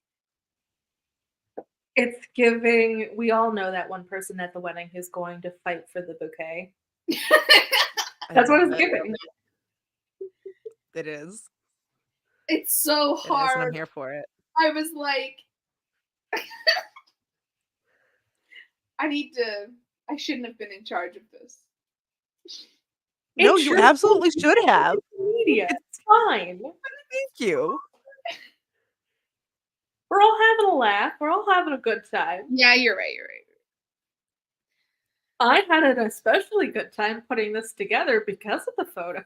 It's giving. We all know that one person at the wedding who's going to fight for the bouquet. That's what it's giving. It is. It's so It is, and I'm hard. here for it. I was like, I shouldn't have been in charge of this. No, It you should absolutely should have. Media. It's fine. Thank you. We're all having a laugh. We're all having a good time. Yeah, you're right. I had an especially good time putting this together because of the photo.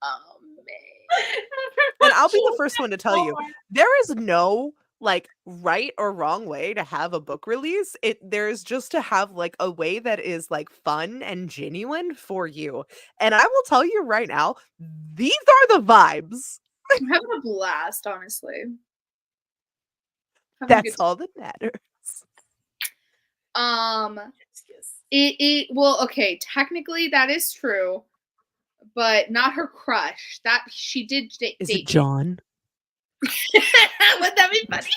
Oh, man. And I'll be the first one to tell you, there is no like right or wrong way to have a book release. There's just to have like a way that is like fun and genuine for you. And I will tell you right now, these are the vibes. I'm having a blast, honestly. Having a That's good all that matters. Well, okay, technically that is true, but not her crush. That she did date. Is it John? Would that be funny?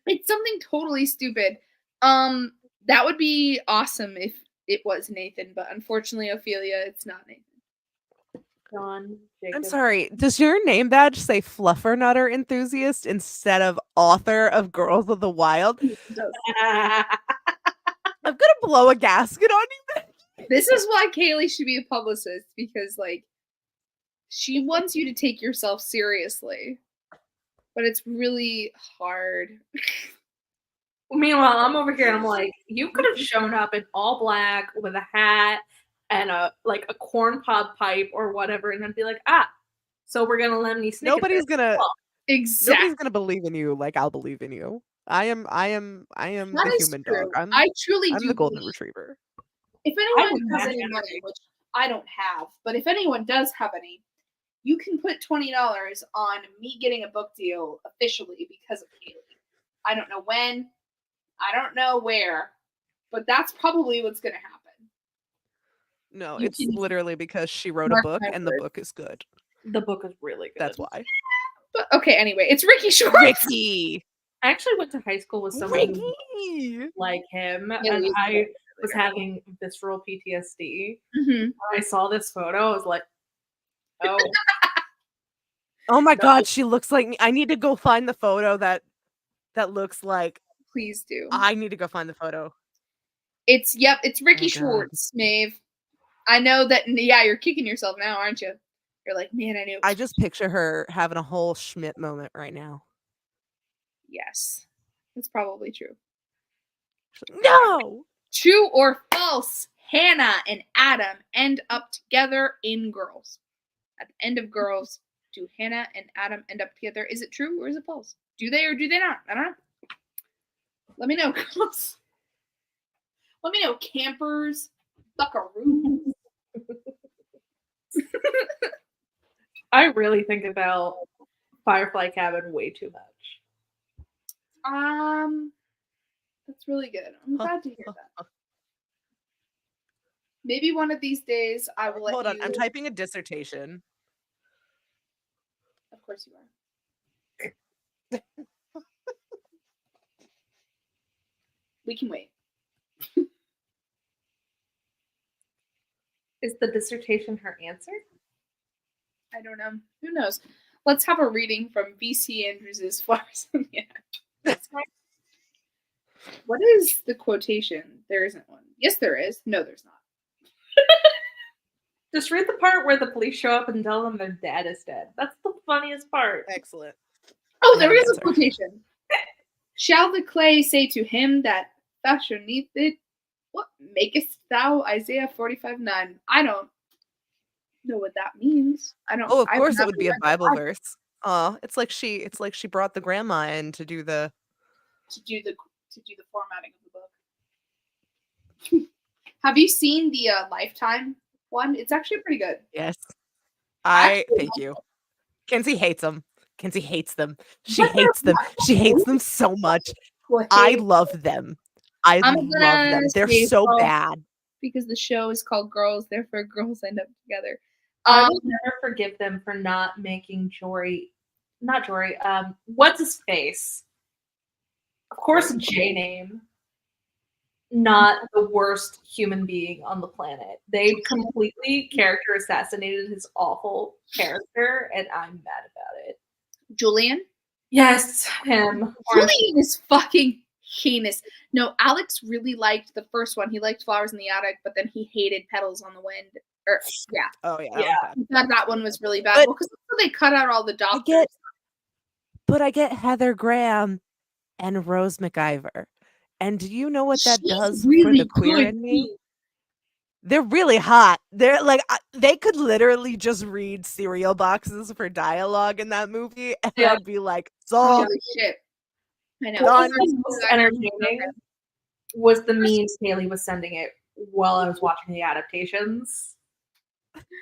It's something totally stupid. That would be awesome if it was Nathan, but unfortunately, Ophelia, it's not Nathan. John, Jacob. I'm sorry. Does your name badge say Fluffernutter enthusiast instead of author of Girls of the Wild? I'm gonna blow a gasket on you. This is why Kaylee should be a publicist, because like she wants you to take yourself seriously, but it's really hard. Meanwhile, I'm over here and I'm like, you could have shown up in all black with a hat and a corn cob pipe or whatever, and I'd be like, so we're gonna let me snick. Nobody's gonna believe in you like I'll believe in you. I am That the is human true. dog. I truly I'm do the golden believe. retriever. If anyone has any money, which I don't have, but if anyone does have any, you can put $20 on me getting a book deal officially because of Kaylee. I don't know when, I don't know where, but that's probably what's going to happen. No, You it's can literally because she wrote a mark book my and the words. book is good. The book is really good. That's why. But okay, anyway, it's Ricky Schwartz. Ricky. I actually went to high school with someone Ricky. like him, Yeah, and he's I really was good. having visceral PTSD. Mm-hmm. When I saw this photo, I was like, oh. Oh my god, she looks like me. I need to go find the photo that looks like. Please do. I need to go find the photo. It's Ricky Oh, God. Schwartz, Maeve. I know that. Yeah, you're kicking yourself now, aren't you? You're like, man, I knew. I just picture her having a whole Schmidt moment right now. Yes, that's probably true. She's like, no. True or false? Hannah and Adam end up together in Girls. At the end of Girls, do Hannah and Adam end up together? Is it true or is it false? Do they or do they not? I don't know. Let me know, girls. Let me know, campers, buckaroos. I really think about Firefly Cabin way too much. That's really good. I'm glad to hear that. Maybe one of these days I will let Hold on, you. I'm typing a dissertation. Of course you are. We can wait. Is the dissertation her answer? I don't know. Who knows? Let's have a reading from VC Andrews' Flowers on the Edge. What is the quotation? There isn't one. Yes, there is. No, there's not. Just read the part where the police show up and tell them their dad is dead. That's the funniest part. Excellent. Oh, I there have an is a answer. quotation. Shall the clay say to him that fashioneth it, what makest thou? Isaiah 45:9. I don't know what that means. I don't. Oh, of I've course it never would be a read the Bible Bible verse. Oh, it's like she brought the grandma in to do the. to do the formatting of the book. Have you seen the Lifetime one? It's actually pretty good. Yes. I Thank you. Kenzie hates them. Kenzie hates them. She hates them. She hates them so much. I love them. I I'm love gonna them. They're say so false bad. because the show is called Girls, therefore girls end up together. I will never forgive them for not making what's his face? Of course, J name. Not the worst human being on the planet. They completely character assassinated his awful character, and I'm mad about it. Julian? Yes, him. Julian is fucking heinous. No, Alex really liked the first one. He liked Flowers in the Attic, but then he hated Petals on the Wind. Yeah. Oh yeah. Yeah. He thought that one was really bad. But- Well, because they cut out all the doctors. But I get Heather Graham and Rose McIver. And do you know what that She's does for really the queer good, in me? too. They're really hot. They're like they could literally just read cereal boxes for dialogue in that movie, and Yeah. I'd be like, so Holy shit. I know. What was the most entertaining was the memes Haley was sending it while I was watching the adaptations.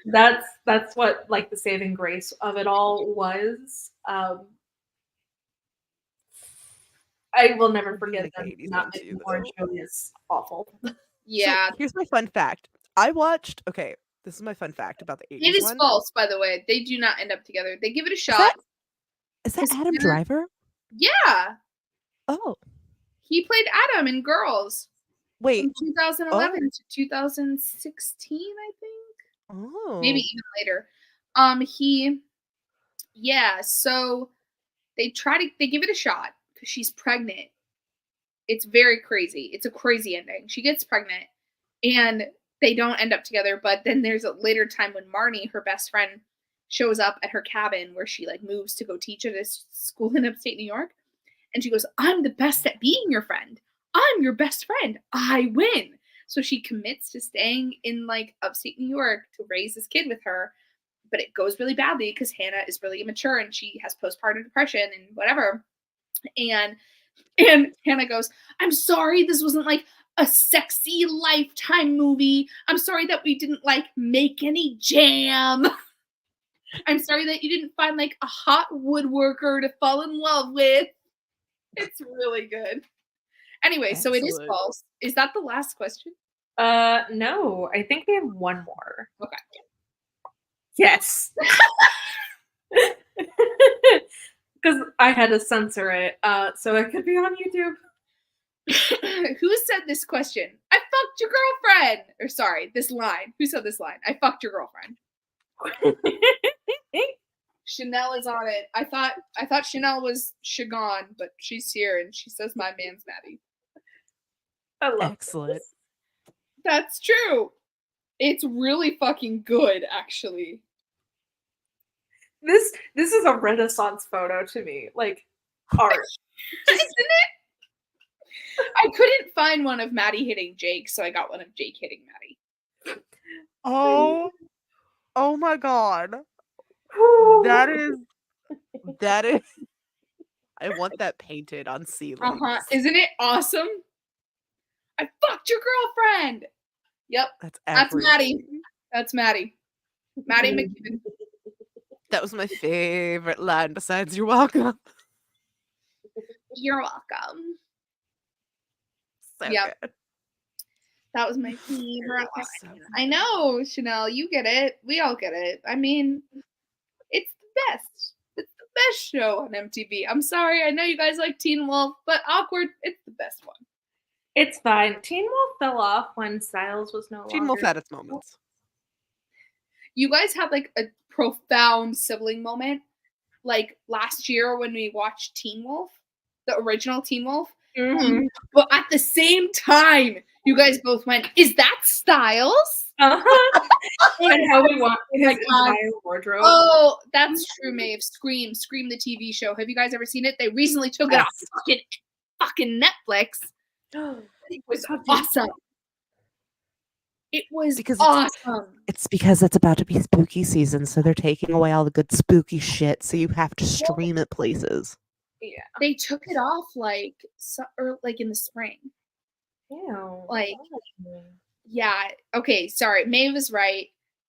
That's what like the saving grace of it all was. I will never forget like them 80s not ones making too, Orange Joey is awful. Yeah. So here's my fun fact. I watched. Okay, this is my fun fact about the 80s It is one. false, by the way. They do not end up together. They give it a shot. Is that His Adam dinner- Driver? Yeah. Oh, He played Adam in Girls wait. from 2011 to 2016, I think. Oh, Maybe even later. So they give it a shot because she's pregnant. It's very crazy. It's a crazy ending. She gets pregnant and they don't end up together, but then there's a later time when Marnie, her best friend, shows up at her cabin where she like moves to go teach at a school in upstate New York. And she goes, I'm the best at being your friend. I'm your best friend. I win. So she commits to staying in like upstate New York to raise this kid with her. But it goes really badly because Hannah is really immature and she has postpartum depression and whatever. And Hannah goes, I'm sorry, this wasn't like a sexy Lifetime movie. I'm sorry that we didn't like make any jam. I'm sorry that you didn't find like a hot woodworker to fall in love with. It's really good. Anyway, so it is Excellent. false. Is that the last question? No, I think we have one more. Okay. Yes. Because I had to censor it, so it could be on YouTube. Who said this question? I fucked your girlfriend. Or sorry, this line. Who said this line? I fucked your girlfriend. Chanel is on it. I thought Chanel was Shagon, but she's here and she says my man's Maddie. I love Excellent. this. That's true. It's really fucking good, actually. This is a Renaissance photo to me, like art. Isn't it? I couldn't find one of Maddie hitting Jake, so I got one of Jake hitting Maddie. Oh my god. That is I want that painted on ceilings. Isn't it awesome? I fucked your girlfriend. Yep. That's Maddie. That's Maddie. Maddie McKibben. That was my favorite line besides "You're welcome." You're welcome. So Yep. good. That was my favorite line. So good. I know, Chanel, you get it. We all get it. I mean, it's the best. It's the best show on MTV. I'm sorry. I know you guys like Teen Wolf, but Awkward, it's the best one. It's fine. Teen Wolf fell off when Styles was no longer. Teen Wolf had its moments. You guys had like a profound sibling moment, like last year when we watched Teen Wolf, the original Teen Wolf. Mm-hmm. But at the same time, you guys both went, "Is that Styles?" Uh-huh. And how we want his my God. entire wardrobe. Oh, that's true, Maeve. Scream the TV show. Have you guys ever seen it? They recently took it off fucking Netflix. It was awesome. It was awesome. It's because it's about to be spooky season, so they're taking away all the good spooky shit, so you have to stream it places. Yeah. They took it off like in the spring. Ew. Like, yeah. Okay, sorry. Maeve was right.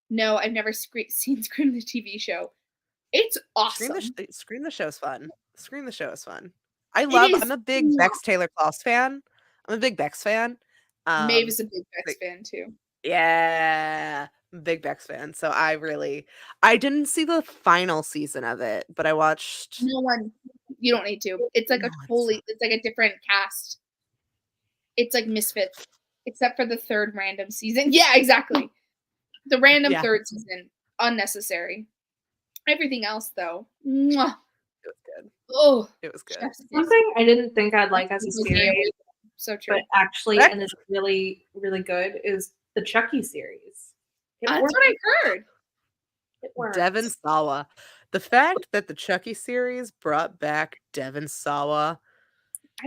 No, I've never seen Scream the TV show. It's awesome. Scream the show's fun. Scream the show is fun. I'm a big Bex Taylor Klaus fan. I'm a big Bex fan. Maeve is a big Bex fan too. Yeah, big Bex fan. So I didn't see the final season of it, but I watched. No one. You don't need to. It's like it's like a different cast. It's like Misfits, except for the third random season. Yeah, exactly. The random third season, unnecessary. Everything else, though, mwah. It was good. Oh, it was good. Something I didn't think I'd like as a series, so true. but actually, and it's really, really good, is the Chucky series. That's what I heard. It works. Devon Sawa. The fact that the Chucky series brought back Devon Sawa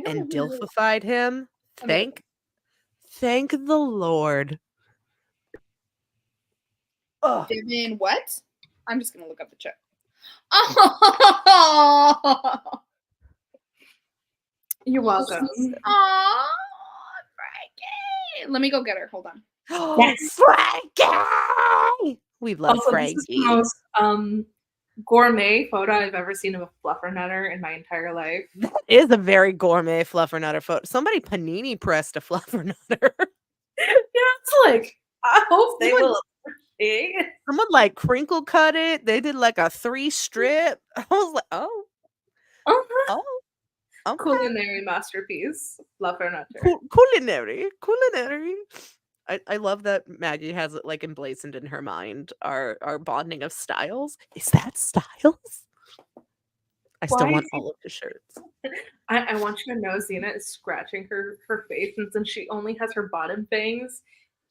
and dilfified him, thank the Lord. Oh. Devon, what? I'm just gonna look up the check. Oh, you're welcome. Oh, Frankie. Let me go get her. Hold on. Yes, Frankie. We love Frankie. This is the most gourmet photo I've ever seen of a Fluffernutter in my entire life. That is a very gourmet Fluffernutter photo. Somebody panini pressed a Fluffernutter. It's like, I hope they will appreciate it. Someone like crinkle cut it. They did like a 3-strip. I was like, oh. Okay. Culinary masterpiece, Fluffernutter. Culinary. I love that Maggie has it like emblazoned in her mind our bonding of styles. Is that Styles? I still want all of the shirts. I want you to know Xena is scratching her face, and since she only has her bottom fangs,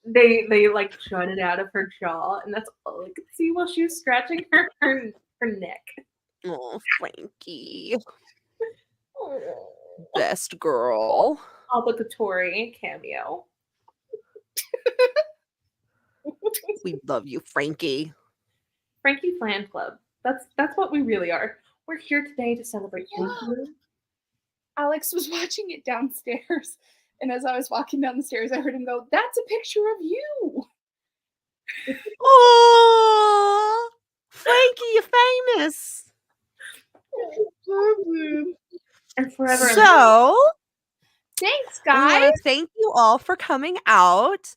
they like jutted out of her jaw, and that's all I could see while she was scratching her neck. Oh, Frankie. Best girl. Obligatory cameo. We love you, Frankie. Frankie Fan Club. That's what we really are. We're here today to celebrate Frankie. Alex was watching it downstairs, And as I was walking down the stairs, I heard him go, "That's a picture of you." Oh, Frankie, you're famous. And forever. So, Thanks, we guys. want to thank you all for coming out.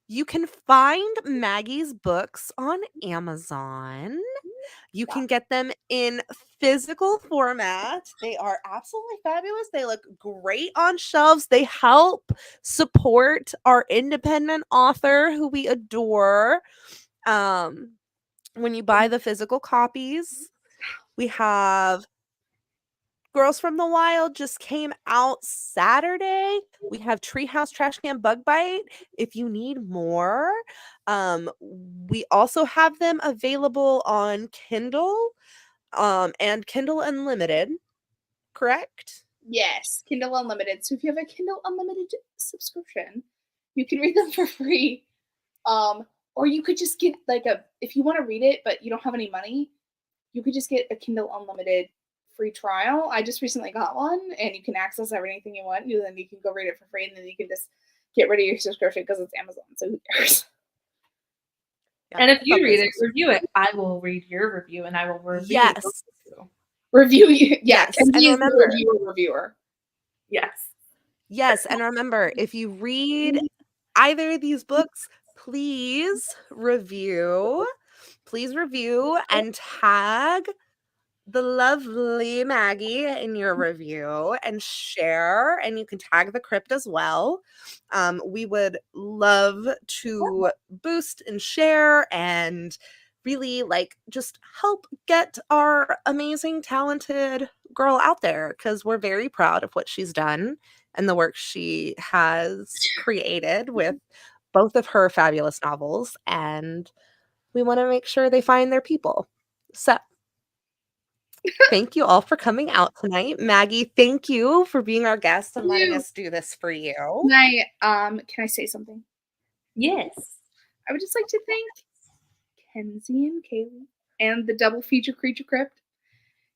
You can find Maggie's books on Amazon. You can get them in physical format. They are absolutely fabulous. They look great on shelves. They help support our independent author who we adore. When you buy the physical copies, we have Girls from the Wild just came out Saturday. We have Treehouse Trash Can Bug Bite if you need more. We also have them available on Kindle and Kindle Unlimited, correct? Yes, Kindle Unlimited. So if you have a Kindle Unlimited subscription, you can read them for free. Or you could just get if you want to read it but you don't have any money, you could just get a Kindle Unlimited free trial. I just recently got one, and you can access everything you want. And then you can go read it for free, and then you can just get rid of your subscription because it's Amazon. So who cares? Yeah, And if you read it, review it. I will read your review, and I will review Yes. Review you. Yeah, Yes, and remember, reviewer. Yes. Yes, and remember, if you read either of these books, please review and tag the lovely Maggie in your review and share, and you can tag the Crypt as well. We would love to boost and share and really just help get our amazing talented girl out there, because we're very proud of what she's done and the work she has created with both of her fabulous novels, and we want to make sure they find their people. So thank you all for coming out tonight. Maggie, thank you for being our guest and letting us do this for you. Can I say something? Yes. I would just like to thank Kenzie and Kaylee and the double feature Creature Crypt.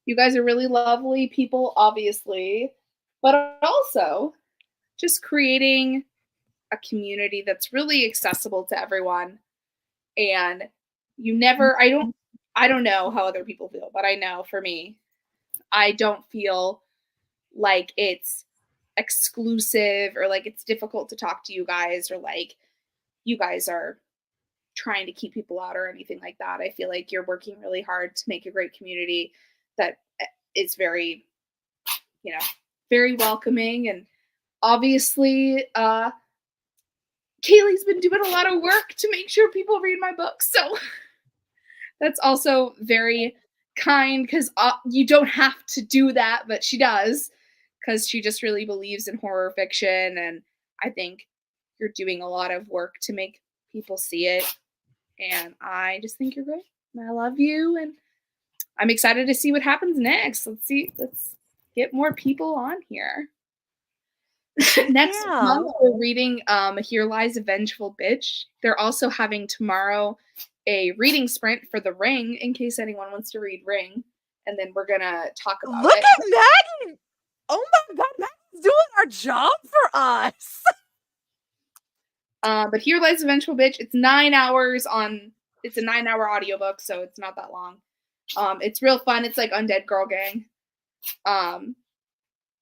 You guys are really lovely people, obviously, but also just creating a community that's really accessible to everyone. And I don't know how other people feel, but I know for me, I don't feel like it's exclusive or like it's difficult to talk to you guys or like you guys are trying to keep people out or anything like that. I feel like you're working really hard to make a great community that is very, very welcoming. And obviously, Kaylee's been doing a lot of work to make sure people read my books. So that's also very kind because you don't have to do that, but she does because she just really believes in horror fiction. And I think you're doing a lot of work to make people see it. And I just think you're great. And I love you. And I'm excited to see what happens next. Let's get more people on here. Next month, we're reading Here Lies a Vengeful Bitch. They're also having tomorrow a reading sprint for The Ring, in case anyone wants to read Ring. And then we're going to talk about Look at Maggie! Oh my God, Maggie's doing our job for us! But Here Lies a Vengeful Bitch, it's 9 hours it's a 9-hour audiobook, so it's not that long. It's real fun. It's like Undead Girl Gang.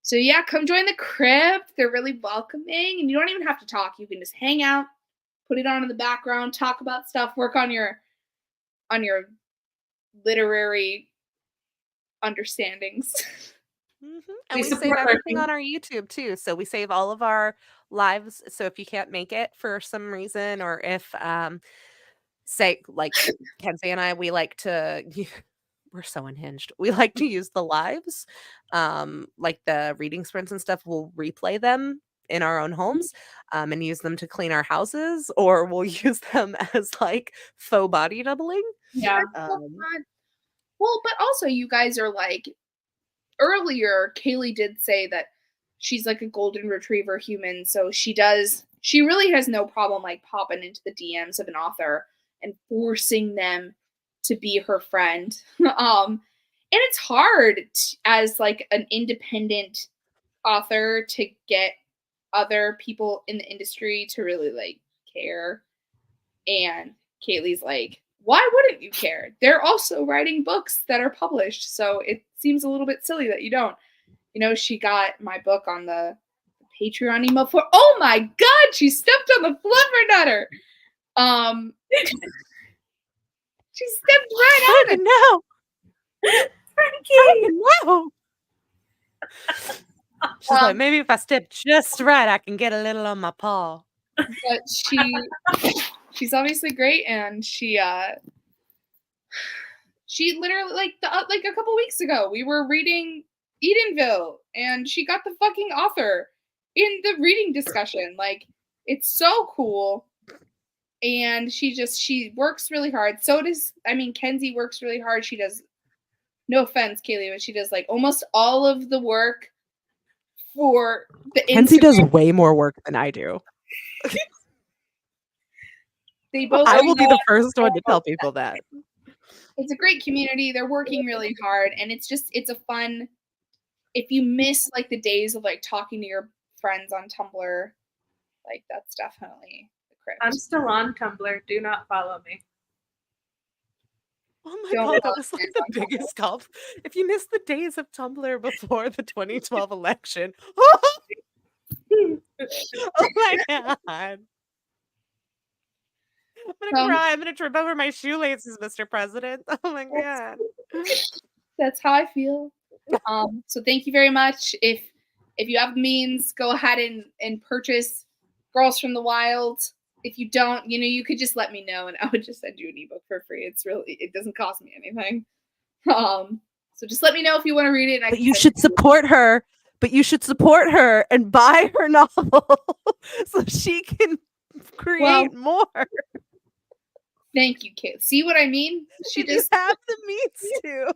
So yeah, come join the Crypt. They're really welcoming, and you don't even have to talk. You can just hang out, put it on in the background, talk about stuff, work on your literary understandings. Mm-hmm. And we save everything on our YouTube too. So we save all of our lives. So if you can't make it for some reason, or if say like Kenzie and I, we like to we're so unhinged. We like to use the lives, like the reading sprints and stuff. We'll replay them in our own homes and use them to clean our houses, or we'll use them as like faux body doubling. Yeah. Well, but also you guys are like, earlier, Kaylee did say that she's like a golden retriever human. So she really has no problem like popping into the DMs of an author and forcing them to be her friend. And it's hard as like an independent author to get other people in the industry to really like care. And Kaylee's like, why wouldn't you care? They're also writing books that are published, so it seems a little bit silly that you don't. You know, she got my book on the Patreon email for. Oh my God, she stepped on the Fluffernutter. She stepped right on it. No, Frankie! no. She's like, maybe if I step just right, I can get a little on my paw. But she's obviously great, and she literally like a couple weeks ago we were reading Edenville, and she got the fucking author in the reading discussion. Like, it's so cool. And she works really hard. So does Kenzie works really hard. She does, no offense, Kaylee, but she does like almost all of the work for the Kenzie Instagram. does way more work than I do. They both. I will be the first one to tell people that. It's a great community. They're working really hard, and it's a fun. If you miss like the days of like talking to your friends on Tumblr, like that's definitely the Crypt. I'm still on Tumblr. Do not follow me. Oh my God, that was like the biggest gulp. If you missed the days of Tumblr before the 2012 election. Oh my God. I'm gonna cry. I'm gonna trip over my shoelaces, Mr. President. Oh my God. That's how I feel. So thank you very much. If you have the means, go ahead and purchase Girls from the Wild. If you don't, you could just let me know, and I would just send you an ebook for free. It doesn't cost me anything. So just let me know if you want to read it. But you should support her. But you should support her and buy her novel so she can create more. Thank you, Kate. See what I mean? She just have the means to.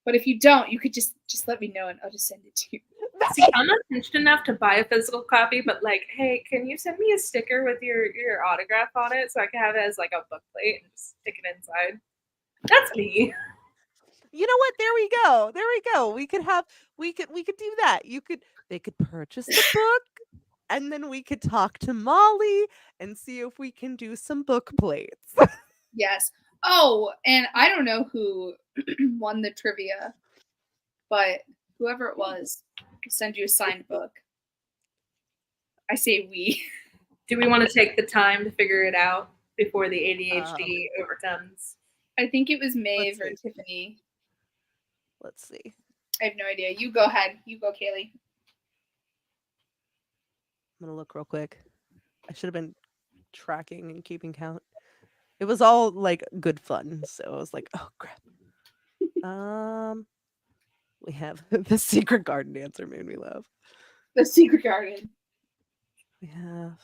But if you don't, you could just let me know, and I'll just send it to you. See, I'm not pinched enough to buy a physical copy, but like, hey, can you send me a sticker with your autograph on it so I can have it as like a book plate and just stick it inside? That's me. You know what? There we go. There we go. We could do that. They could purchase the book, and then we could talk to Molly and see if we can do some book plates. Yes. Oh, and I don't know who won the trivia, but whoever it was, I'll send you a signed book. I say we. Do we want to take the time to figure it out before the ADHD overcomes? I think it was Maeve or Tiffany. Let's see. I have no idea. You go ahead. You go, Kaylee. I'm going to look real quick. I should have been tracking and keeping count. It was all like good fun. So I was like, oh crap. We have the Secret Garden answer made me laugh. The Secret Garden. We have.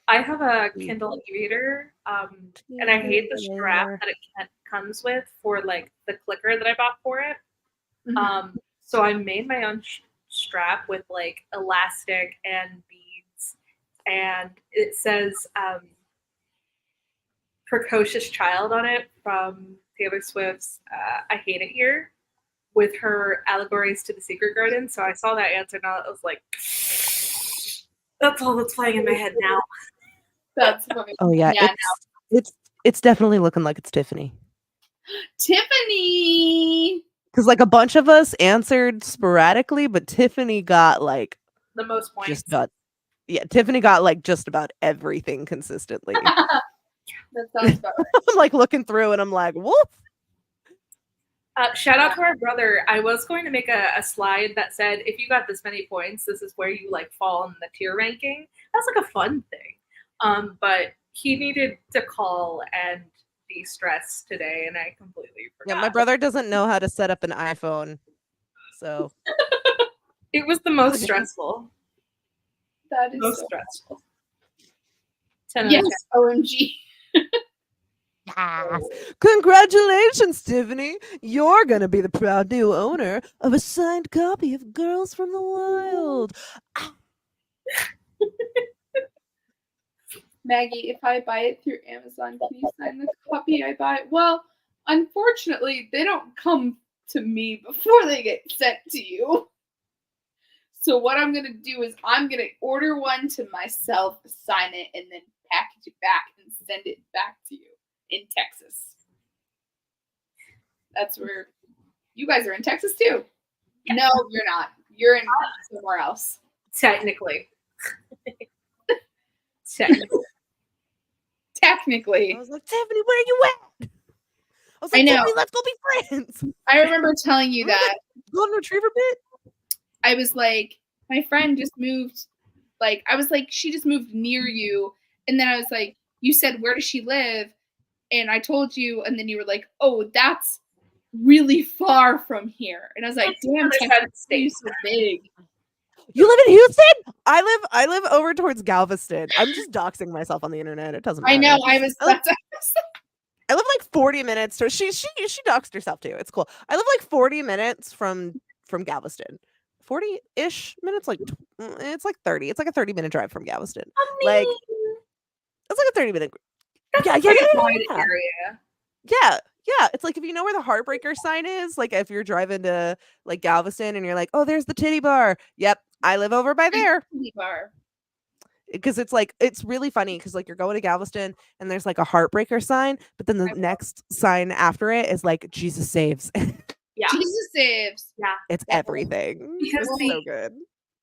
I have a Kindle e-reader, and I hate the strap that it comes with for like the clicker that I bought for it. Mm-hmm. So I made my own strap with like elastic and beads, and it says "Precocious Child" on it from Taylor Swift's "I Hate It Here," with her allegories to the Secret Garden. So I saw that answer, and I was like, "That's all that's playing in my head now." That's funny. Oh yeah, it's definitely looking like it's Tiffany. Tiffany, because like a bunch of us answered sporadically, but Tiffany got like the most points. Tiffany got like just about everything consistently. That sounds about right. I'm like looking through, and I'm like, whoop. Shout out to our brother. I was going to make a slide that said, if you got this many points, this is where you like fall in the tier ranking. That's like a fun thing. But he needed to call and de-stress today, and I completely forgot. Yeah, my brother doesn't know how to set up an iPhone, so it was the most stressful. That is most so stressful. Yes, OMG. Congratulations, Tiffany! You're gonna be the proud new owner of a signed copy of Girls from the Wild. Maggie, if I buy it through Amazon, can you sign the copy I buy? Well, unfortunately, they don't come to me before they get sent to you. So what I'm gonna do is I'm gonna order one to myself, sign it, and then package it back and send it back to you in Texas. That's where you guys are in Texas too. Yeah. No, you're not. You're in somewhere else. Technically. Technically. I was like, Tiffany, where are you at? I was like, I know. Tiffany, let's go be friends. I remember telling you that. Golden Retriever bit? I was like, my friend just moved. Like, I was like, she just moved near you. And then I was like, you said, where does she live? And I told you, and then you were like, oh, that's really far from here. And I was like, damn, Texas is so big. You live in Houston? I live over towards Galveston. I'm just doxing myself on the internet. It doesn't matter. I know. I live like 40 minutes. So she doxed herself too. It's cool. I live like 40 minutes from Galveston. 40-ish minutes, like it's like 30. It's like a 30-minute drive from Galveston. Like it's like a 30-minute. Area. Yeah. It's like if you know where the Heartbreaker sign is, like if you're driving to like Galveston and you're like, oh, there's the titty bar. Yep, I live over by there. Titty bar. Because it's like it's really funny because like you're going to Galveston and there's like a Heartbreaker sign, but then the next sign after it is like Jesus saves. Yeah. Jesus saves. Yeah. It's everything. Because it's so good.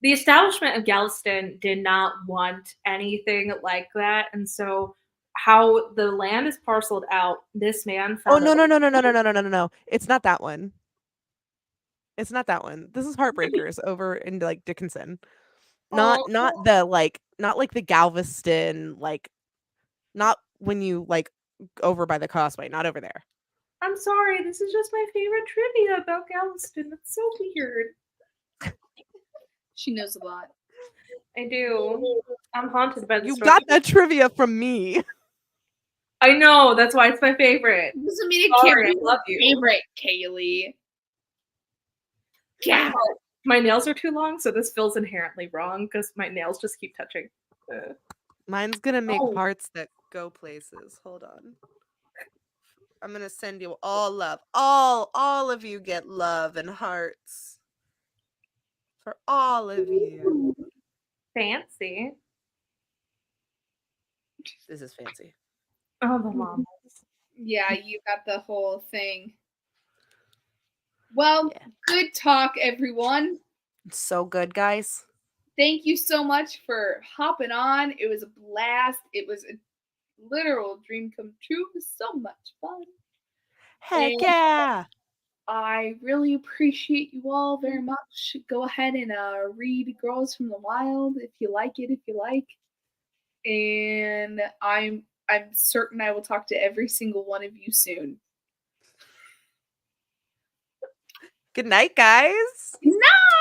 The establishment of Galveston did not want anything like that. And so how the land is parceled out, this man found No. It's not that one. It's not that one. This is Heartbreakers over in like Dickinson. Not like the Galveston, like not when you like over by the Causeway, not over there. I'm sorry, this is just my favorite trivia about Galveston. That's so weird. She knows a lot. I do. I'm haunted by this. You got that trivia from me. I know, that's why it's my favorite. Doesn't mean Sorry, it can't be I love you. favorite, Kaylee. Yeah. My nails are too long, so this feels inherently wrong because my nails just keep touching. Mine's gonna make parts that go places. Hold on. I'm gonna send you all love. All of you get love and hearts. For all of you. Fancy. This is fancy. Oh, the mom. Yeah, you got the whole thing. Well, good talk, everyone. It's so good, guys. Thank you so much for hopping on. It was a blast. It was a literal dream come true. It was so much fun. Heck yeah. I really appreciate you all very much. Go ahead and read Girls from the Wild if you like it, And I'm certain I will talk to every single one of you soon. Good night, guys. Good night.